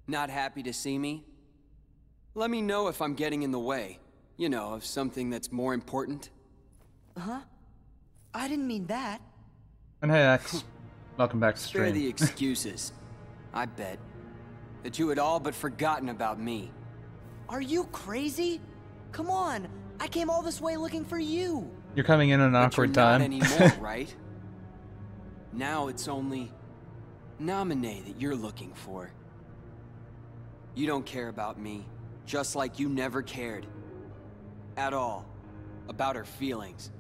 Not happy to see me? Let me know if I'm getting in the way. You know, of something that's more important. Huh? I didn't mean that. And hey, X. Welcome back to stream. Spare the excuses. I bet that you had all but forgotten about me. Are you crazy? Come on, I came all this way looking for you. You're coming in an awkward time. Not anymore, right? Now it's only Naminé that you're looking for. You don't care about me, just like you never cared. At all. About her feelings.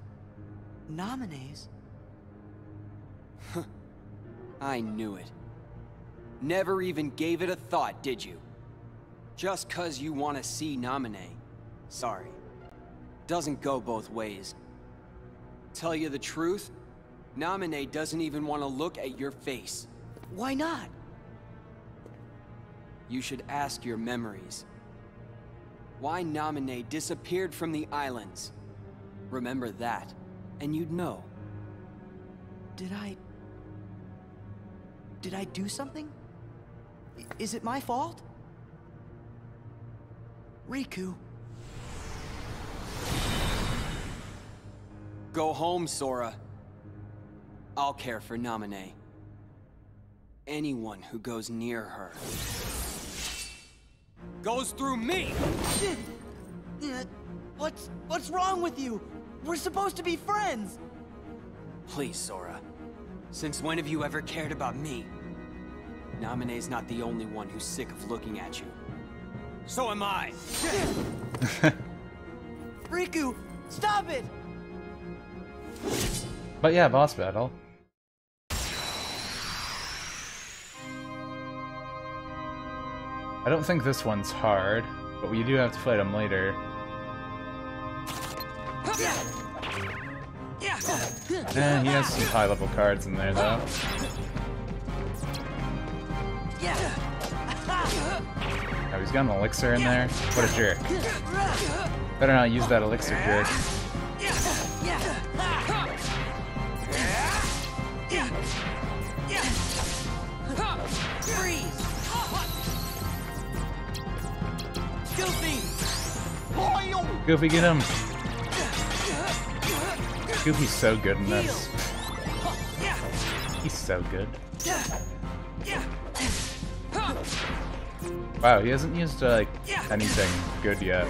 Naminé's? I knew it. Never even gave it a thought, did you? Just 'cause you want to see Naminé. Sorry. Doesn't go both ways. Tell you the truth, Naminé doesn't even want to look at your face. Why not? You should ask your memories. Why Naminé disappeared from the islands. Remember that, and you'd know. Did I do something? Is it my fault? Riku. Go home, Sora. I'll care for Naminé. Anyone who goes near her goes through me! What's wrong with you? We're supposed to be friends! Please, Sora. Since when have you ever cared about me? Naminé's not the only one who's sick of looking at you. So am I! Riku, stop it! But yeah, boss battle. I don't think this one's hard, but we do have to fight him later. Eh, he has some high-level cards in there, though. Oh, he's got an elixir in there? What a jerk. Better not use that elixir, jerk. Goofy, get him! Goofy's so good in this. He's so good. Wow, he hasn't used like anything good yet.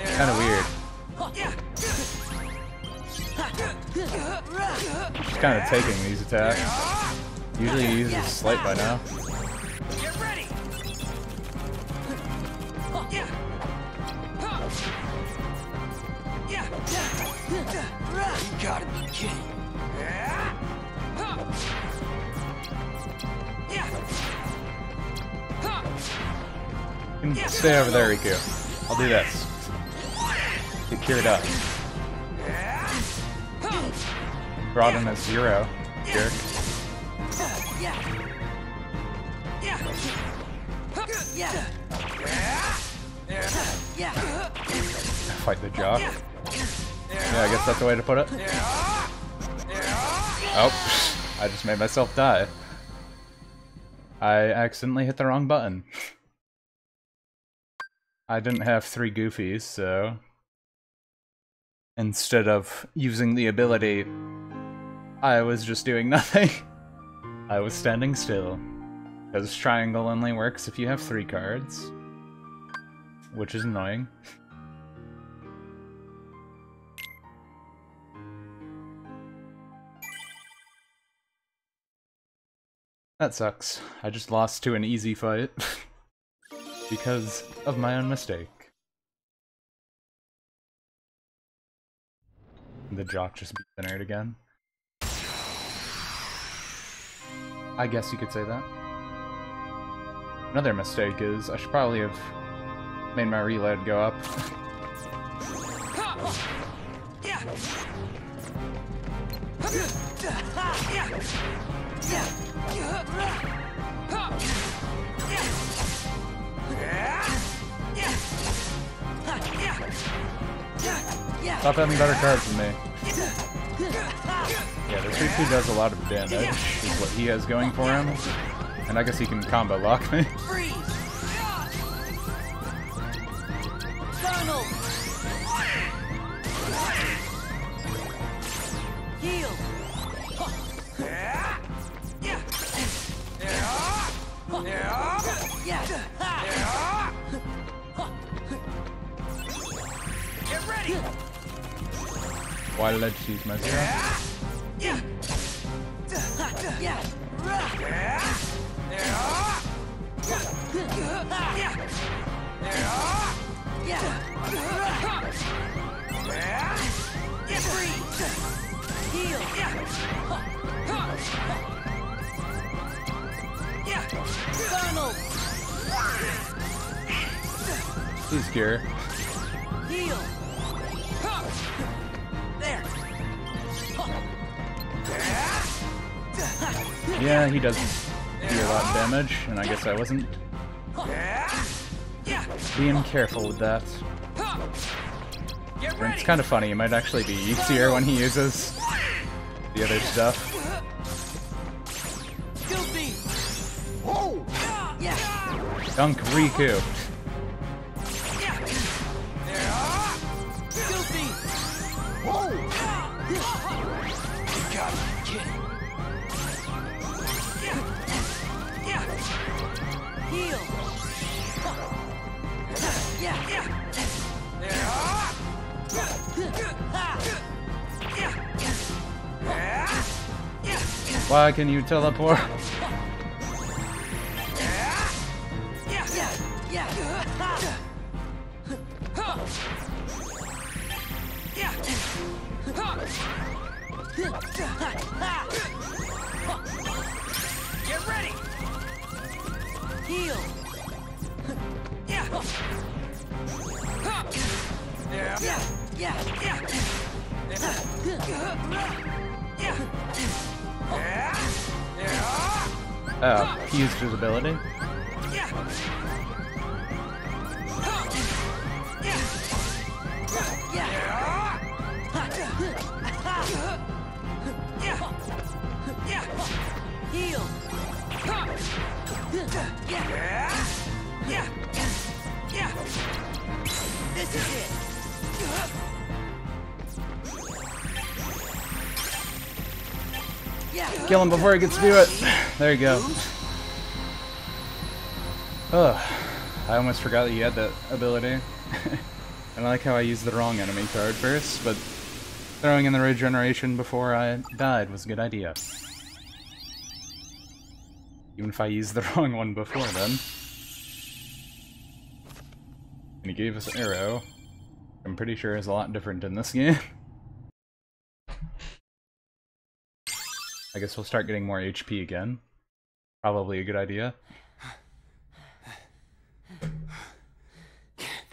Kind of weird. He's kind of taking these attacks. Usually he uses Slight by now. Get ready. You gotta be kidding. You can stay over there, Riku. I'll do this. Get cured up. Brought him at 0, jerk. Fight the jock. Yeah, I guess that's the way to put it. Oh, I just made myself die. I accidentally hit the wrong button. I didn't have 3 Goofies, so instead of using the ability, I was just doing nothing. I was standing still. Because triangle only works if you have 3 cards. Which is annoying. That sucks. I just lost to an easy fight. Because of my own mistake. The jock just beat the nerd again. I guess you could say that. Another mistake is I should probably have made my reload go up. Stop having better cards than me. Yeah, this Riku does a lot of damage, is what he has going for him. And I guess he can combo lock me. Why did I just use my zero? Please cure. Yeah, he does do a lot of damage, and I guess I wasn't being careful with that. It's kind of funny, it might actually be easier when he uses the other stuff. Dunk Riku. Why can you teleport? Get ready! Heal! Oh, he used his ability? Heal! This is it! Kill him before he gets to do it. There you go. Ugh. I almost forgot that you had that ability. I like how I used the wrong enemy card first, but throwing in the regeneration before I died was a good idea. Even if I used the wrong one before then. And he gave us an arrow. I'm pretty sure is a lot different in this game. I guess we'll start getting more HP again. Probably a good idea.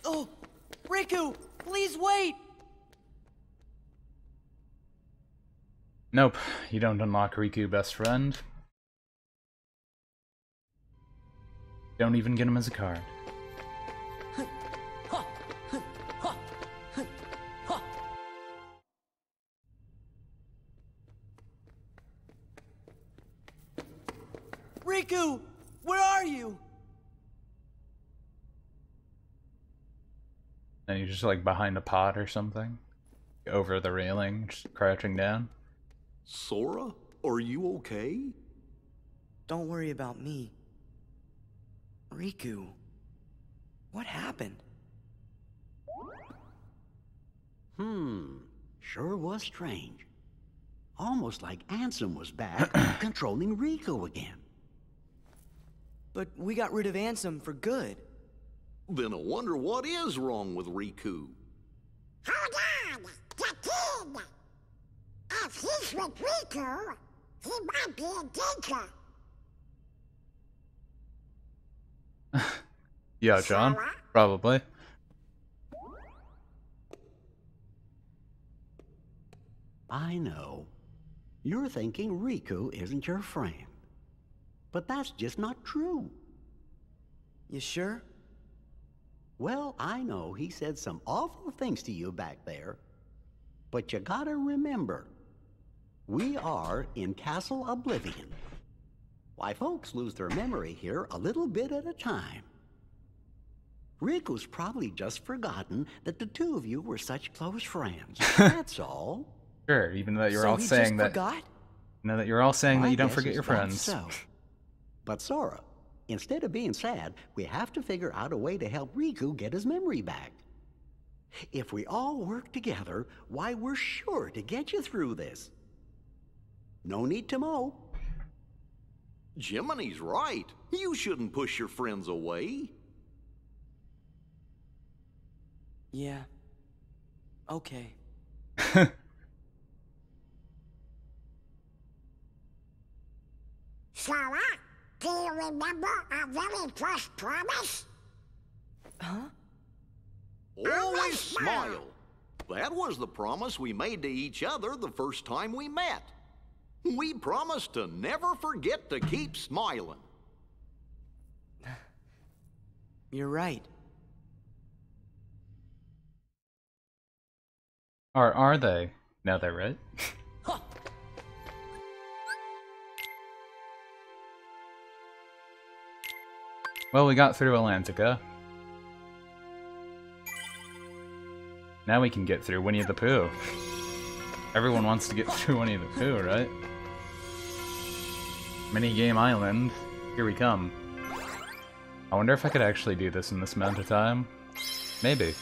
Oh! Riku! Please wait! Nope, you don't unlock Riku, best friend. Don't even get him as a card. Riku! Where are you? And you're just like behind a pot or something? Over the railing, just crouching down? Sora, are you okay? Don't worry about me. Riku, what happened? Sure was strange. Almost like Ansem was back, controlling Riku again. But we got rid of Ansem for good. Then I wonder what is wrong with Riku. Hold on! The kid! If he's with Riku, he might be in danger. Yeah, John. Sora? Probably. I know. You're thinking Riku isn't your friend. But that's just not true. You sure? Well, I know he said some awful things to you back there. But you gotta remember, we are in Castle Oblivion. Why, folks lose their memory here a little bit at a time. Riku's probably just forgotten that the two of you were such close friends. That's all. Sure, even though you're So all he saying just that. forgot? Now that you're all saying that My you don't guess forget is your that's friends. So. But Sora, instead of being sad, we have to figure out a way to help Riku get his memory back. If we all work together, why, we're sure to get you through this. No need to mope. Jiminy's right. You shouldn't push your friends away. Yeah. Okay. Sora, do you remember our very first promise? Huh? Always smile. That was the promise we made to each other the first time we met. We promised to never forget to keep smiling. You're right. Or are they? Now they're right. Well, we got through Atlantica. Now we can get through Winnie the Pooh. Everyone wants to get through Winnie the Pooh, right? Minigame Island. Here we come. I wonder if I could actually do this in this amount of time. Maybe.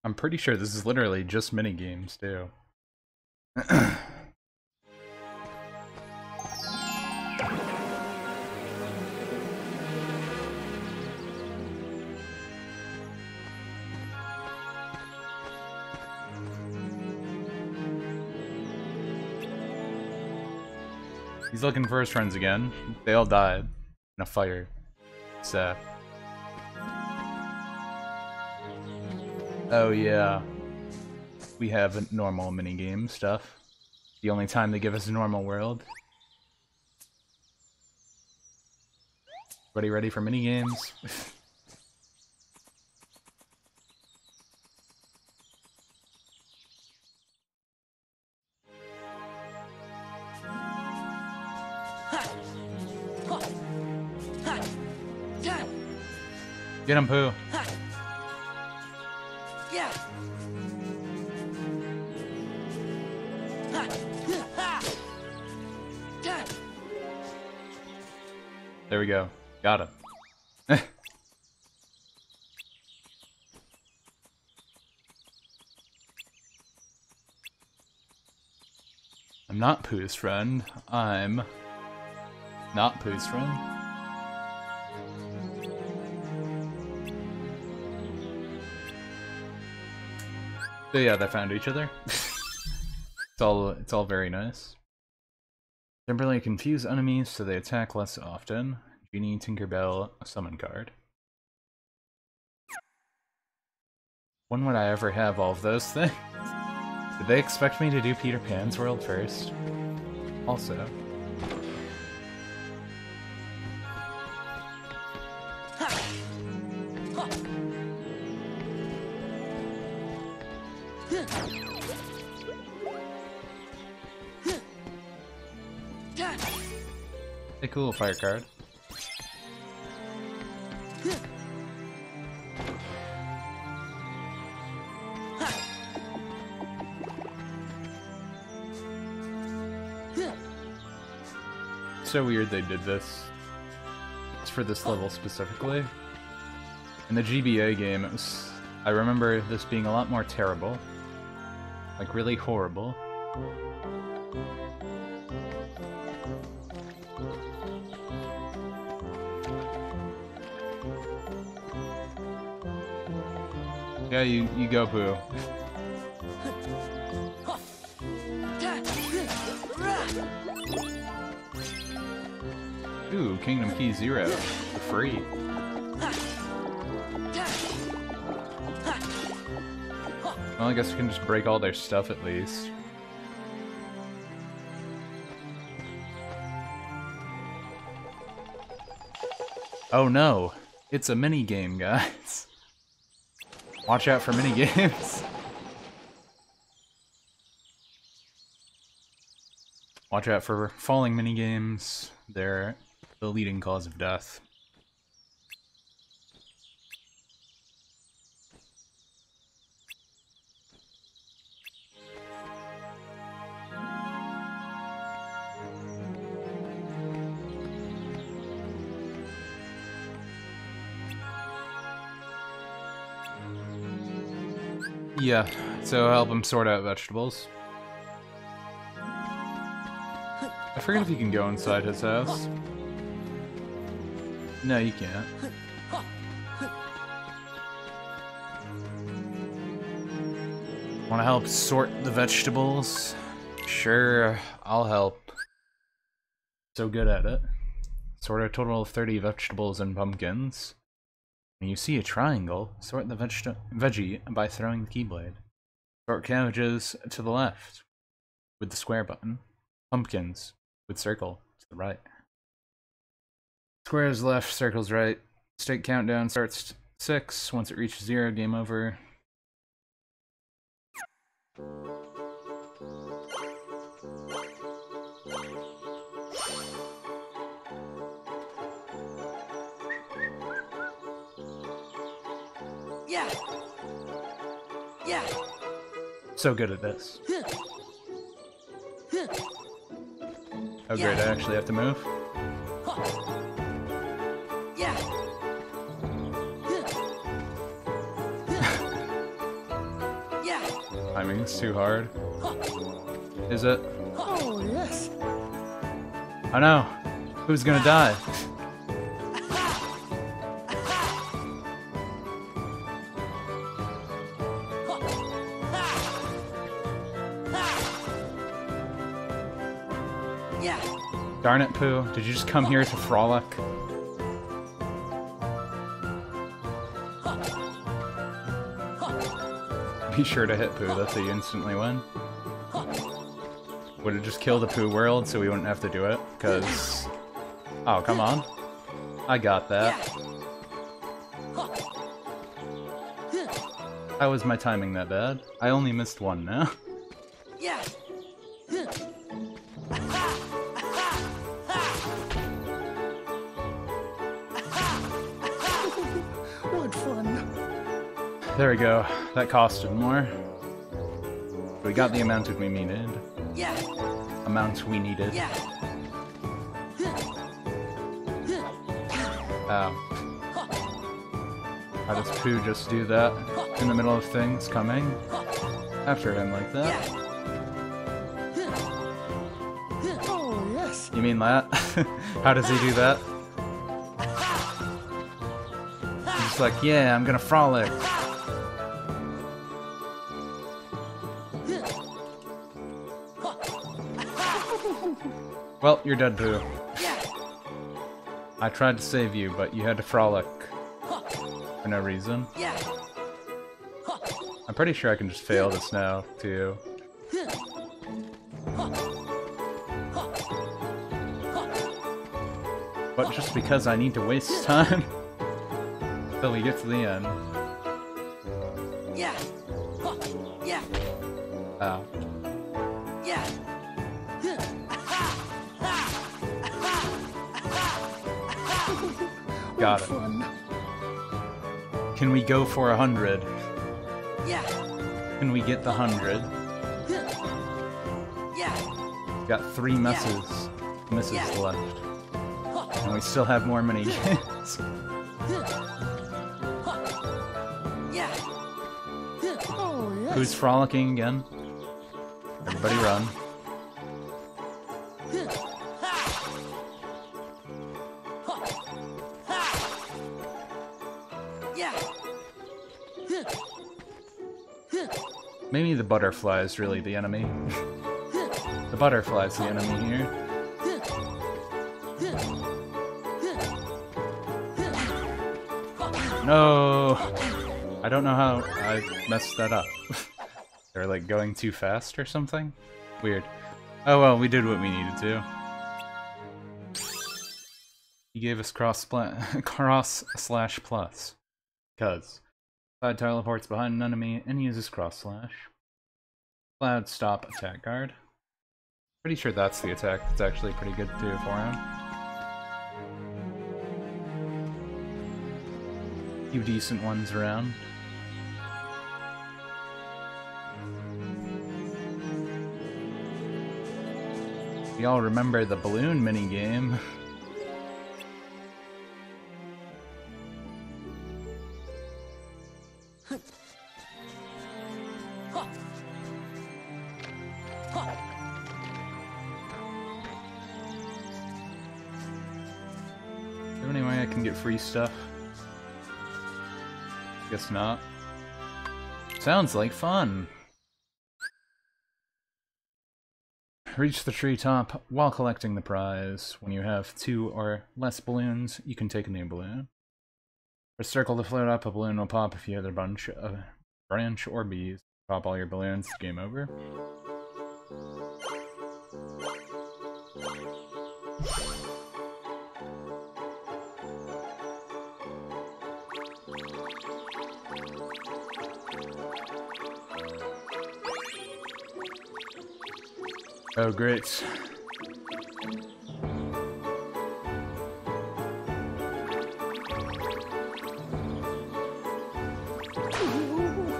I'm pretty sure this is literally just minigames, too. He's looking for his friends again. They all died in a fire. Sad. Oh yeah. We have normal minigame stuff. The only time they give us a normal world. Everybody ready for minigames? Get him, Pooh. Yeah. There we go. Got him. I'm not Pooh's friend. I'm not Pooh's friend. So yeah, they found each other. It's all very nice. Temporarily confuse enemies so they attack less often. Genie, Tinkerbell, a summon card. When would I ever have all of those things? Did they expect me to do Peter Pan's World first? Also. A cool fire card. So weird they did this. It's for this level specifically. In the GBA game, I remember this being a lot more terrible. Like, really horrible. Yeah, you go, Pooh. Ooh, Kingdom Key 0 for free. Well, I guess we can just break all their stuff at least. Oh no, it's a minigame, guys. Watch out for minigames. Watch out for falling minigames. They're the leading cause of death. Yeah, so help him sort out vegetables. I forget if you can go inside his house. No, you can't. Want to help sort the vegetables? Sure, I'll help. So good at it. Sort a total of 30 vegetables and pumpkins. When you see a triangle, sort the veggie by throwing the keyblade. Sort cabbages to the left with the square button. Pumpkins with circle to the right. Squares left, circles right. State countdown starts 6. Once it reaches 0, game over. Yeah. Yeah. So good at this. Oh great, I actually have to move? Yeah. Yeah. Timing's too hard. Is it? Oh, yes. Oh no! Who's gonna die? Darn it, Pooh. Did you just come here to frolic? Be sure to hit Pooh, that's how you instantly win. Would it just kill the Pooh world so we wouldn't have to do it? Because... Oh, come on. I got that. How was my timing that bad? I only missed one now. Yeah. What fun. There we go. That costed more. We got the amount we needed. Yeah. Amount we needed. Yeah. Ow. How does Pooh just do that in the middle of things coming after him like that? Oh, yes. You mean that? How does he do that? He's just like, yeah, I'm gonna frolic. Well, you're dead, Pooh. I tried to save you, but you had to frolic. For no reason. I'm pretty sure I can just fail this now, too. But just because I need to waste time till we get to the end. Yeah. Yeah. Oh. Yeah. Got it. Can we go for 100? Yeah. Can we get the 100? Yeah. Got 3 misses left. And we still have more mini games. Who's frolicking again? Everybody run. Maybe the butterfly is really the enemy. The butterfly's the enemy here. No! I don't know how I messed that up. They're like going too fast or something? Weird. Oh well, we did what we needed to. He gave us cross/plus. Cuz. Cloud teleports behind an enemy and uses cross/. Cloud stop attack guard. Pretty sure that's the attack that's actually pretty good too for him. Few decent ones around. We all remember the balloon minigame. Is there any way I can get free stuff? Guess not. Sounds like fun! Reach the treetop while collecting the prize. When you have 2 or less balloons, you can take a new balloon. Press circle to float up, a balloon will pop if you hit a bunch of branch or bees. Pop all your balloons, game over. Oh, great.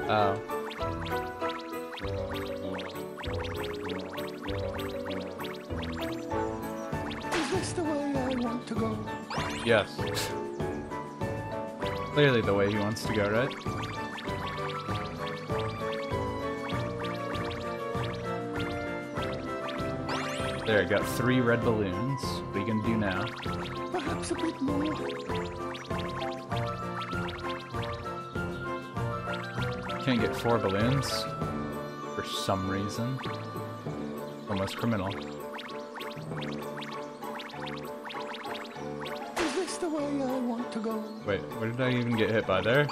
Oh. Is this the way I want to go? Yes. Clearly the way he wants to go, right? There, got 3 red balloons. What are you gonna do now? Perhaps a bit more. Can't get 4 balloons. For some reason. Almost criminal. Is this the way I want to go? Wait, where did I even get hit by there?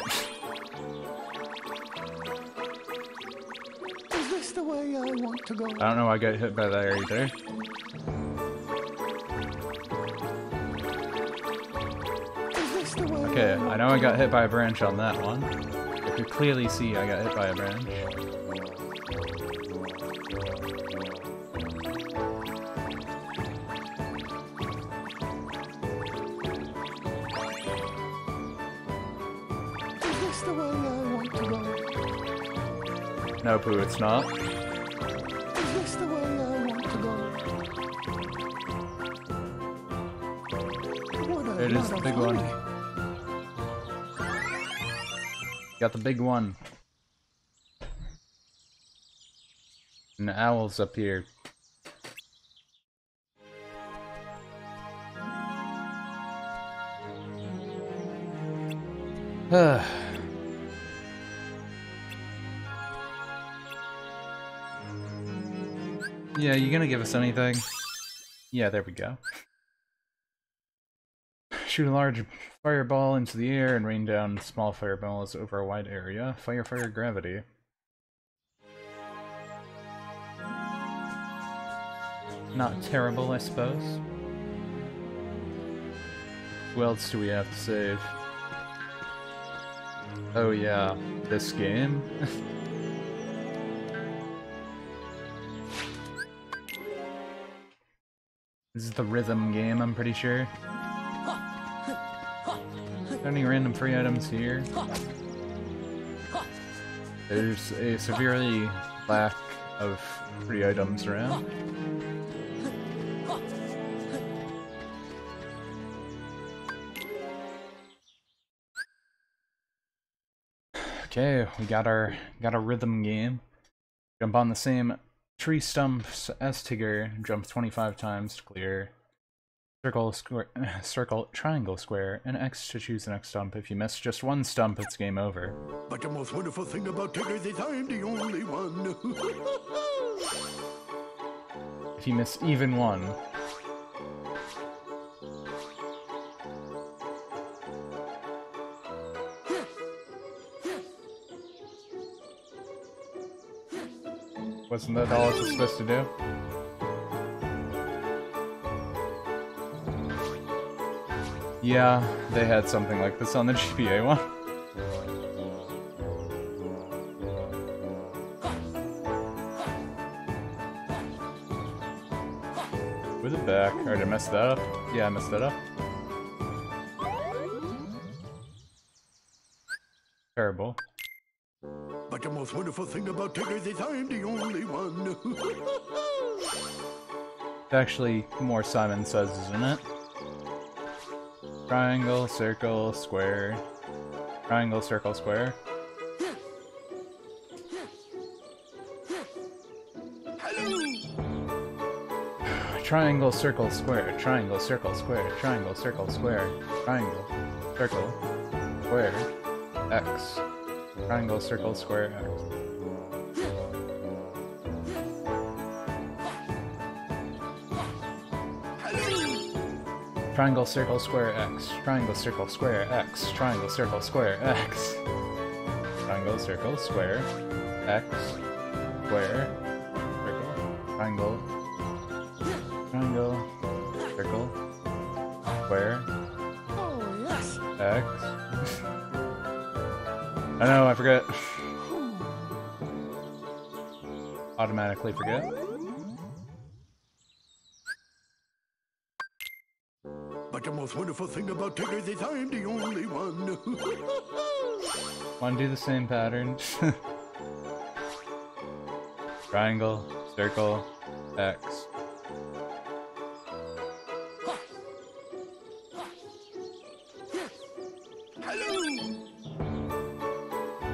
Is this the way I want to go? I don't know why I got hit by there either. Okay, I know I got hit by a branch on that one. I could clearly see I got hit by a branch. Is this the way I want to go? No, Pooh, it's not. Is this the way I want to go? There it is, the big one. Got the big one. And the owl's up here. Yeah, you gonna give us anything? Yeah, there we go. Shoot a large fireball into the air and rain down small fireballs over a wide area. Fire, fire, gravity. not terrible, I suppose. Who else do we have to save? Oh yeah, this game? This is the rhythm game, I'm pretty sure. Any random free items here? There's a severely lack of free items around. Okay, we got our rhythm game. Jump on the same tree stumps as Tigger. Jump 25 times to clear. Circle, square, circle, triangle, square, and X to choose the next stump. If you miss just one stump, it's game over. But the most wonderful thing about Tigger is I'm the only one. If you miss even one, wasn't that all it's supposed to do? Yeah, they had something like this on the GBA one. With it back. Or did I mess that up? Yeah, I messed that up. Terrible. But the most wonderful thing about Tigger is I'm the only one. It's actually more Simon Says, isn't it? Triangle, circle, square. Triangle, circle, square. Triangle, circle, square. Triangle, circle, square. Triangle, circle, square. Triangle, circle, square. X. Triangle, circle, square, X. Triangle, circle, square, X. Triangle, circle, square, X. Triangle, circle, square, X. Triangle, circle, square, X. Square, circle, triangle, triangle, circle, square, Oh, yes. X. I know, I forget. Automatically forget. But the most wonderful thing about Tigger is I'm the only one. Want to do the same pattern? Triangle, circle, X.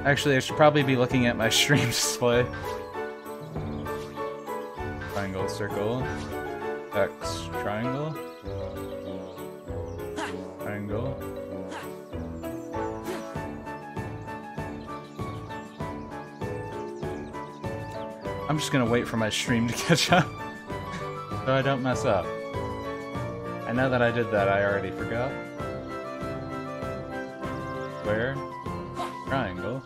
Actually, I should probably be looking at my stream display. Triangle, circle, X, triangle, triangle. I'm just gonna wait for my stream to catch up, so I don't mess up. I know that I did that, I already forgot. Square, triangle.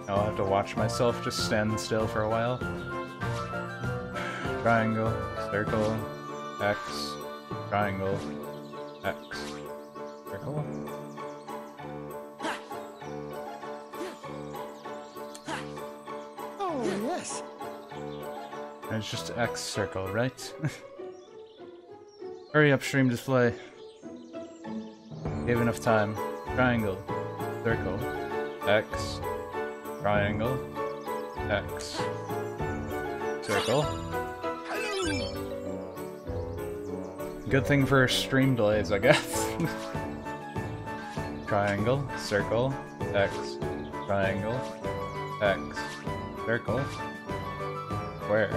I'll have to watch myself just stand still for a while. Triangle, circle, X, triangle, X, circle. Oh, yes. And it's just X circle, right? Hurry up, stream display. Gave enough time. Triangle, circle, X, triangle, X, circle. Good thing for stream delays, I guess. Triangle, circle, X, triangle, X, circle, square.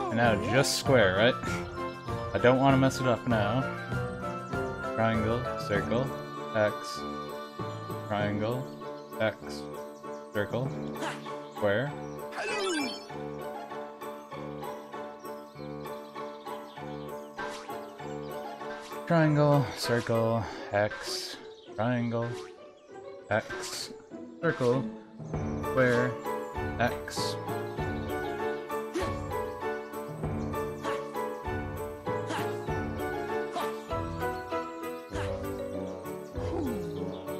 And now just square, right? I don't want to mess it up now. Triangle, circle, X, triangle, X, circle, square. Triangle, circle, X, triangle, X, circle, square, X.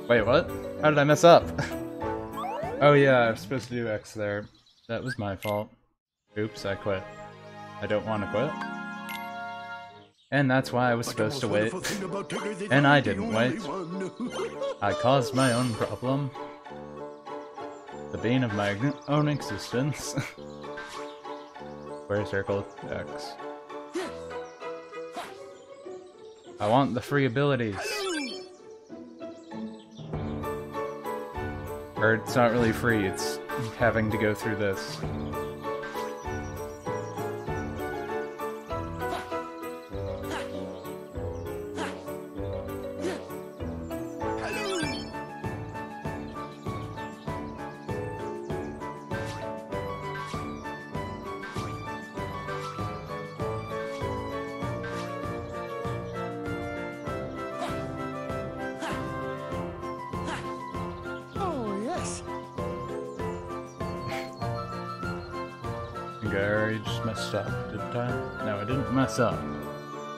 Wait, what? How did I mess up? Oh yeah, I was supposed to do X there. That was my fault. Oops, I quit. I don't want to quit. And that's why I was supposed to wait. And I didn't wait. I caused my own problem. The bane of my own existence. Square, circle, X. I want the free abilities. Or it's not really free, it's having to go through this. I already just messed up, didn't I? No, I didn't mess up.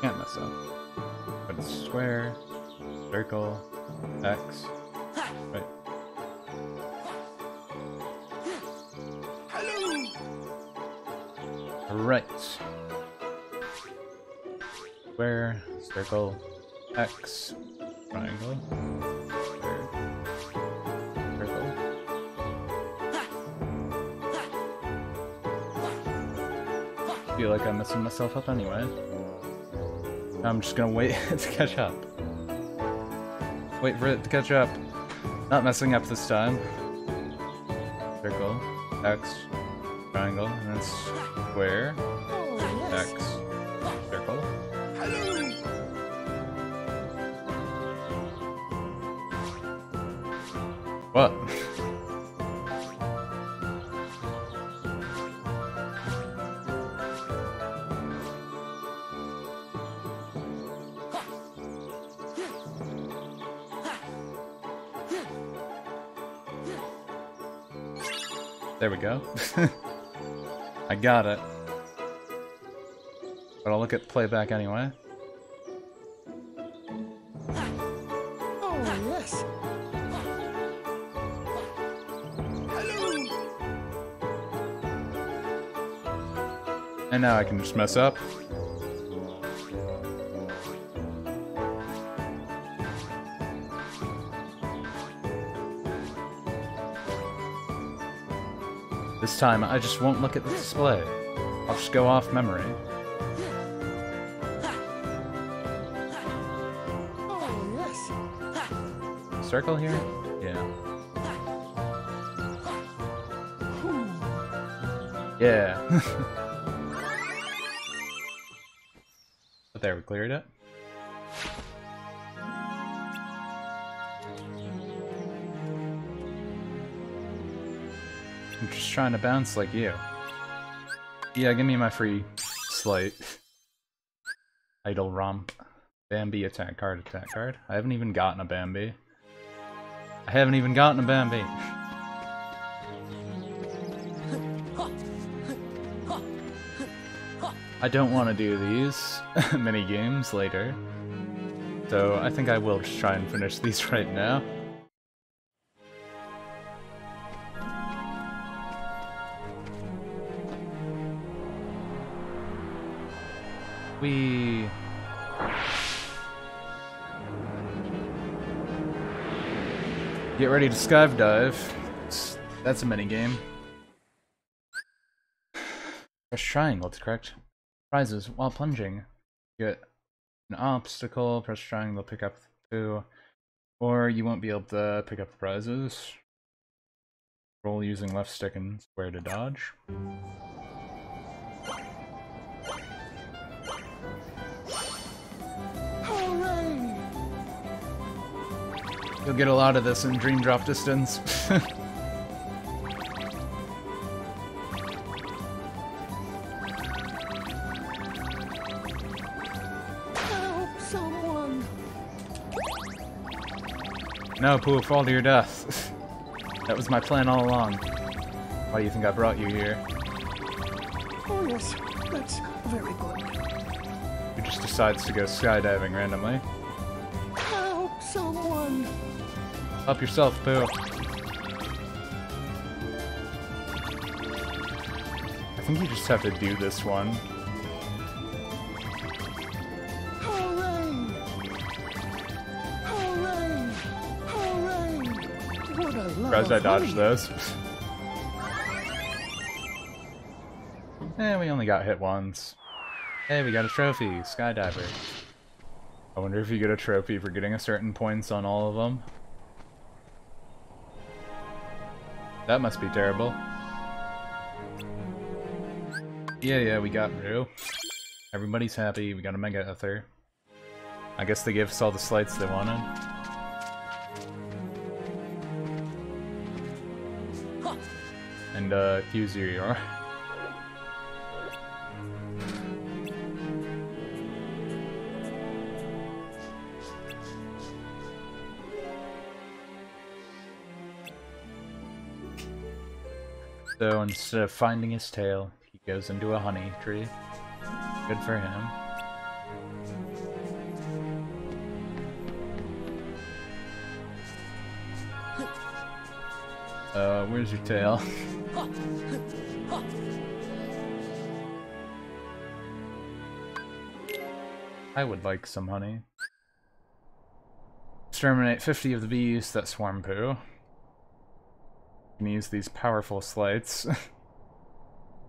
Can't mess up. But it's square, circle, X. Wait. Right. Square, circle, X, triangle, square, circle. I feel like I'm messing myself up anyway. I'm just gonna wait to catch up. Wait for it to catch up. Not messing up this time. Circle, X, triangle, and then square, X, circle. What? There we go. I got it. But I'll look at playback anyway. Oh, yes. And now I can just mess up. This time, I just won't look at the display. I'll just go off memory. Oh, yes. Circle here? Yeah. Yeah. But there, we cleared it. I'm just trying to bounce like you. Yeah, give me my free slate. Idle romp. Bambi attack card, attack card. I haven't even gotten a Bambi. I haven't even gotten a Bambi. I don't want to do these mini games later. So I think I will just try and finish these right now. We get ready to skydive. That's a mini game. Press triangle to correct prizes while plunging. Get an obstacle, press triangle, pick up two, or you won't be able to pick up the prizes. Roll using left stick and square to dodge. You'll get a lot of this in Dream Drop Distance. Help someone! No, Pooh, fall to your death. That was my plan all along. Why do you think I brought you here? Oh yes, that's very good. Who just decides to go skydiving randomly? Help someone! Help yourself, Pooh. I think you just have to do this one. Hooray! Hooray! Hooray! What a lot Surprised I of dodged honey. those. We only got hit once. Hey, we got a trophy, skydiver. I wonder if you get a trophy for getting a certain points on all of them. That must be terrible. Yeah, we got Rue. Everybody's happy, we got a Mega Ether. I guess they gave us all the slights they wanted. And, Hughes, here you are. So instead of finding his tail, he goes into a honey tree. Good for him. Where's your tail? I would like some honey. Exterminate 50 of the bees that swarm Pooh. You can use these powerful slights.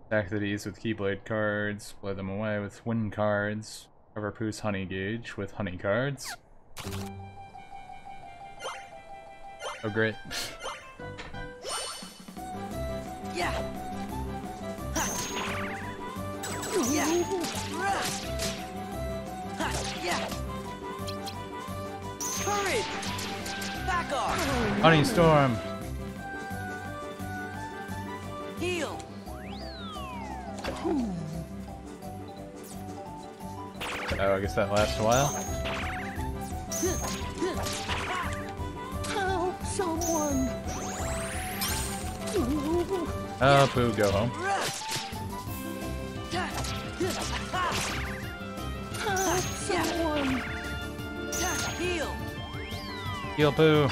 Attack the bees with Keyblade cards, blow them away with wind cards, cover Pooh's honey gauge with honey cards. Oh great. Yeah. Ha. Yeah. Rah. Ha. Yeah. Hurry! Back off! Honey storm! Heal! Oh, I guess that lasts a while. Help someone! Oh, Pooh, go home. Help someone! Heal! Heal Pooh!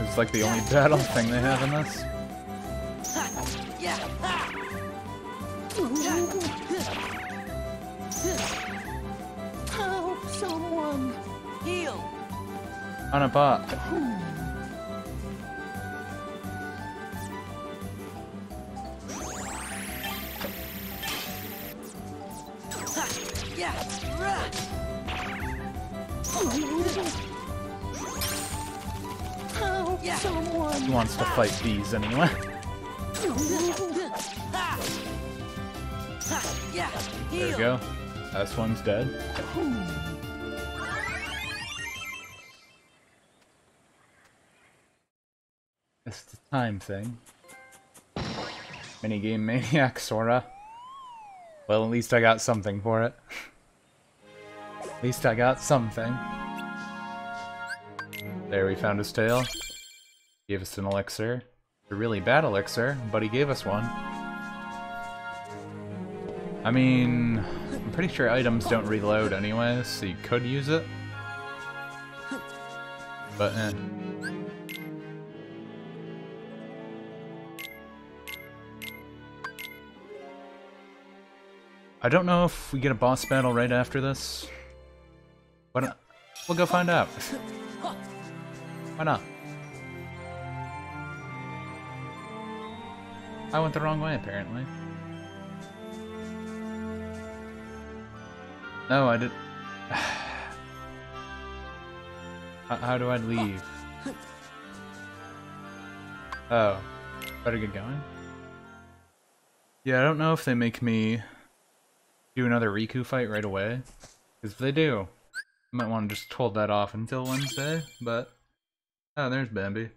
It's like the only battle thing they have in this. Help someone! Heal! On a pop. Help someone! He wants to fight bees anyway. There we go. Last one's dead. It's the time thing. Minigame maniac, sorta. Well, at least I got something for it. At least I got something. There, we found his tail. Gave us an elixir. A really bad elixir, but he gave us one. I mean, I'm pretty sure items don't reload anyways, so you could use it. But, eh. I don't know if we get a boss battle right after this. But we'll go find out. Why not? I went the wrong way, apparently. No, I did. How do I leave? Oh, better get going. Yeah, I don't know if they make me do another Riku fight right away. Because if they do, I might want to just hold that off until Wednesday, but... Oh, there's Bambi.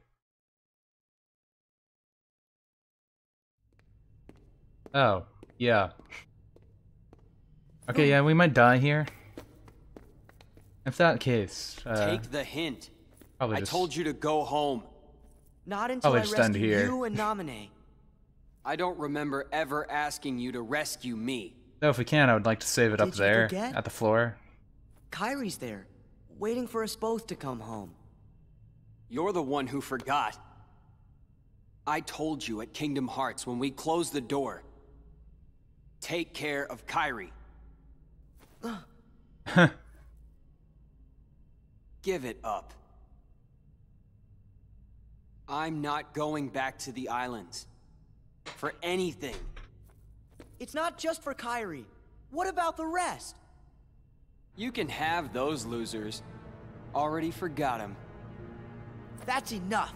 Oh, yeah. Okay, yeah, we might die here. If that case, Take the hint. probably I just, told you to go home. Not until probably I just end rescue here. you and Naminé. I don't remember ever asking you to rescue me. Though if we can, I would like to save it up Did you there, forget? at the floor. Kyrie's there, waiting for us both to come home. You're the one who forgot. I told you at Kingdom Hearts when we closed the door. Take care of Kyrie. Give it up. I'm not going back to the islands. For anything. It's not just for Kyrie. What about the rest? You can have those losers. Already forgot him. That's enough.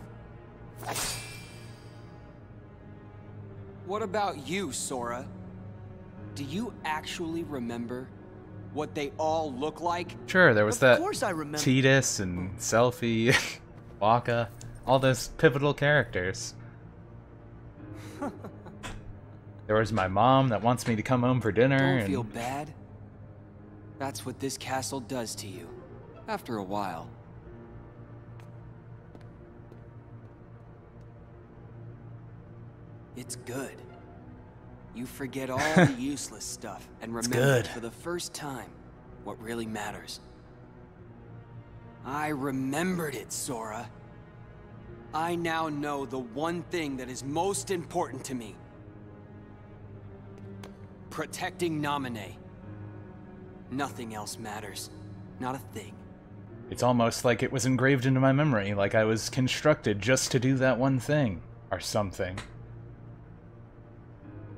What about you, Sora? Do you actually remember what they all look like? Sure, there was Of that course I remember. Tidus and Selfie, Waka, all those pivotal characters. There was my mom that wants me to come home for dinner. Don't and feel bad. That's what this castle does to you. After a while. It's good. You forget all the useless stuff and remember good. for the first time what really matters. I remembered it, Sora. I now know the one thing that is most important to me. Protecting Naminé. Nothing else matters. Not a thing. It's almost like it was engraved into my memory, like I was constructed just to do that one thing. Or something.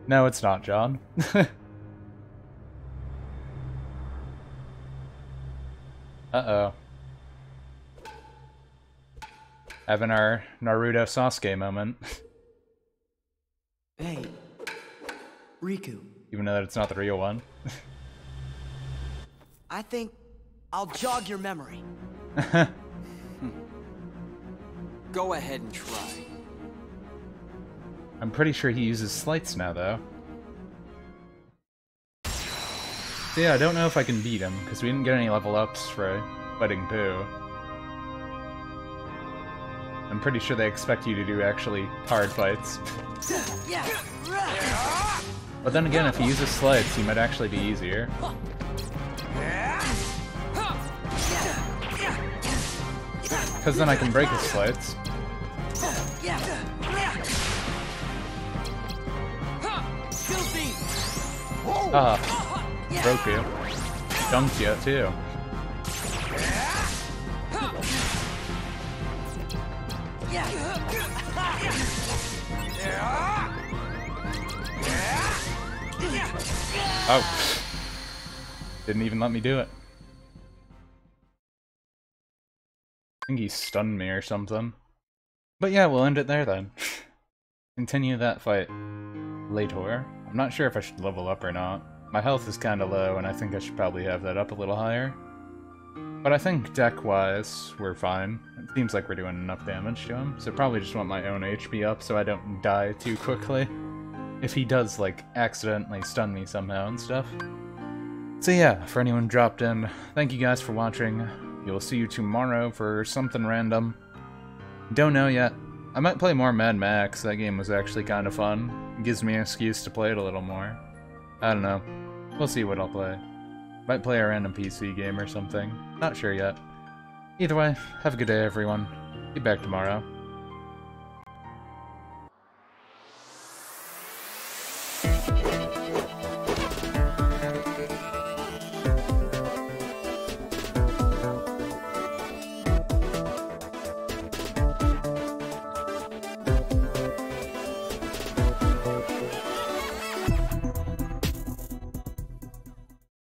No, it's not, John. Uh-oh. Having our Naruto Sasuke moment. Hey, Riku. Even though that it's not the real one. I think I'll jog your memory. Go ahead and try. I'm pretty sure he uses slights now, though. So yeah, I don't know if I can beat him, because we didn't get any level ups for fighting Pooh. I'm pretty sure they expect you to do actually hard fights. But then again, if he uses slights, he might actually be easier. Because then I can break his slights. Ah, broke you. Dunked you, too. Oh. Didn't even let me do it. I think he stunned me or something. But yeah, we'll end it there then. Continue that fight later. I'm not sure if I should level up or not. My health is kinda low, and I think I should probably have that up a little higher. But I think deck-wise, we're fine. It seems like we're doing enough damage to him, so probably just want my own HP up so I don't die too quickly. If he does, like, accidentally stun me somehow and stuff. So yeah, for anyone dropped in, thank you guys for watching. You'll see you tomorrow for something random. Don't know yet. I might play more Mad Max, that game was actually kind of fun. It gives me an excuse to play it a little more. I don't know. We'll see what I'll play. Might play a random PC game or something. Not sure yet. Either way, have a good day everyone. Be back tomorrow.